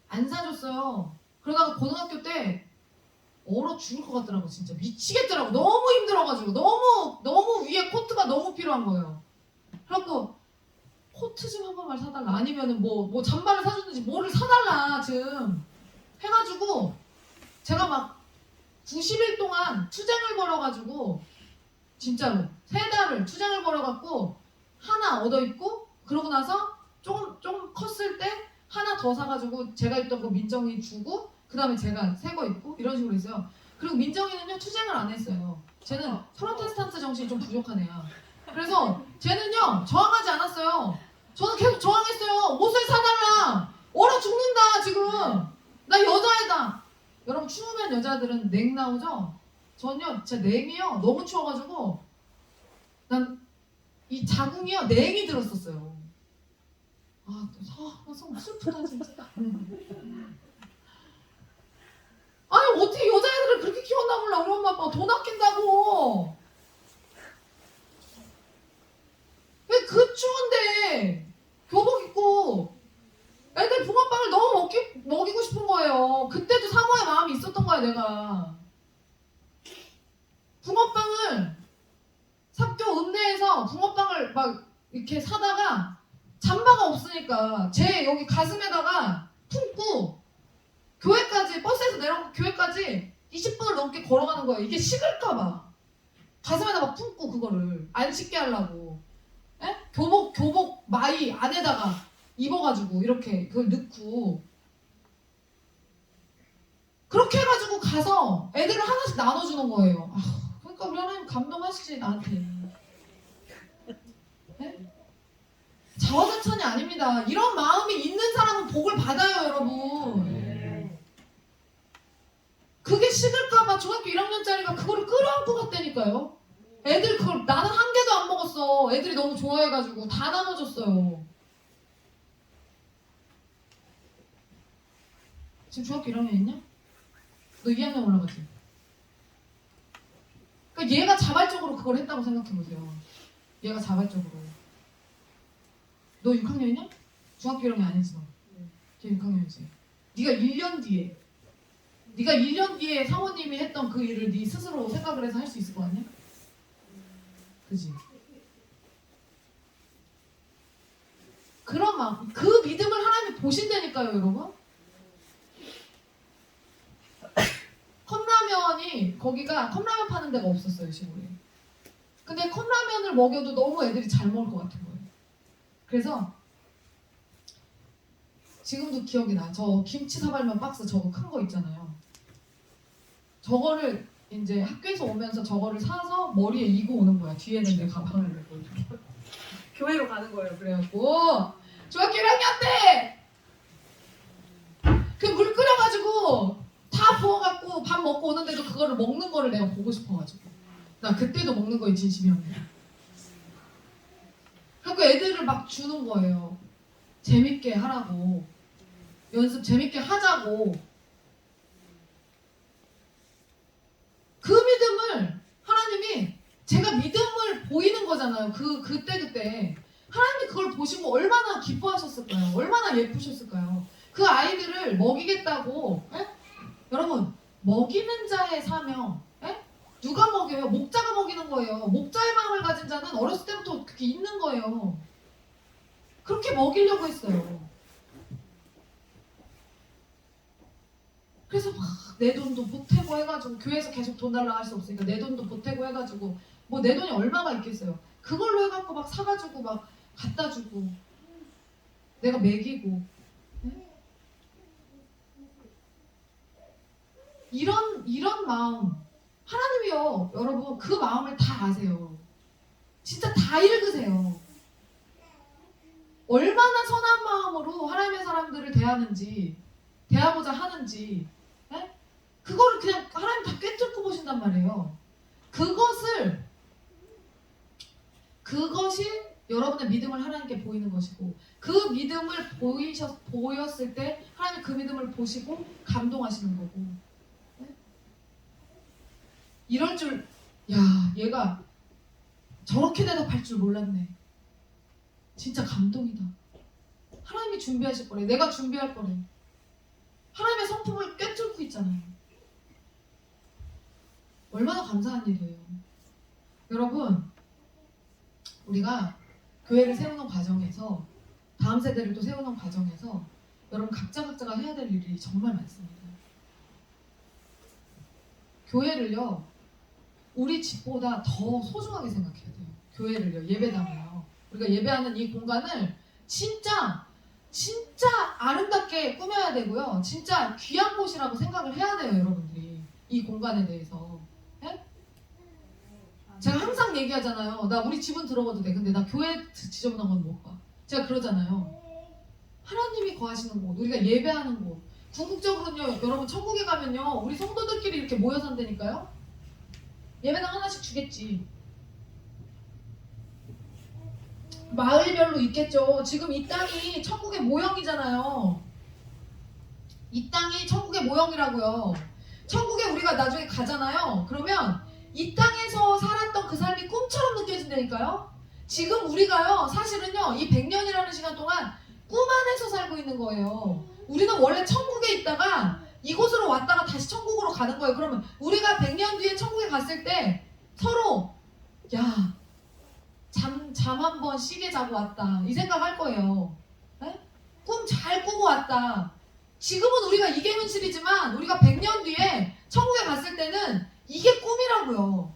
안 사줬어요. 그러다가 고등학교 때 얼어 죽을 것 같더라고. 진짜 미치겠더라고. 너무 힘들어가지고 너무 위에 코트가 너무 필요한 거예요. 그래갖고 코트 좀 한 번만 사달라. 아니면은 뭐 잠바를 사줬는지 뭐를 사달라 좀 해가지고 제가 막 90일 동안 투쟁을 벌여가지고 진짜로 3달을 투쟁을 벌여갖고 하나 얻어 입고 그러고 나서 조금 컸을 때 하나 더 사가지고 제가 입던 거 민정이 주고 그 다음에 제가 새 거 입고 이런 식으로 있어요. 그리고 민정이는요 투쟁을 안 했어요. 쟤는 프로테스탄트 정신이 좀 부족한 애야. 그래서 쟤는요 저항하지 않았어요. 저는 계속 저항했어요. 옷을 사달라. 얼어 죽는다 지금. 나 여자애다. 여러분 추우면 여자들은 냉 나오죠? 전요 진짜 냉이요 너무 추워가지고 난 이 자궁이요 냉이 들었었어요. 좀 슬프다 진짜. 아니 어떻게 여자애들을 그렇게 키웠나 몰라. 우리 엄마 아빠가 돈 아낀다고. 왜 그 추운데 교복 입고 애들 붕어빵을 너무 먹이고 싶은 거예요. 그때도 사모의 마음이 있었던 거야 내가. 붕어빵을 학교 읍내에서 붕어빵을 막 이렇게 사다가 잠바가 없으니까 제 여기 가슴에다가 품고 교회까지 버스에서 내려오고 교회까지 20분을 넘게 걸어가는 거야. 이게 식을까봐 가슴에다 막 품고 그거를 안 식게 하려고. 에? 교복 마이 안에다가 입어가지고 이렇게 그걸 넣고 그렇게 해가지고 가서 애들을 하나씩 나눠주는 거예요. 그러니까 우리 하나님 감동하시지 나한테. 계산이 아닙니다. 이런 마음이 있는 사람은 복을 받아요, 여러분. 그게 식을까봐 중학교 1학년짜리가 그거를 끌어안고 갔다니까요. 애들 그걸 나는 한 개도 안 먹었어. 애들이 너무 좋아해가지고 다 나눠줬어요. 지금 중학교 1학년 있냐? 너 2학년 올라가지? 그러니까 얘가 자발적으로 그걸 했다고 생각해보세요. 얘가 자발적으로. 너 6학년이냐? 중학교 1학년 아니지 너. 걔 6학년이지. 네가 1년 뒤에 사모님이 했던 그 일을 네 스스로 생각을 해서 할 수 있을 거 아니야? 그지? 그런 마음, 그 믿음을 하나님이 보신다니까요, 여러분. 컵라면이 거기가 컵라면 파는 데가 없었어요, 시골에. 근데 컵라면을 먹여도 너무 애들이 잘 먹을 것 같은 거예요. 그래서 지금도 기억이 나. 저 김치 사발면 박스 저거 큰 거 있잖아요. 저거를 이제 학교에서 오면서 저거를 사서 머리에 이고 오는 거야. 뒤에는 내 가방을 메고 교회로 가는 거예요. 그래갖고 중학교 1학년 때 그 물 끓여가지고 다 부어갖고 밥 먹고 오는데도 그거를 먹는 거를 내가 보고 싶어가지고 나 그때도 먹는 거에 진심이었는데 그래갖고 애들을 막 주는 거예요. 재밌게 하라고 연습 재밌게 하자고. 그 믿음을 하나님이 제가 믿음을 보이는 거잖아요. 그때 하나님이 그걸 보시고 얼마나 기뻐하셨을까요? 얼마나 예쁘셨을까요? 그 아이들을 먹이겠다고 에? 여러분 먹이는 자의 사명 에? 누가 먹여요? 목자가 먹이는 거예요. 목자의 마음을 가진 자는 어렸을 때부터 그게 있는 거예요. 그렇게 먹이려고 했어요. 그래서 막 내 돈도 보태고 해가지고 교회에서 계속 돈 달라 할 수 없으니까 내 돈도 보태고 해가지고 뭐 내 돈이 얼마가 있겠어요. 그걸로 해갖고 막 사가지고 막 갖다 주고 내가 먹이고 네? 이런 마음 하나님이요. 여러분 그 마음을 다 아세요. 진짜 다 읽으세요. 얼마나 선한 마음으로 하나님의 사람들을 대하고자 하는지 네? 그거를 그냥 하나님 다 꿰뚫고 보신단 말이에요. 그것이 여러분의 믿음을 하나님께 보이는 것이고 그 믿음을 보였을 때 하나님 그 믿음을 보시고 감동하시는 거고 네? 이럴 줄 야 얘가 저렇게 대답할 줄 몰랐네. 진짜 감동이다. 하나님이 준비하실 거래. 내가 준비할 거래. 하나님의 성품을 꿰뚫고 있잖아요. 얼마나 감사한 일이에요. 여러분 우리가 교회를 세우는 과정에서 다음 세대를 또 세우는 과정에서 여러분 각자가 해야 될 일이 정말 많습니다. 교회를요 우리 집보다 더 소중하게 생각해야 돼요. 교회를요 예배당을요 우리가 예배하는 이 공간을 진짜 아름답게 꾸며야 되고요. 진짜 귀한 곳이라고 생각을 해야 돼요. 여러분들이 이 공간에 대해서 네? 제가 항상 얘기하잖아요. 나 우리 집은 들어가도 돼. 근데 나 교회 지저분한 건 못 가. 제가 그러잖아요. 하나님이 거하시는 곳, 우리가 예배하는 곳. 궁극적으로는요, 여러분 천국에 가면요, 우리 성도들끼리 이렇게 모여 산다니까요. 예배당 하나씩 주겠지. 마을별로 있겠죠. 지금 이 땅이 천국의 모형이잖아요. 이 땅이 천국의 모형이라고요. 천국에 우리가 나중에 가잖아요. 그러면 이 땅에서 살았던 그 삶이 꿈처럼 느껴진다니까요. 지금 우리가요 사실은요 이 100년이라는 시간 동안 꿈 안에서 살고 있는 거예요. 우리는 원래 천국에 있다가 이곳으로 왔다가 다시 천국으로 가는 거예요. 그러면 우리가 100년 뒤에 천국에 갔을 때 서로 야 잠 한 번 쉬게 자고 왔다 이 생각할 거예요. 네? 꿈 잘 꾸고 왔다. 지금은 우리가 이게 현실이지만 우리가 100년 뒤에 천국에 갔을 때는 이게 꿈이라고요.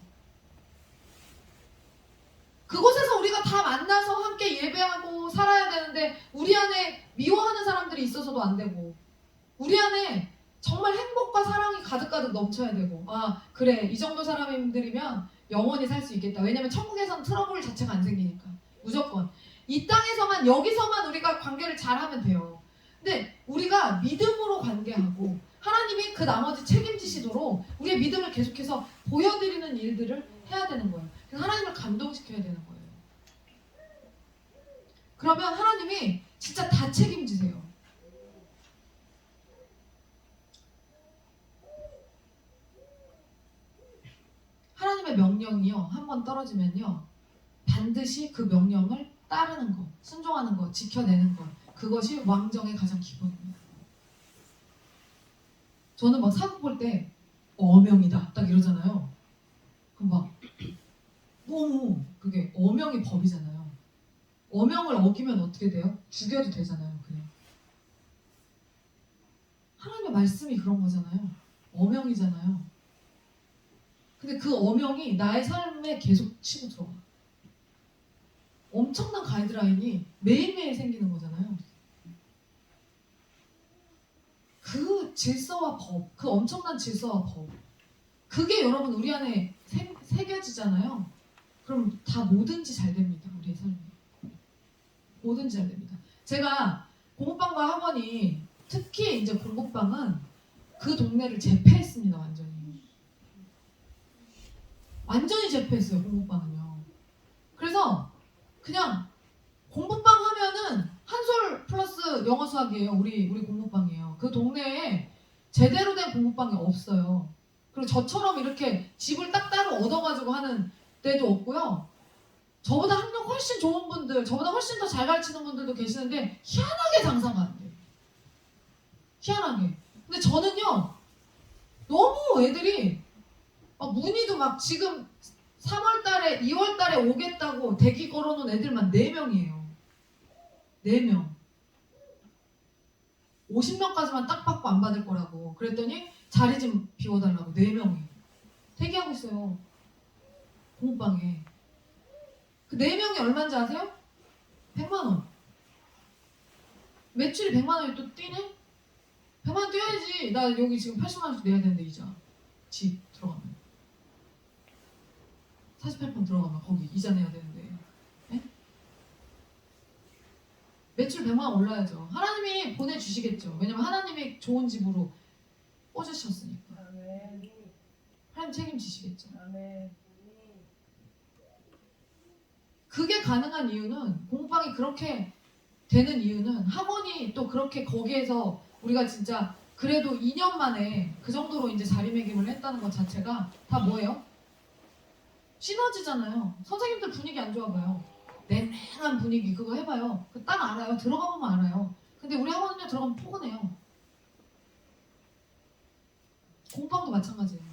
그곳에서 우리가 다 만나서 함께 예배하고 살아야 되는데 우리 안에 미워하는 사람들이 있어서도 안 되고 우리 안에 정말 행복과 사랑이 가득가득 넘쳐야 되고 아 그래 이 정도 사람들이면 영원히 살 수 있겠다. 왜냐면 천국에서는 트러블 자체가 안 생기니까 무조건 이 땅에서만 여기서만 우리가 관계를 잘하면 돼요. 근데 우리가 믿음으로 관계하고 하나님이 그 나머지 책임지시도록 우리의 믿음을 계속해서 보여드리는 일들을 해야 되는 거예요. 그래서 하나님을 감동시켜야 되는 거예요. 그러면 하나님이 진짜 다 책임지세요. 하나님의 명령이요, 한번 떨어지면요, 반드시 그 명령을 따르는 거, 순종하는 거, 지켜내는 거, 그것이 왕정의 가장 기본입니다. 저는 막 사고 볼 때 어명이다 딱 이러잖아요. 그럼 막 너무 그게 어명이 법이잖아요. 어명을 어기면 어떻게 돼요? 죽여도 되잖아요, 그냥. 하나님의 말씀이 그런 거잖아요. 어명이잖아요. 근데 그 어명이 나의 삶에 계속 치고 들어가. 엄청난 가이드라인이 매일매일 생기는 거잖아요. 그 질서와 법, 그 엄청난 질서와 법, 그게 여러분 우리 안에 새겨지잖아요. 그럼 다 뭐든지 잘 됩니다. 우리의 삶이. 뭐든지 잘 됩니다. 제가 공부방과 학원이, 특히 이제 공부방은 그 동네를 제패했습니다. 완전히 제패했어요. 공부방은요. 그래서 그냥 공부방 하면은 한솔 플러스 영어 수학이에요. 우리 공부방이에요. 그 동네에 제대로 된 공부방이 없어요. 그리고 저처럼 이렇게 집을 딱 따로 얻어가지고 하는 데도 없고요. 저보다 학력 훨씬 좋은 분들, 저보다 훨씬 더 잘 가르치는 분들도 계시는데 희한하게 장사가 안 돼요. 희한하게. 근데 저는요, 너무 애들이 막 문의도 막 지금 3월 달에, 2월 달에 오겠다고 대기 걸어놓은 애들만 4명이에요. 4명. 50명까지만 딱 받고 안 받을 거라고. 그랬더니 자리 좀 비워달라고 4명이. 대기하고 있어요. 공부방에. 그 4명이 얼마인지 아세요? 100만 원. 매출이 100만 원이 또 뛰네? 100만 원 뛰어야지. 나 여기 지금 80만 원씩 내야 되는데 이자. 집 들어가면. 48번 들어가면 거기 이자 내야 되는데. 네? 매출 100만 원 올라야죠. 하나님이 보내주시겠죠. 왜냐면 하나님이 좋은 집으로 꽂으셨으니까. 아멘. 하나님 책임지시겠죠. 아멘. 그게 가능한 이유는, 공부방이 그렇게 되는 이유는, 학원이 또 그렇게 거기에서 우리가 진짜 그래도 2년 만에 그 정도로 이제 자리매김을 했다는 것 자체가 다 뭐예요? 시너지잖아요. 선생님들 분위기 안 좋아 봐요. 냉랭한 분위기 그거 해봐요. 그 딱 알아요. 들어가 보면 알아요. 근데 우리 학원은요, 들어가면 포근해요. 공부방도 마찬가지예요.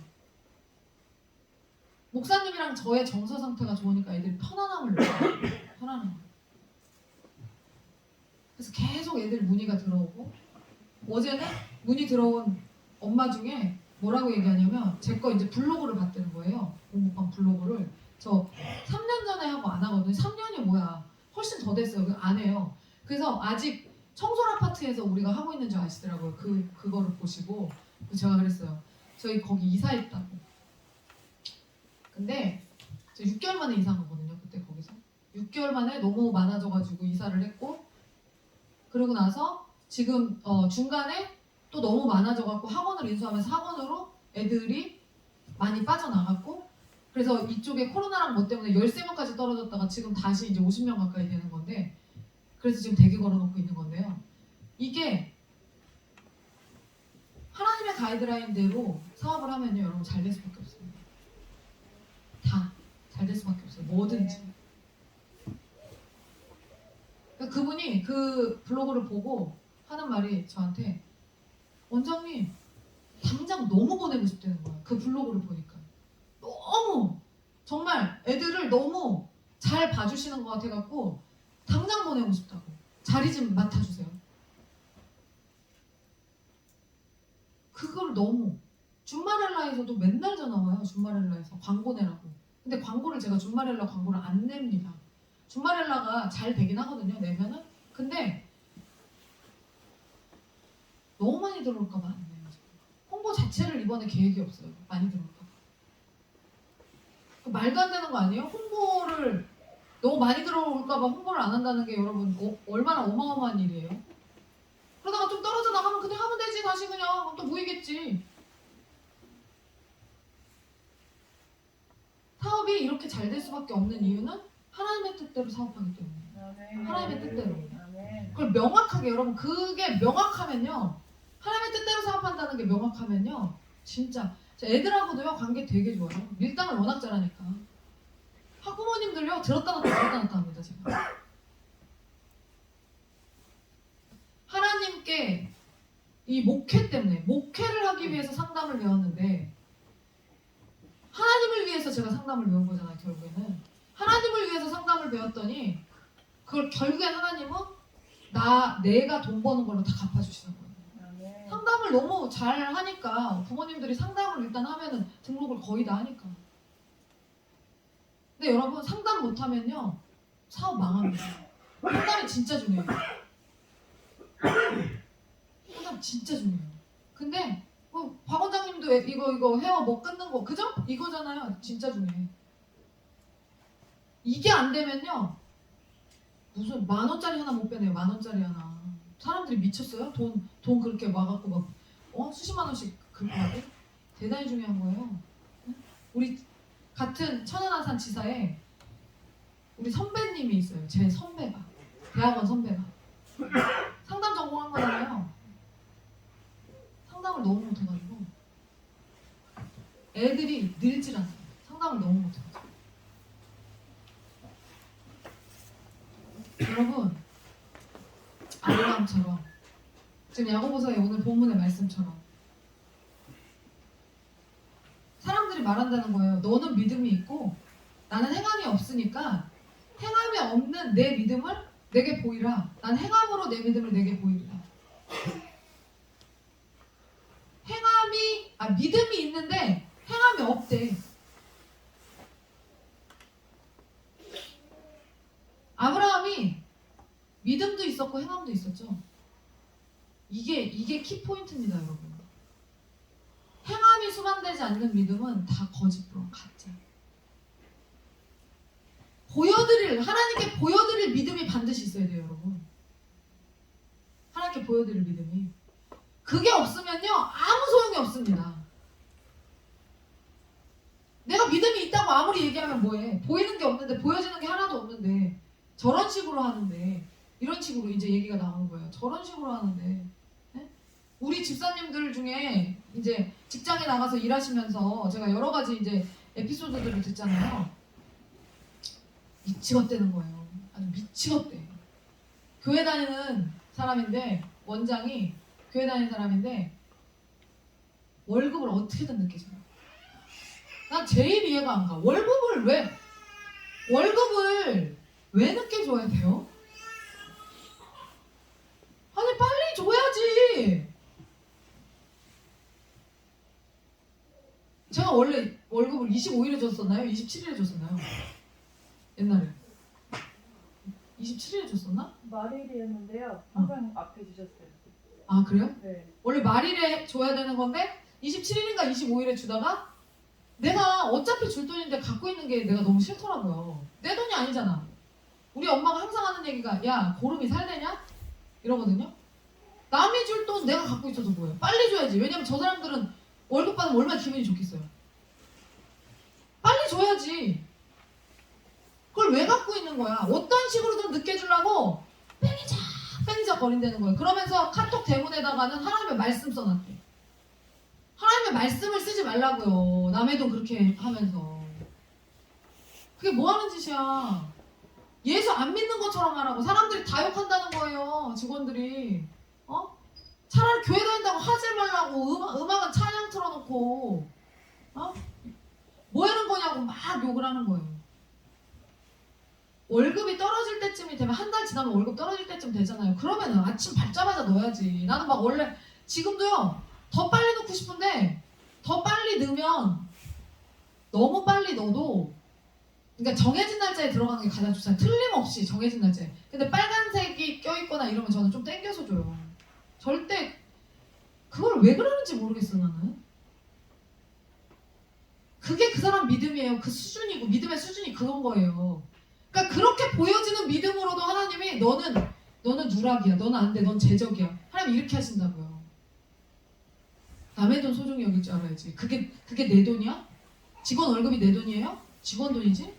목사님이랑 저의 정서 상태가 좋으니까 애들이 편안함을 느껴요. 편안함. 그래서 계속 애들 문의가 들어오고, 어제는 문의 들어온 엄마 중에 뭐라고 얘기하냐면, 제 거 이제 블로그를 봤다는 거예요. 공부방 블로그를. 저 3년 전에 하고 안 하거든요. 3년이 뭐야. 훨씬 더 됐어요. 안 해요. 그래서 아직 청솔 아파트에서 우리가 하고 있는 줄 아시더라고요. 그거를 보시고. 제가 그랬어요. 저희 거기 이사했다고. 근데 저 6개월 만에 이사한 거거든요. 그때 거기서 6개월 만에 너무 많아져가지고 이사를 했고, 그러고 나서 지금 중간에 또 너무 많아져갖고 학원을 인수하면서 학원으로 애들이 많이 빠져나갔고, 그래서 이쪽에 코로나랑 뭐 때문에 13명까지 떨어졌다가 지금 다시 이제 50명 가까이 되는 건데, 그래서 지금 대기 걸어놓고 있는 건데요. 이게 하나님의 가이드라인대로 사업을 하면요, 여러분 잘 될 수밖에 없습니다. 다 잘 될 수밖에 없어요. 뭐든지. 그러니까 그분이 그 블로그를 보고 하는 말이 저한테, 원장님 당장 너무 보내고 싶다는 거야. 그 블로그를 보니까 너무 정말 애들을 너무 잘 봐주시는 것 같아갖고 당장 보내고 싶다고. 자리 좀 맡아주세요. 그걸 너무, 줌마렐라에서도 맨날 전화 와요. 줌마렐라에서 광고 내라고. 근데 광고를 제가 줌마렐라 광고를 안 냅니다. 줌마렐라가 잘 되긴 하거든요, 내면은. 근데 너무 많이 들어올까 봐 안 내요. 홍보 자체를 이번에 계획이 없어요. 많이 들어올까 봐. 말도 안 되는 거 아니에요? 홍보를 너무 많이 들어올까봐 홍보를 안 한다는 게 여러분 얼마나 어마어마한 일이에요. 그러다가 좀 떨어져 나가면 그냥 하면 되지. 다시 그냥 또 모이겠지. 사업이 이렇게 잘 될 수밖에 없는 이유는 하나님의 뜻대로 사업하기 때문에. 하나님의 뜻대로. 그걸 명확하게 여러분 그게 명확하면요. 하나님의 뜻대로 사업한다는 게 명확하면요. 진짜 애들하고도요 관계 되게 좋아요. 밀당을 워낙 잘하니까. 학부모님들요 들었다 놨다 합니다 지금. 하나님께 이 목회 때문에 목회를 하기 위해서 상담을 배웠는데 하나님을 위해서 제가 상담을 배운 거잖아요. 결국에는 하나님을 위해서 상담을 배웠더니 그걸 결국엔 하나님은 내가 돈 버는 걸로 다 갚아주시는 거예요. 상담을 너무 잘 하니까 부모님들이 상담을 일단 하면은 등록을 거의 다 하니까. 근데 여러분 상담 못하면요 사업 망합니다. 상담이 진짜 중요해요. 상담 진짜 중요해요. 근데 박 원장님도 이거 헤어 뭐 끊는 거 그죠? 이거잖아요. 진짜 중요해. 이게 안 되면요 무슨 10,000원짜리 하나 못 빼내요. 10,000원짜리 하나. 사람들이 미쳤어요? 돈 그렇게 와갖고 막 수십만 원씩 그렇게 하고 대단히 중요한 거예요. 우리 같은 천안아산 지사에 우리 선배님이 있어요. 제 선배가 대학원 선배가 상담 전공한 거잖아요. 상담을 너무 못해가지고 애들이 늘질 않아요. 상담을 너무 못해가지고. 여러분 아브라함처럼 지금 야고보서의 오늘 본문의 말씀처럼 사람들이 말한다는 거예요. 너는 믿음이 있고 나는 행함이 없으니까 행함이 없는 내 믿음을 내게 보이라. 난 행함으로 내 믿음을 내게 보이리라. 믿음이 있는데 행함이 없대. 아브라함이 믿음도 있었고 행함도 있었죠. 이게 키포인트입니다, 여러분. 행함이 수반되지 않는 믿음은 다 거짓부러 가짜. 하나님께 보여드릴 믿음이 반드시 있어야 돼요, 여러분. 하나님께 보여드릴 믿음이. 그게 없으면요, 아무 소용이 없습니다. 내가 믿음이 있다고 아무리 얘기하면 뭐해? 보이는 게 없는데, 보여지는 게 하나도 없는데, 저런 식으로 하는데, 이런 식으로 이제 얘기가 나오는 거예요. 저런 식으로 하는데. 네? 우리 집사님들 중에 이제 직장에 나가서 일하시면서 제가 여러 가지 이제 에피소드들을 듣잖아요. 미치겠다는 거예요. 아주 미치겠대. 교회 다니는 사람인데, 원장이 교회 다니는 사람인데, 월급을 어떻게든 늦게 줘요. 난 제일 이해가 안 가. 월급을 왜 늦게 줘야 돼요? 아니, 빨리 줘야지. 제가 원래 월급을 25일에 줬었나요? 27일에 줬었나요? 옛날에 27일에 줬었나? 말일이었는데요. 항상 앞에 주셨어요. 아, 그래요? 네. 원래 말일에 줘야 되는 건데 27일인가 25일에 주다가 내가 어차피 줄 돈인데 갖고 있는 게 내가 너무 싫더라고요. 내 돈이 아니잖아. 우리 엄마가 항상 하는 얘기가 야, 고름이 살되냐? 이러거든요. 남이 줄 돈 내가 갖고 있어서 뭐예요? 빨리 줘야지. 왜냐면 저 사람들은 월급 받으면 얼마나 기분이 좋겠어요. 빨리 줘야지. 그걸 왜 갖고 있는 거야? 어떤 식으로든 늦게 주려고 뺑이작 거린다는 거예요. 그러면서 카톡 대문에다가는 하나님의 말씀 써놨대. 하나님의 말씀을 쓰지 말라고요. 남의 돈 그렇게 하면서. 그게 뭐 하는 짓이야. 예수 안 믿는 것처럼 하라고. 사람들이 다 욕한다는 거예요. 직원들이. 차라리 교회 다닌다고 하지 말라고. 음악은 찬양 틀어놓고. 뭐 하는 거냐고 막 욕을 하는 거예요. 월급이 떨어질 때쯤이 되면 한 달 지나면 월급 떨어질 때쯤 되잖아요. 그러면은 아침 받자마자 넣어야지. 나는 막 원래 지금도요. 더 빨리 넣고 싶은데 더 빨리 넣으면 너무 빨리 넣어도 그러니까 정해진 날짜에 들어가는 게 가장 좋잖아요. 틀림없이 정해진 날짜에. 근데 빨간색이 껴있거나 이러면 저는 좀 땡겨서 줘요. 절대 그걸 왜 그러는지 모르겠어 나는. 그게 그 사람 믿음이에요. 그 수준이고 믿음의 수준이 그건 거예요. 그러니까 그렇게 보여지는 믿음으로도 하나님이 너는 누락이야, 너는 안 돼, 넌 제적이야. 하나님 이렇게 하신다고요. 남의 돈 소중히 여길 줄 알아야지. 그게 내 돈이야? 직원 월급이 내 돈이에요? 직원 돈이지?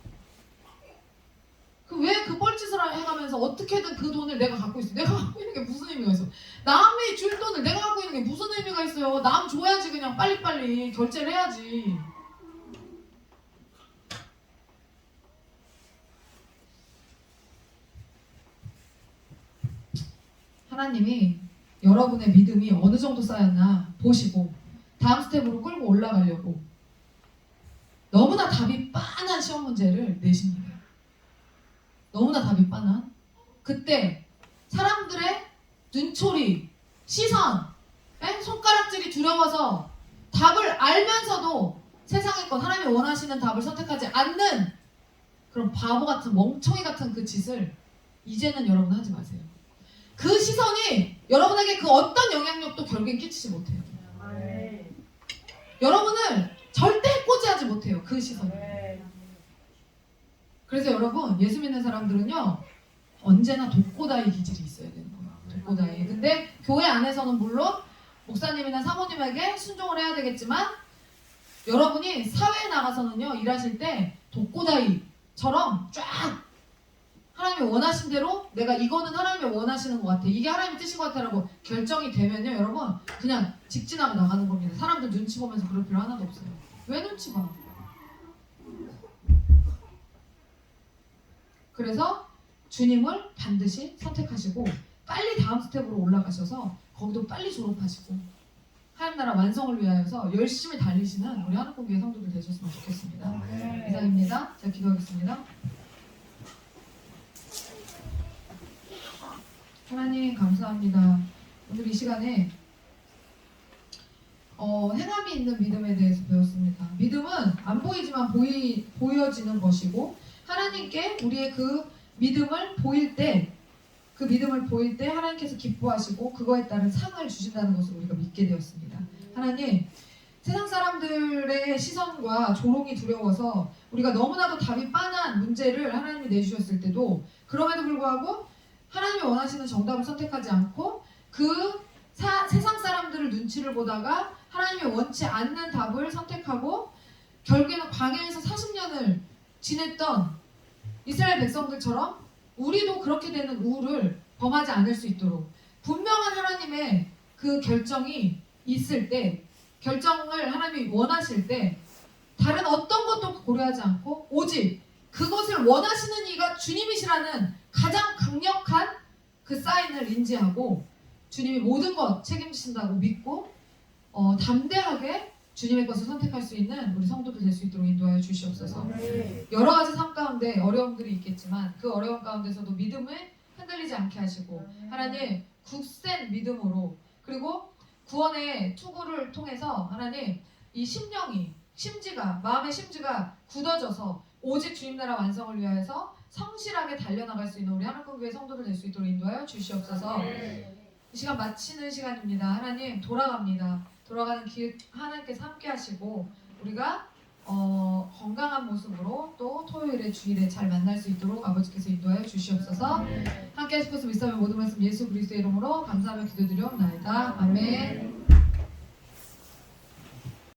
왜 그 뻘짓을 해가면서 어떻게든 그 돈을 내가 갖고 있어? 내가 갖고 있는 게 무슨 의미가 있어? 남이 줄 돈을 내가 갖고 있는 게 무슨 의미가 있어요? 남 줘야지, 그냥 빨리빨리 결제를 해야지. 하나님이 여러분의 믿음이 어느 정도 쌓였나 보시고 다음 스텝으로 끌고 올라가려고 너무나 답이 빤한 시험 문제를 내십니다. 너무나 답이 빤한. 그때 사람들의 눈초리, 시선, 손가락질이 두려워서 답을 알면서도 세상의 것, 하나님이 원하시는 답을 선택하지 않는 그런 바보 같은, 멍청이 같은 그 짓을 이제는 여러분 하지 마세요. 그 시선이 여러분에게 그 어떤 영향력도 결국엔 끼치지 못해요. 여러분을 절대 해코지하지 못해요. 그 시선이. 그래서 여러분, 예수 믿는 사람들은요, 언제나 독고다이 기질이 있어야 되는 거예요. 독고다이. 근데 교회 안에서는 물론 목사님이나 사모님에게 순종을 해야 되겠지만 여러분이 사회에 나가서는요, 일하실 때 독고다이처럼 쫙 하나님이 원하신 대로 내가 이거는 하나님이 원하시는 것 같아, 이게 하나님의 뜻인 것 같아라고 결정이 되면요, 여러분 그냥 직진하고 나가는 겁니다. 사람들 눈치 보면서 그럴 필요 하나도 없어요. 왜 눈치 봐? 그래서 주님을 반드시 선택하시고 빨리 다음 스텝으로 올라가셔서 거기도 빨리 졸업하시고 하나님 나라 완성을 위하여서 열심히 달리시는 우리 한국교회 성도들 되셨으면 좋겠습니다. 이상입니다. 제가 기도하겠습니다. 하나님 감사합니다. 오늘 이 시간에 행함이 있는 믿음에 대해서 배웠습니다. 믿음은 안 보이지만 보여지는 것이고 하나님께 우리의 그 믿음을 보일 때 하나님께서 기뻐하시고 그거에 따른 상을 주신다는 것을 우리가 믿게 되었습니다. 하나님, 세상 사람들의 시선과 조롱이 두려워서 우리가 너무나도 답이 빤한 문제를 하나님이 내주셨을 때도 그럼에도 불구하고 하나님이 원하시는 정답을 선택하지 않고 그 세상 사람들을 눈치를 보다가 하나님이 원치 않는 답을 선택하고 결국에는 광야에서 40년을 지냈던 이스라엘 백성들처럼 우리도 그렇게 되는 우를 범하지 않을 수 있도록 분명한 하나님의 그 결정이 있을 때, 결정을 하나님이 원하실 때 다른 어떤 것도 고려하지 않고 오직 그것을 원하시는 이가 주님이시라는 가장 강력한 그 사인을 인지하고 주님이 모든 것 책임지신다고 믿고 담대하게 주님의 것을 선택할 수 있는 우리 성도들 될 수 있도록 인도하여 주시옵소서. 여러 가지 삶 가운데 어려움들이 있겠지만 그 어려움 가운데서도 믿음을 흔들리지 않게 하시고 하나님 굳센 믿음으로, 그리고 구원의 투구를 통해서 하나님 이 마음의 심지가 굳어져서 오직 주님 나라 완성을 위하여서 성실하게 달려나갈 수 있는 우리 하나님교회 성도들 될 수 있도록 인도하여 주시옵소서. 이 시간 마치는 시간입니다. 하나님 돌아갑니다. 돌아가는 길 하나님께서 함께 하시고 우리가 건강한 모습으로 또 토요일에 주일에 잘 만날 수 있도록 아버지께서 인도하여 주시옵소서. 함께 하실 것을 믿사며 모든 말씀 예수 그리스도의 이름으로 감사하며 기도드리옵나이다. 아멘.